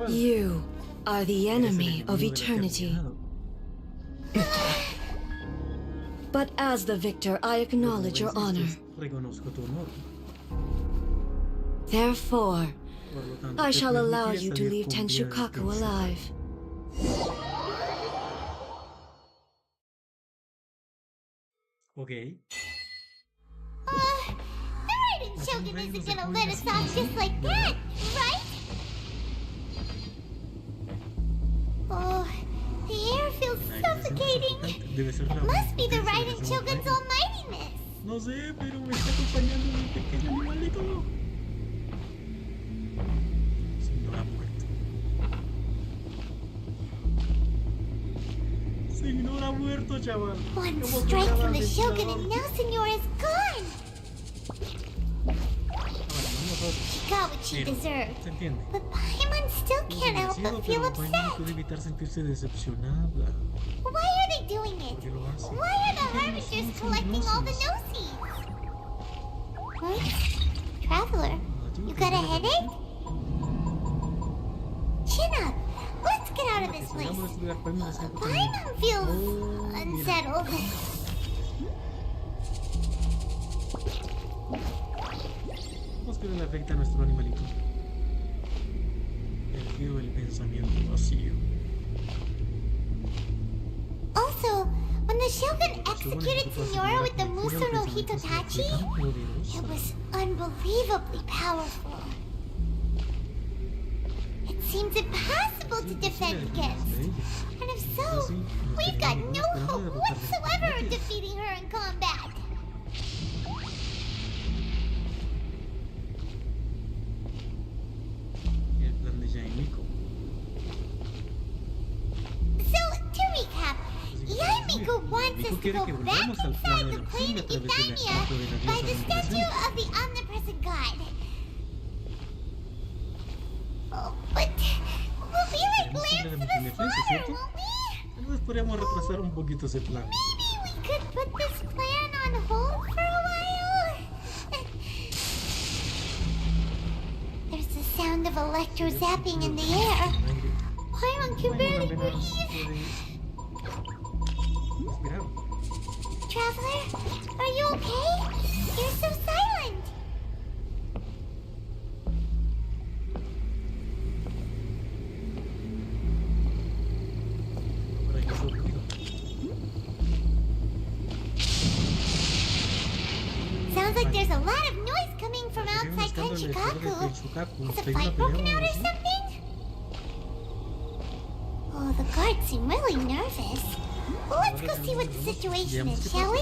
You are the enemy of eternity. But as the victor, I acknowledge your honor. Therefore, I shall allow you to leave Tenshukaku alive. Okay. The Raiden Shogun isn't gonna let us off just like that, right? Oh, the air feels suffocating. It must be the Raiden Shogun's almightiness. No sé, pero me está acompañando mi pequeño animalito. Señora muerto. Señora muerto, chaval. One strike from the Shogun and now Señora's gone. She got what she deserved. But Paimon still can't help but feel upset. Why are they doing it? Why are the Harbingers collecting all the no-seeds? What? Traveler, you got a headache? Chin up. Let's get out of this place. Paimon feels unsettled. Vamos que le afecta a nuestro animalito. El giro del pensamiento vacío. Also, when the Shogun executed Señora with the Muso no Hitotachi, it was unbelievably powerful. It seems impossible to defend against. And if so, we've got no hope whatsoever of defeating her in combat. So, to recap, Yaimiko wants us to go back inside the plane of Euthymia by the statue of the omnipresent god. Oh, but we'll be like lambs to the slaughter, won't we? Entonces podríamos retrasar un poquito ese plan. Maybe we could put this plan on hold for a while. There's the sound of electro zapping in the air. Paimon can barely breathe. Traveler, are you okay? You're so silent. Sounds like there's a lot of noise coming from outside Tenshukaku. Has a fight broken out or something? Oh, the guards seem really nervous. Well, let's go see what the situation is, shall we?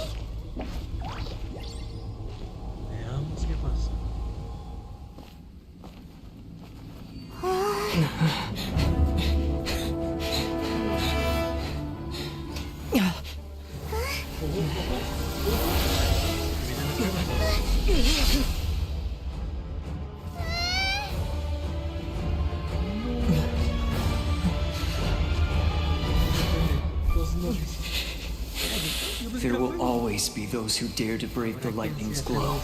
Veamos qué pasa. There will always be those who dare to brave the lightning's glow.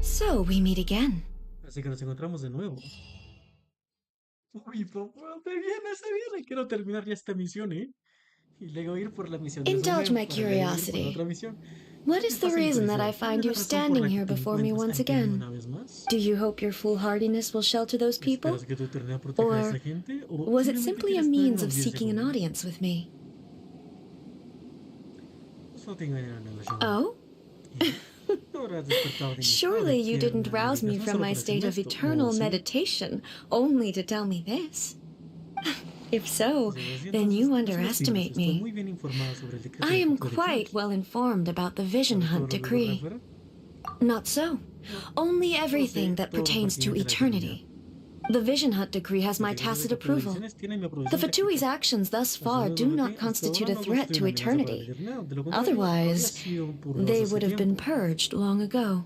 So we meet again. Así que nos encontramos de nuevo. Uy, no, se viene. Quiero terminar ya esta misión, ¿eh? Y luego ir por la misión de Indulge Soler, my para luego ir por la curiosity. otra misión. What is the reason that I find you standing here before me once again? Do you hope your foolhardiness will shelter those people? ¿Esperas que tu eternidad proteja a Or esa gente? ¿O was it simplemente simply a quieres tener means una of audiencia seeking an conmigo? audience with me? Solo te engañaron en la llamada. Oh? No habrás despertado de mi Surely estado you de didn't tierna rouse me meditación from solo my para state decirme of esto, ¿o eternal sí? meditation only to tell me this. If so, Pues, then entonces, you no underestimate subestimes, estoy me. muy bien informado sobre el decreto I de am culto de quite Dios. well informed about the Vision ¿Sabes todo Hunt lo que ocurre decree. afuera? Not so. Only everything that todo lo pertains to pertinente a la eternity. The Vision Hunt decree has my tacit approval. The Fatui's actions thus far do not constitute a threat to eternity. Otherwise, they would have been purged long ago.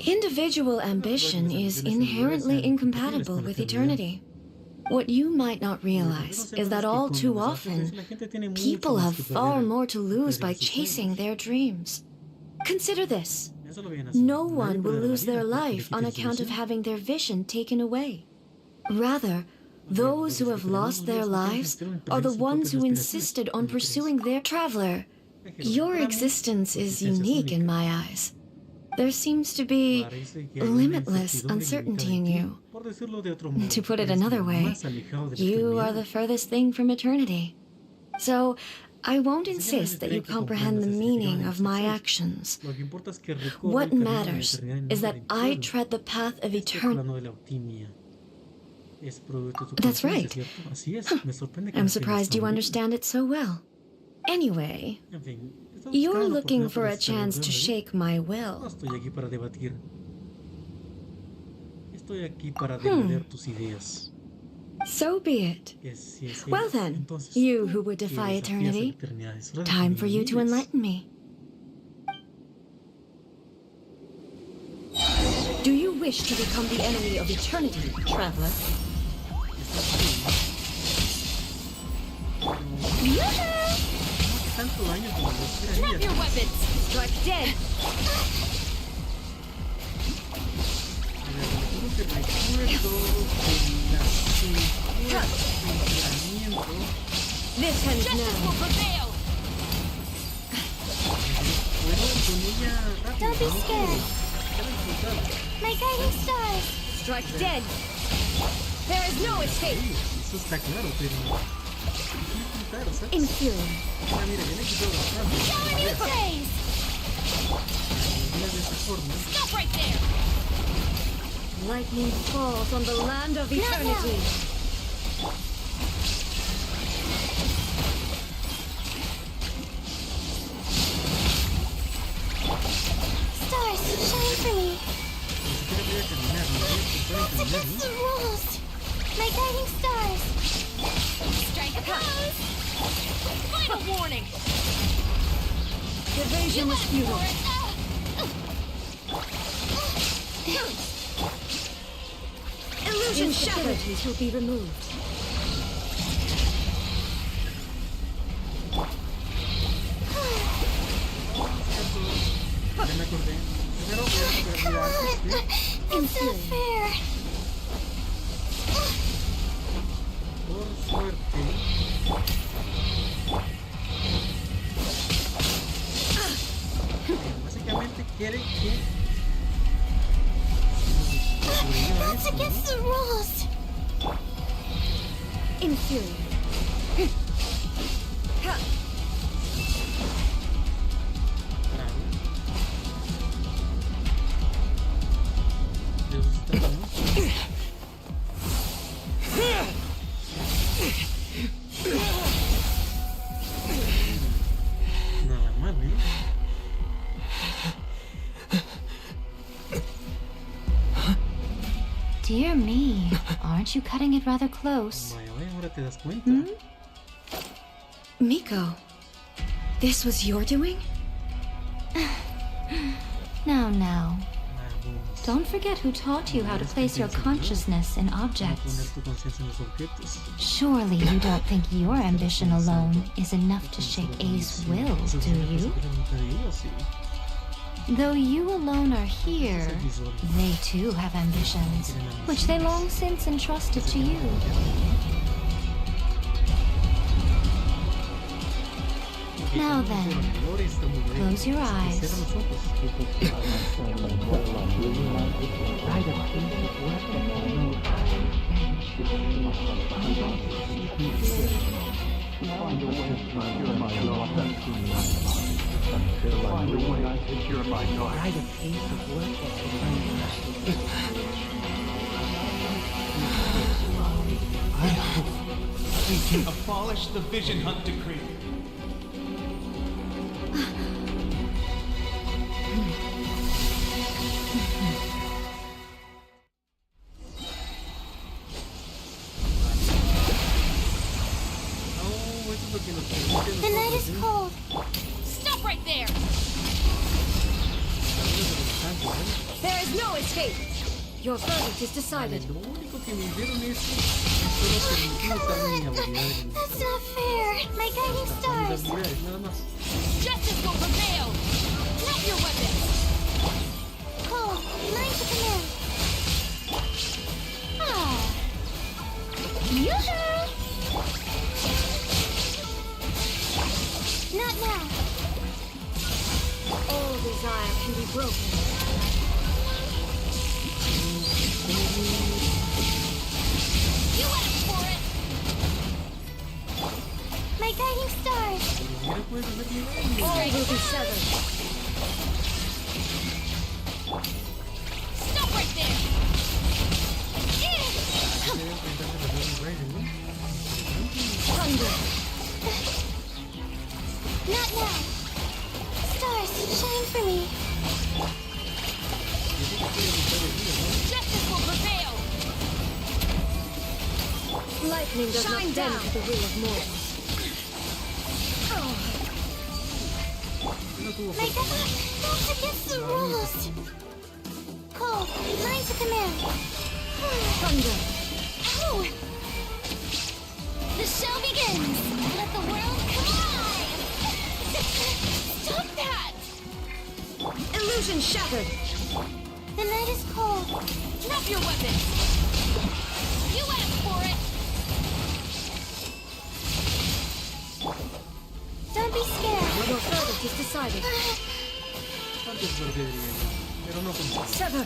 Individual ambition is inherently incompatible with eternity. What you might not realize is that all too often, people have far more to lose by chasing their dreams. Consider this. No one will lose their life on account of having their vision taken away. Rather, those who have lost their lives are the ones who insisted on pursuing their traveler. Your existence is unique in my eyes. There seems to be limitless uncertainty in you. To put it another way, you are the furthest thing from eternity. So, I won't insist that you comprehend the meaning of my actions. What matters is that I tread the path of eternity. That's right. I'm surprised you understand it so well. Anyway, you're looking for a chance to shake my will. Estoy aquí para debatir. Estoy aquí para defender tus ideas. So be it. Well then, you who would defy eternity, time for you to enlighten me. Do you wish to become the enemy of eternity, traveler? Drop your weapons! Strike dead! This ends Justice now. will prevail! Don't be scared. My guiding stars. Strike dead! There is no escape! Eso está claro, pero... Inferior. Show me the praise! Stop right there! Lightning falls on the land of eternity. Stars, shine for me. That's against the rules. My guiding stars. Strike a pose! Final warning! Evasion is futile. Illusion shattered will be removed. Pero voy a recuperar vida antes que... It's not fair. Por suerte. Básicamente quiere que... That's against the rules. Inferior. Nada mal, ¿eh? Dear me, aren't you cutting it rather close? Vaya, ahora te das cuenta. Miko, this was your doing? Now. Don't forget who taught you how to place your consciousness in objects. Surely you don't think your ambition alone is enough to shake A's will, do you? Though you alone are here, they too have ambitions, which they long since entrusted to you. Now then, close your eyes. I hope we can abolish the Vision Hunt Decree. The night is cold. Stop right there! There is no escape. Your verdict is decided. Come on! That's not fair. My guiding stars. Justice will prevail! Drop your weapons! Cold, line to command. Ah. Yoo-hoo! Not now. All desire can be broken. You asked for it! My guiding stars. All will be severed. Stop right there! Thunder. Not now. Stars, shine for me. Justice will prevail! Lightning does not bend to the will of mortals. My God, that's against the rules. Cold, line to command. Thunder. Ow! The show begins. Let the world come alive. Stop that! Illusion shattered. The night is cold. Drop your weapons! You asked for it! Don't be scared. Your verdict is decided. Sever.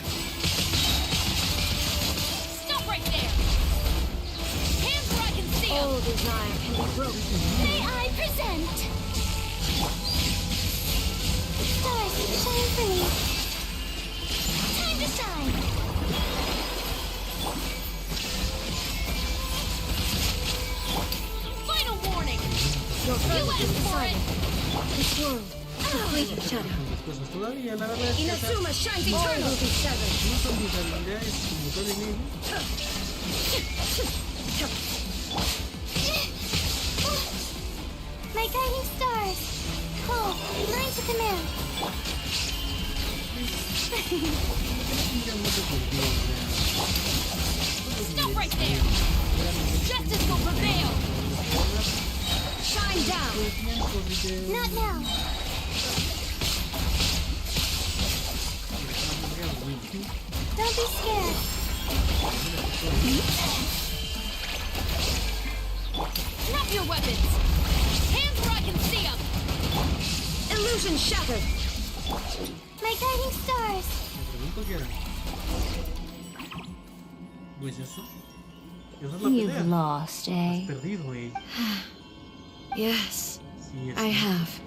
Stop right there! Hands where I can see them! All desire can be broken. May I present? Stars, shine for me. Time to shine. Final warning! Your verdict is asked for decided. it! This world, complete shadow. Inazuma shines eternal. All will be severed. My guiding stars. Cold, line to command. Stop right there! Justice will prevail! Shine down. Not now. Don't be scared. Drop your weapons! Hands where I can see them! Illusion shattered! My guiding stars. Pues eso. Esa es la pelea. You've lost, eh? Has perdido, eh. Yes, Sí, I have.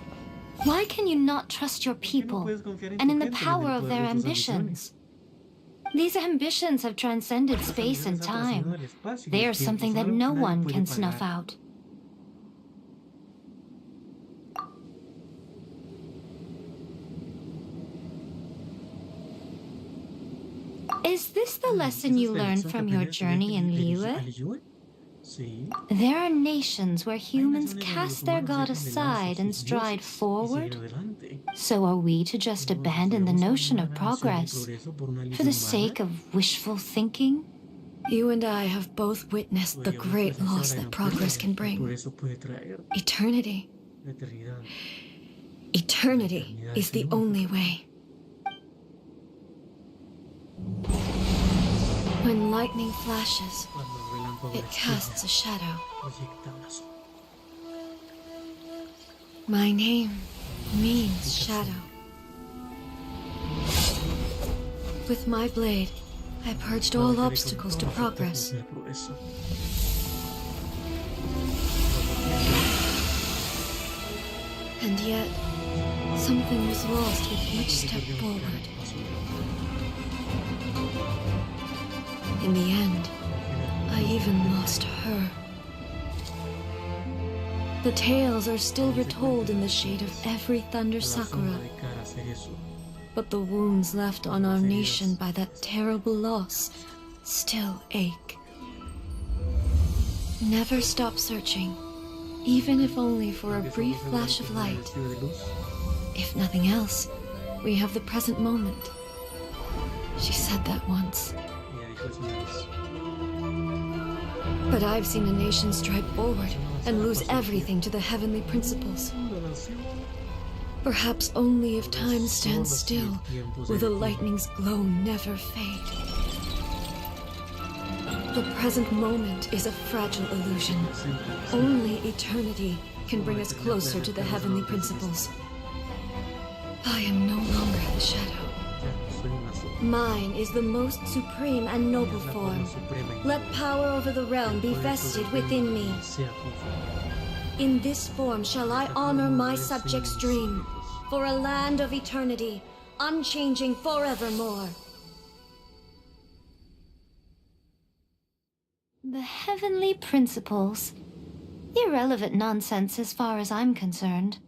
Why can you not trust your people and in the power of their ambitions? These ambitions have transcended space and time. They are something that no one can snuff out. Is this the lesson you learned from your journey in Liyue? There are nations where humans cast their god aside and stride forward. So are we to just abandon the notion of progress for the sake of wishful thinking? You and I have both witnessed the great loss that progress can bring. Eternity. Eternity is the only way. When lightning flashes, it casts a shadow. My name means shadow. With my blade, I purged all obstacles to progress. And yet, something was lost with each step forward. In the end, I even lost her. The tales are still retold in the shade of every thunder sakura. But the wounds left on our nation by that terrible loss still ache. Never stop searching, even if only for a brief flash of light. If nothing else, we have the present moment. She said that once. But I've seen a nation stride forward and lose everything to the heavenly principles. Perhaps only if time stands still will the lightning's glow never fade. The present moment is a fragile illusion. Only eternity can bring us closer to the heavenly principles. I am no longer the shadow. Mine is the most supreme and noble form. Let power over the realm be vested within me. In this form shall I honor my subjects' dream, for a land of eternity, unchanging forevermore. The heavenly principles. Irrelevant nonsense as far as I'm concerned.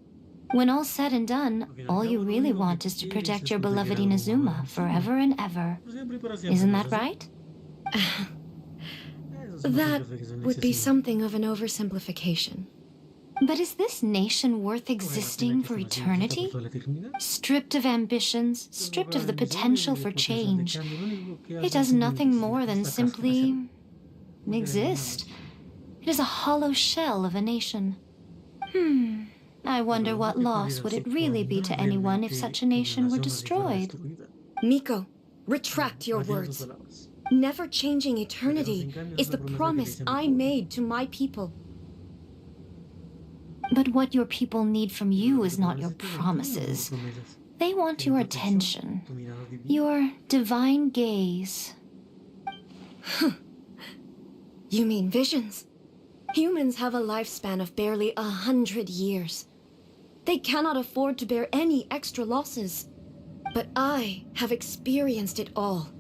When all's said and done, all you really want is to protect your beloved Inazuma forever and ever. Isn't that right? That would be something of an oversimplification. But is this nation worth existing for eternity? Stripped of ambitions, stripped of the potential for change. It does nothing more than simply exist. It is a hollow shell of a nation. I wonder what loss would it really be to anyone if such a nation were destroyed. Miko, retract your words. Never changing eternity is the promise I made to my people. But what your people need from you is not your promises. They want your attention, your divine gaze. You mean visions? Humans have a lifespan of barely 100 years. They cannot afford to bear any extra losses. But I have experienced it all.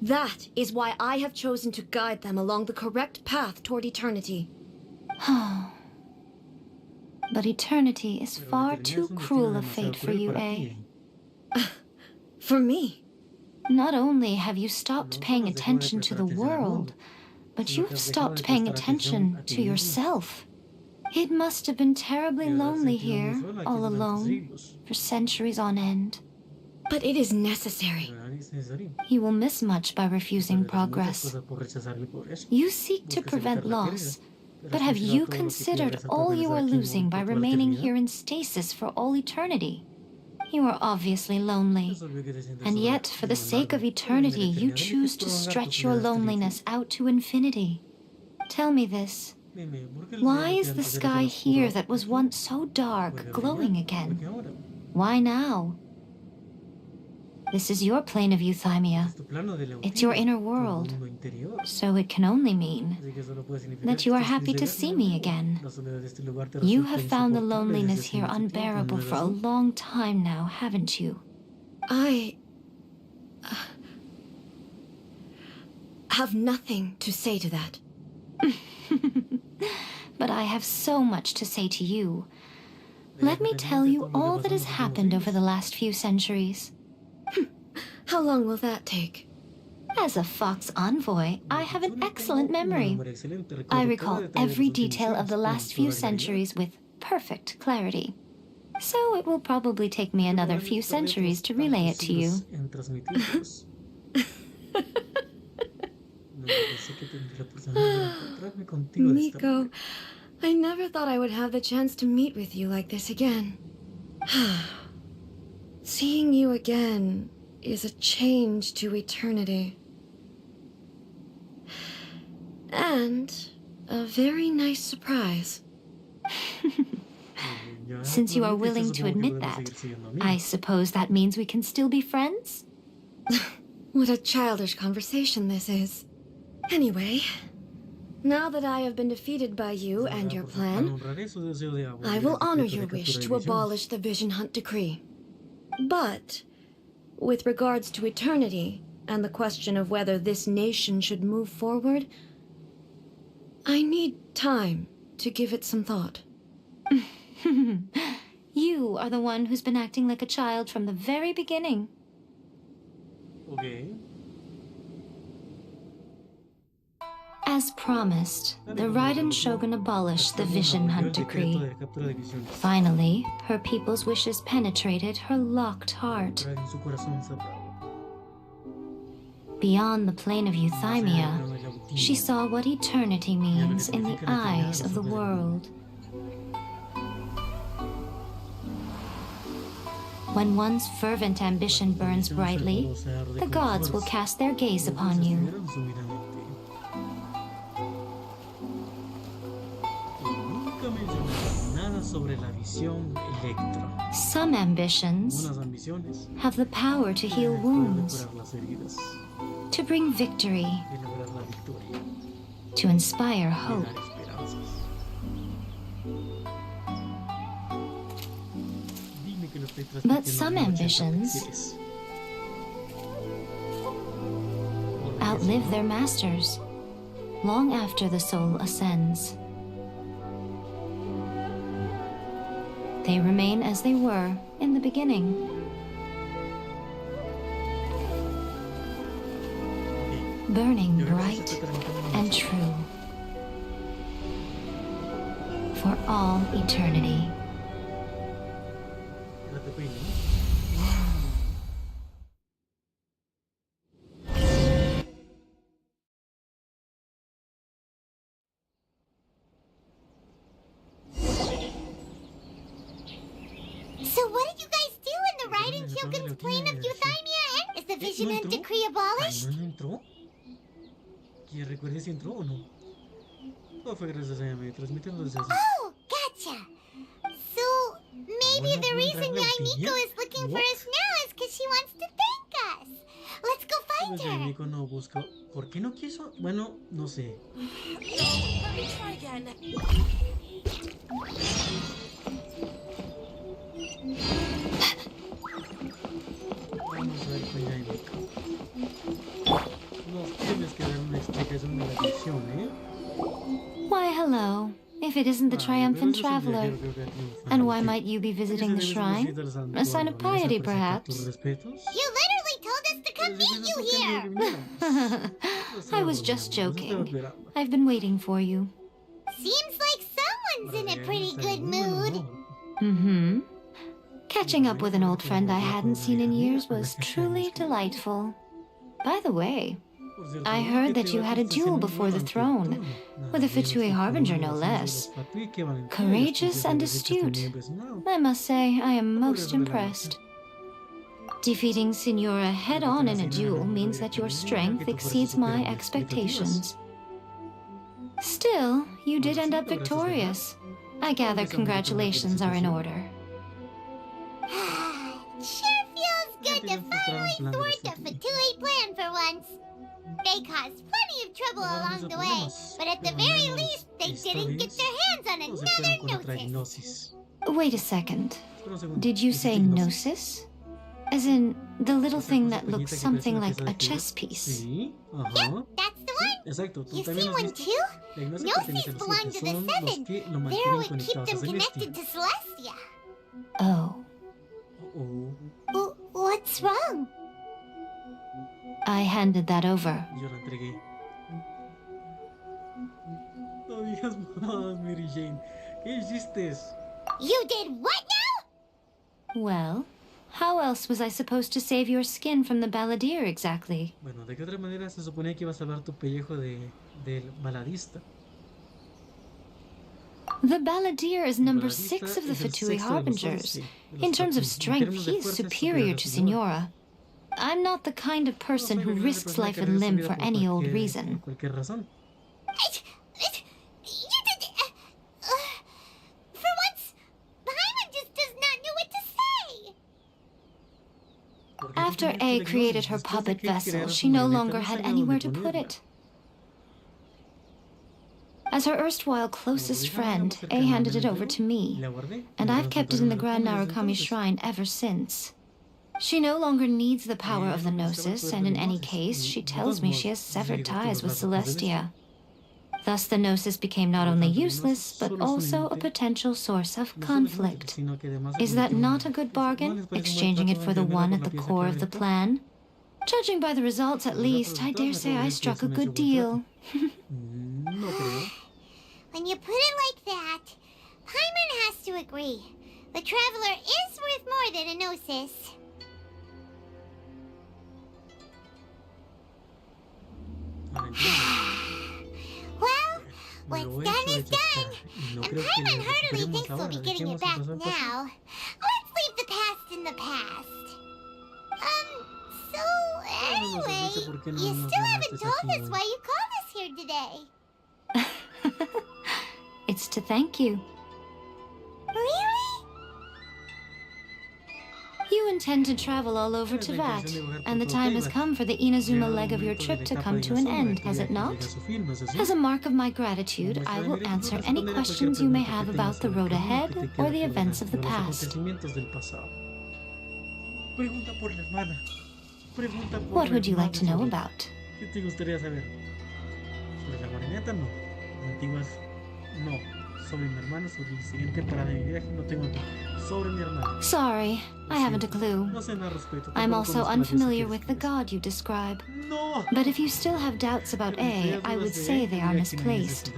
That is why I have chosen to guide them along the correct path toward eternity. But eternity is far too cruel a fate for you, eh? For me? Not only have you stopped paying attention to the world, but you have stopped paying attention to yourself. It must have been terribly lonely here, all alone, for centuries on end. But it is necessary. You will miss much by refusing progress. You seek to prevent loss, but have you considered all you are losing by remaining here in stasis for all eternity? You are obviously lonely. And yet, for the sake of eternity, you choose to stretch your loneliness out to infinity. Tell me this. Why is the sky here that was once so dark glowing again? Why now? This is your plane of euthymia. It's your inner world. So it can only mean that you are happy to see me again. You have found the loneliness here unbearable for a long time now, haven't you? I have nothing to say to that. But I have so much to say to you. Let me tell you all that has happened over the last few centuries. How long will that take? As a Fox envoy, I have an excellent memory. I recall every detail of the last few centuries with perfect clarity. So it will probably take me another few centuries to relay it to you. Miko, I never thought I would have the chance to meet with you like this again. Seeing you again is a change to eternity. And a very nice surprise. Since you are willing to admit that, I suppose that means we can still be friends? What a childish conversation this is. Anyway, now that I have been defeated by you and your plan, I will honor your wish to abolish the Vision Hunt Decree. But, with regards to eternity and the question of whether this nation should move forward, I need time to give it some thought. You are the one who's been acting like a child from the very beginning. Okay. As promised, the Raiden Shogun abolished the Vision Hunt Decree. Finally, her people's wishes penetrated her locked heart. Beyond the plane of euthymia, she saw what eternity means in the eyes of the world. When one's fervent ambition burns brightly, the gods will cast their gaze upon you. Some ambitions have the power to heal wounds, to bring victory, to inspire hope. But some ambitions outlive their masters long after the soul ascends. They remain as they were in the beginning. Burning bright and true for all eternity. So what did you guys do in the Raiden Shogun's plane of euthymia? Is the Vision Hunt Decree abolished? ¿No entró? ¿Que recuerde si entró o no? Todo fue gracias a ella, transmitiendo desde así. Oh, gotcha. So maybe the reason Miko is looking for us now is because she wants to thank us. Let's go find her. Miko no busca. ¿Por qué no quiso? Bueno, no sé. Let me try again. Vamos a ver con Miko. Nos tienes que dar una explicación de la misión, ¿eh? Why, hello. If it isn't the triumphant traveler. And why might you be visiting the shrine? A sign of piety, perhaps? You literally told us to come meet you here! I was just joking. I've been waiting for you. Seems like someone's in a pretty good mood. Mm-hmm. Catching up with an old friend I hadn't seen in years was truly delightful. By the way, I heard that you had a duel before the throne, with a Fatui Harbinger no less. Courageous and astute. I must say, I am most impressed. Defeating Signora head-on in a duel means that your strength exceeds my expectations. Still, you did end up victorious. I gather congratulations are in order. Sure feels good to finally thwart the Fatui plan for once. They caused plenty of trouble along the way, but at the very least, they didn't get their hands on another Gnosis. Wait a second. Did you say Gnosis? As in, the little thing that looks something like a chess piece? Yep, that's the one. You see one too? Gnosis belong to the Seven. They're what keep them connected to Celestia. Oh. What's wrong? I handed that over. Yo la entregué. No digas más, Mary Jane. ¿Qué hiciste? You did what now? Well, how else was I supposed to save your skin from the balladeer exactly? Bueno, ¿de qué otra manera se suponía que iba a salvar tu pellejo del baladista? The balladeer is number 6 of the Fatui Harbingers. In terms of strength, he is superior to Signora. I'm not the kind of person who risks life and limb for any old reason. For once, Paimon just does not know what to say. After A created her puppet vessel, she no longer had anywhere to put it. As her erstwhile closest friend, A handed it over to me, and I've kept it in the Grand Narukami Shrine ever since. She no longer needs the power of the Gnosis, and in any case, she tells me she has severed ties with Celestia. Thus the Gnosis became not only useless, but also a potential source of conflict. Is that not a good bargain, exchanging it for the one at the core of the plan? Judging by the results, at least, I dare say I struck a good deal. When you put it like that, Paimon has to agree. The Traveler is worth more than a Gnosis. Well, what's done is done. And Paimon heartily thinks we'll be getting it back now. Let's leave the past in the past. So anyway, you still haven't told us why you called us here today. It's to thank you. Really? You intend to travel all over Teyvat, and the time has come for the Inazuma leg of your trip to come to an end, has it not? As a mark of my gratitude, I will answer any questions you may have about the road ahead or the events of the past. What would you like to know about? ¿Qué te gustaría saber? ¿Sobre la marioneta? No. Antiguas, no. Sobre mi hermano, sobre el siguiente parada de mi viaje, no tengo nada. Sobre mi hermano. Sorry, I haven't a clue. No sé nada respecto. I'm also unfamiliar with the god you describe. No. But if you still have doubts about A, I would say they are misplaced.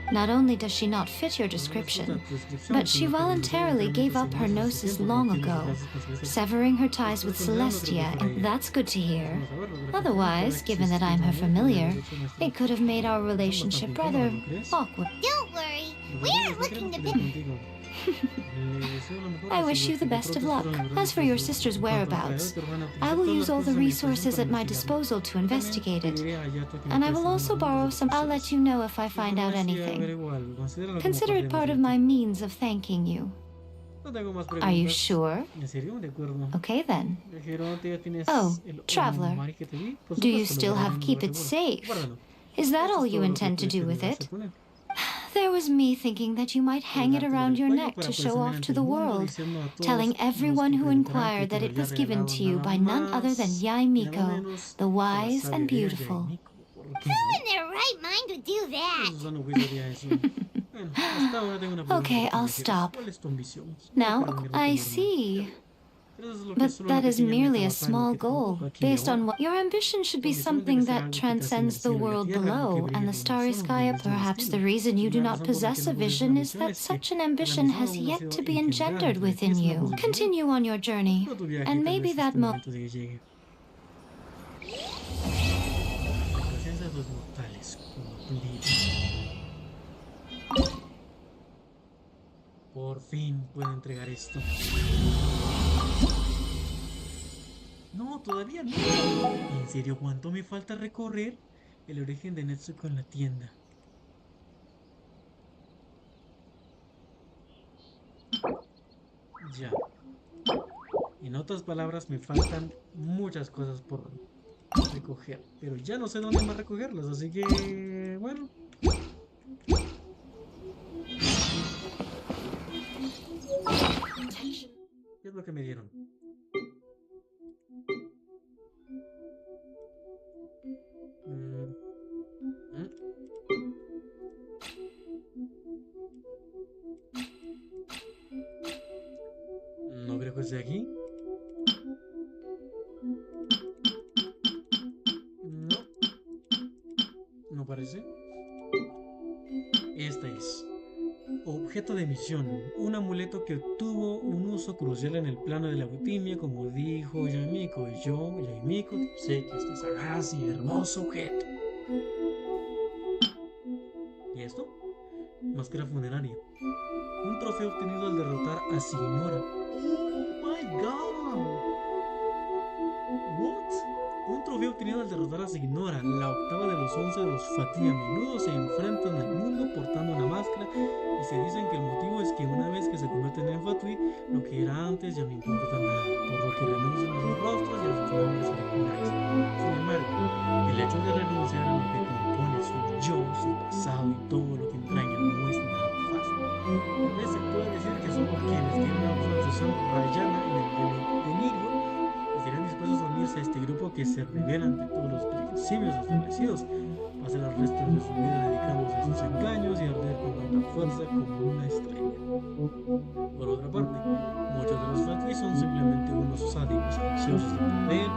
Not only does she not fit your description, but she voluntarily gave up her Gnosis long ago, severing her ties with Celestia, and that's good to hear. Otherwise, given that I'm her familiar, it could have made our relationship rather awkward. Don't worry, we aren't looking to pick. I wish you the best of luck. As for your sister's whereabouts, I will use all the resources at my disposal to investigate it. And I will also borrow some. I'll let you know if I find out anything. Consider it part of my means of thanking you. Are you sure? Okay then. Oh, Traveler, do you still have Keep It Safe? Is that all you intend to do with it? There was me thinking that you might hang it around your neck to show off to the world, telling everyone who inquired that it was given to you by none other than Yae Miko, the wise and beautiful. Who in their right mind would do that? Okay, I'll stop. Now, I see. But that is merely a small goal, based on what... Your ambition should be something that transcends the world below, and the starry sky. Perhaps the reason you do not possess a vision is that such an ambition has yet to be engendered within you. Continue on your journey, and maybe that Por fin puedo entregar esto. No, todavía no. ¿En serio cuánto me falta recorrer? El origen de Netsuko en la tienda. Ya. En otras palabras, me faltan muchas cosas por recoger. Pero ya no sé dónde más recogerlas, así que... Bueno. ¿Qué es lo que me dieron? No creo que sea aquí. No. No parece. Esta es. Objeto de misión. Un amuleto que tuvo un uso crucial en el plano de la alquimia, como dijo Yamiko. Y yo, Yamiko, sé que este sagaz y hermoso objeto. ¿Y esto? Máscara funeraria. Un trofeo obtenido al derrotar a Signora. ¡Oh my god! ¿What? Un trofeo obtenido al derrotar a Signora, la octava de los 11 de los Fatih. A menudo se enfrentan al mundo portando una máscara y se dicen que el motivo es que una vez que se convierten en Fatui, lo que era antes ya no importa nada, por lo que renuncian a sus rostros y a sus nombres originales. Sin embargo, el hecho de renunciar a lo que compone su yo, su pasado y todo lo que entraña no es nada fácil. Tal vez se puede decir que somos quienes tienen una obsesión rayana en el delirio y serían dispuestos a unirse a este grupo que se revela ante todos los principios establecidos, pasar el resto de su vida dedicándose a sus engaños y arder con tanta fuerza como una estrella. Por otra parte, muchos de los Fatui son simplemente unos sádicos ansiosos de poder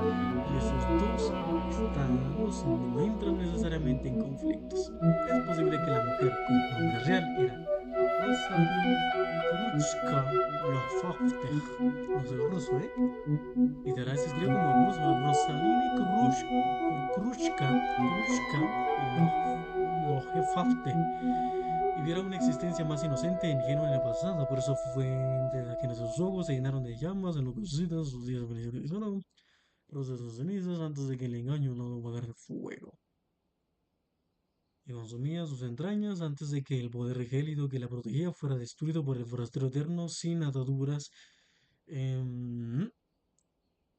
y esos dos estados no entran necesariamente en conflictos. Es posible que la mujer cuyo nombre real era Rosalie Kruchka Lofafter, no sé ruso, literal se escribe como ruso, Rosalie Kruchka Lofafter, viviera una existencia más inocente e ingenua en el pasado. Por eso fue desde que sus ojos se llenaron de llamas, enloquecidas, sus días finalizaron, procesos cenizas antes de que el engaño no agarre fuego. Y consumía sus entrañas antes de que el poder gélido que la protegía fuera destruido por el forastero eterno sin ataduras. Una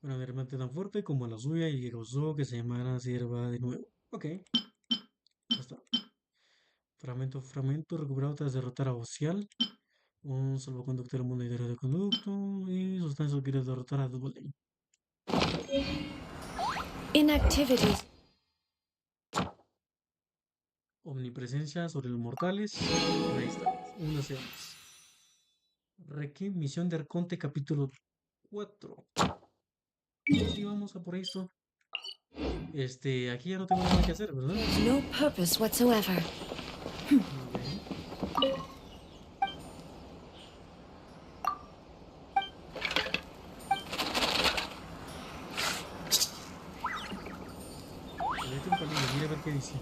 derrame tan fuerte como la suya y que causó que se llamara sierva de nuevo. Ok, ya está. Fragmento recuperado tras derrotar a Ocial. Un salvoconducto del mundo interior de conducto. Y sustancia que quiere derrotar a Double. Inactivities. Omnipresencia sobre los mortales. Ahí está. Una seamos. Requiem, misión de Arconte, capítulo 4. Sí, vamos a por esto. Aquí ya no tengo nada que hacer, ¿verdad? No purpose whatsoever. Mira a ver qué dice.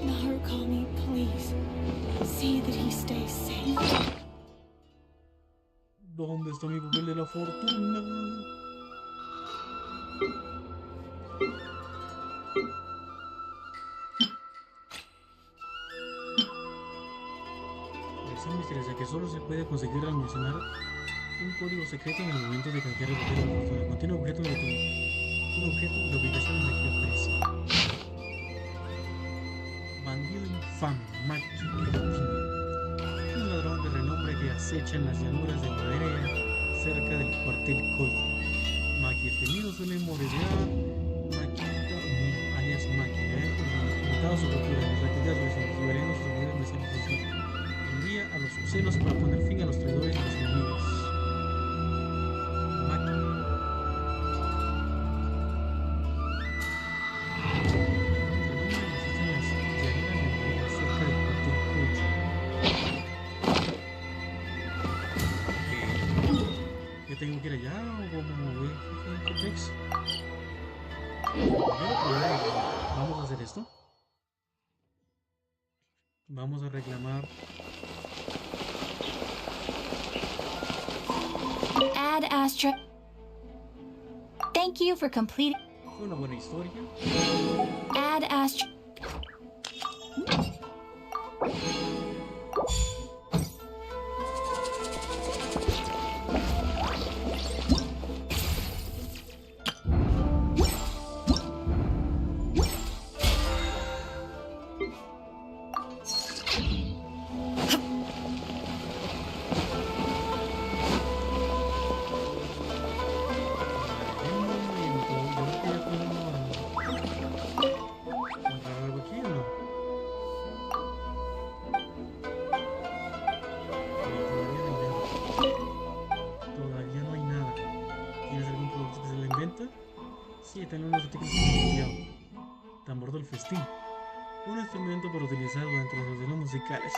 Narukami, please. See that he stays safe. ¿Dónde está mi papel de la fortuna? Lección misteriosa que solo se puede conseguir al mencionar un código secreto en el momento de canjear el papel de la fortuna. Contiene un objeto de ubicación en la que aparece. Bandido infame, Maki, un ladrón de renombre que acecha en las llanuras de Madrea, cerca del cuartel Código. Maki el temido suele moretear Makita, alias Maki, limitado su captura, retira sus vecinos, liberiendo sus unidades mesiánicos. Envía a los celos para poner fin a los traidores y los enemigos. Maki. ¿Tengo que ir allá o cómo? Emperatrix. Vamos a hacer esto. Vamos a reclamar. Ad Astra. Thank you for completing. Fue una buena historia. Ad Astra. Sí, tengo unos artículos copiado. Tambor del festín. Un instrumento para utilizar durante las audiciones musicales.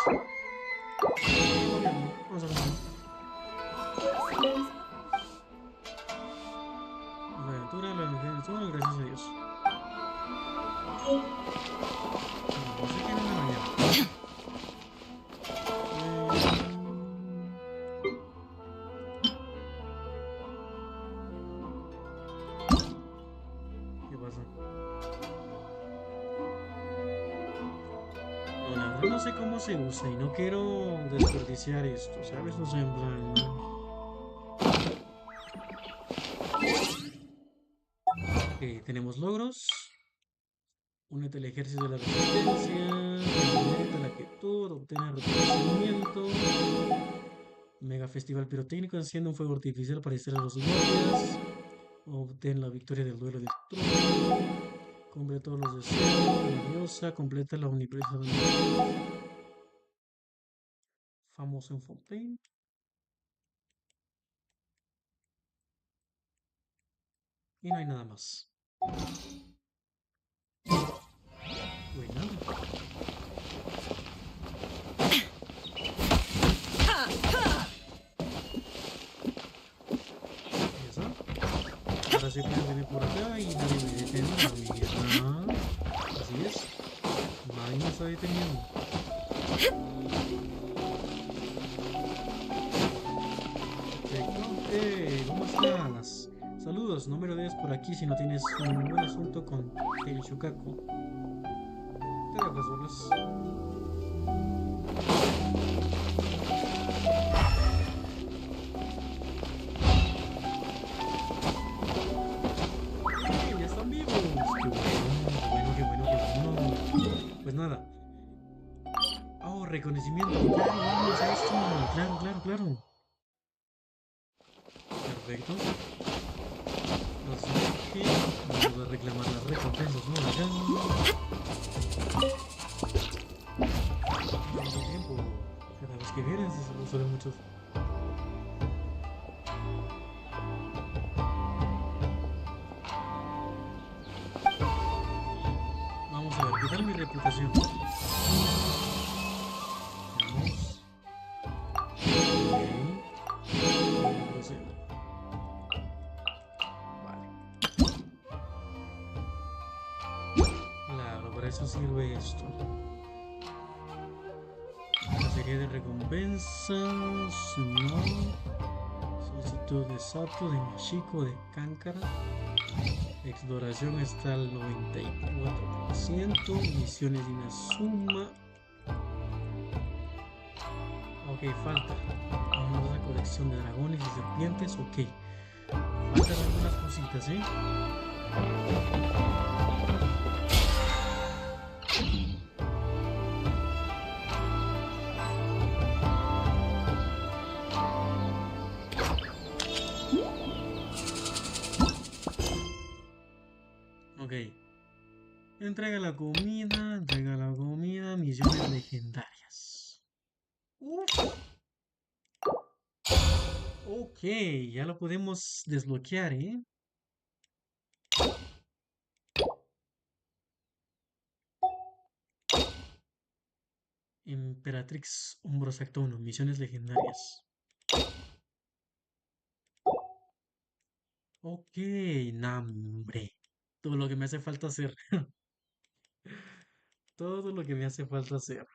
Vamos a ver. La aventura, la aventura, gracias a Dios. No sé qué en la mañana. ¿Qué pasa? No, la verdad no sé cómo se usa y no quiero desperdiciar esto, ¿sabes? O sea, en plan... Ok, tenemos logros. Únete al ejército de la resistencia. Aumenta la quietud. Obtener reconocimiento. Mega festival pirotécnico. Enciende un fuego artificial para distraer a los guardias. Obtén la victoria del duelo de trono. Cumple todos los deseos. La diosa. Completa la omnipresencia. Famoso en Fontaine. Y no hay nada más. Pues nada. Eso. Ahora se puede venir por acá y nadie me detendrá, amiga. Así es. Nadie me está deteniendo. Perfecto. ¿Cómo estás? Saludos, no me lo des por aquí si no tienes un buen asunto con el Shukaku. Te dejo solos. Ya están vivos. Qué bueno, qué bueno, qué bueno. Pues nada. Oh, reconocimiento. Claro, vamos a esto. Claro, claro, claro. Perfecto. Así que vamos a reclamar las recompensas por acá. ¿Cuánto tiempo? Cada vez que vienes, son muchos. Vamos a ver, ¿qué tal mi reputación? Vamos. Ok. Procedo. Vale. Claro, para eso sirve esto. Una serie de recompensas. No. Solicitud de Sato, de Mashiko, de Kankara. Exploración está al 94%. Misiones de Inazuma. Ok, falta. Una colección de dragones y serpientes. Ok. Faltan algunas cositas, ¿eh? Ok. Entrega la comida, misiones legendarias. Uf. Ok, ya lo podemos desbloquear, ¿eh? Emperatrix Hombros Acto 1, misiones legendarias. Ok, nambre. Todo lo que me hace falta hacer. Todo lo que me hace falta hacer.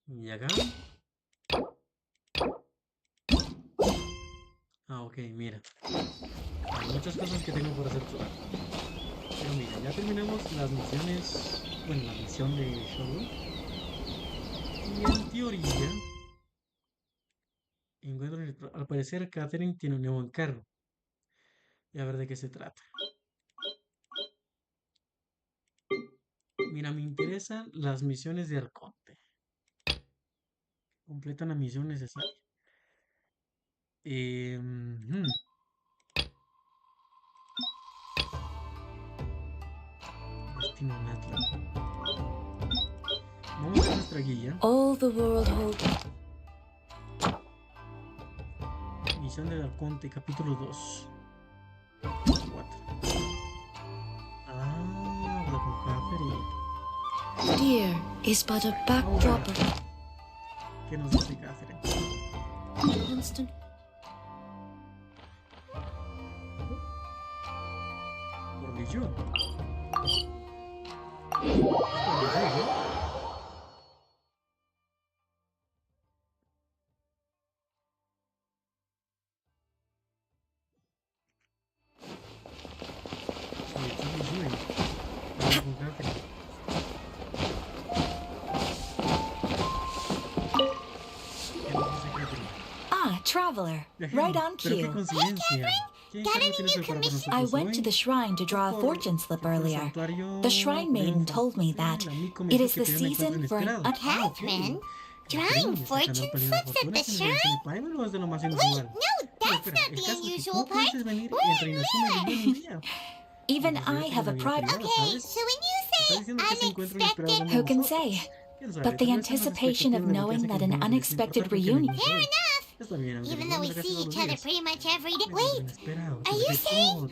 Y acá. Ah, ok, mira. Hay muchas cosas que tengo por hacer todavía. Pero mira, ya terminamos las misiones. Bueno, la misión de Shogun. Y en teoría, al parecer Catherine tiene un nuevo encargo. Y a ver de qué se trata. Mira, me interesan las misiones de Arconte. Completa la misión necesaria. Destino Natla. Vamos a ver nuestra guía. All the world holds. Misión de Arconte, capítulo 2. 4. Ah, habla con Catherine. Dear is but a backdrop of ¿Qué nos dice Catherine? constant. Religión. Ah, traveler. Right on cue. I went to the shrine to draw a fortune slip earlier. The shrine maiden told me that it is the season for an Catherine? Drawing fortune slips at the shrine? Wait, no, that's not the unusual part. Even I have a pride. Okay, so when you say unexpected... Who can say? But the anticipation of knowing that an unexpected reunion... Fair enough. Even though we see each other pretty much every day. Wait, are you saying...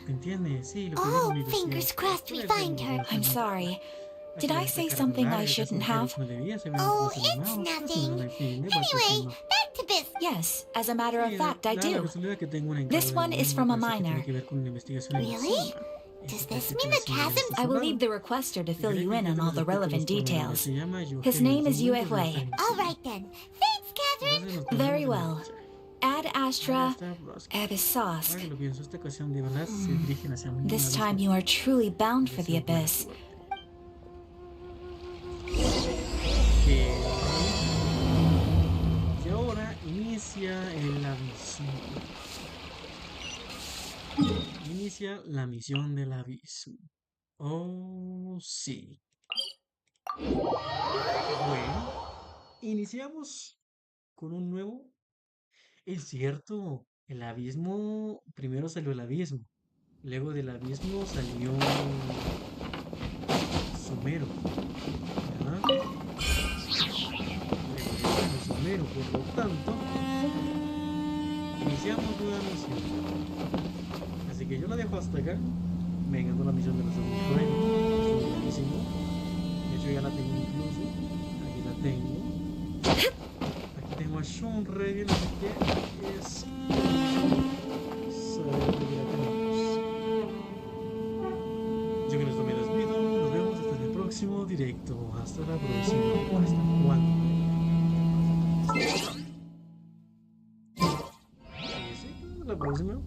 Oh, fingers crossed we find her. I'm sorry. Did I say something I shouldn't have? Oh, it's nothing. Anyway, back to business. Yes, as a matter of fact, I do. This one is from a minor. Really? Does this mean the chasm... I will leave the requester to fill you in on all the relevant details. His name is Yue Hui. All right then. Thanks, Catherine. Very well. Ad Astra Abyssosk. This time you are truly bound for the abyss. Y ahora inicia la misión. Inicia la misión del abismo. Oh, sí. Bueno, iniciamos con un nuevo. Es cierto, el abismo. Primero salió el abismo. Luego del abismo salió Sumero. ¿Verdad? Sumero, por lo tanto, iniciamos nueva misión. Así que yo la dejo hasta acá. Me ganó la misión de la segunda prueba. Es buenísimo. De hecho, ya la tengo incluso. Aquí la tengo. Aquí tengo a Sean Ready, así que es. Saber que la tenemos. Yo con esto me despido. Nos vemos hasta el próximo directo. Hasta la próxima. ¿Hasta cuándo? Sí, la próxima.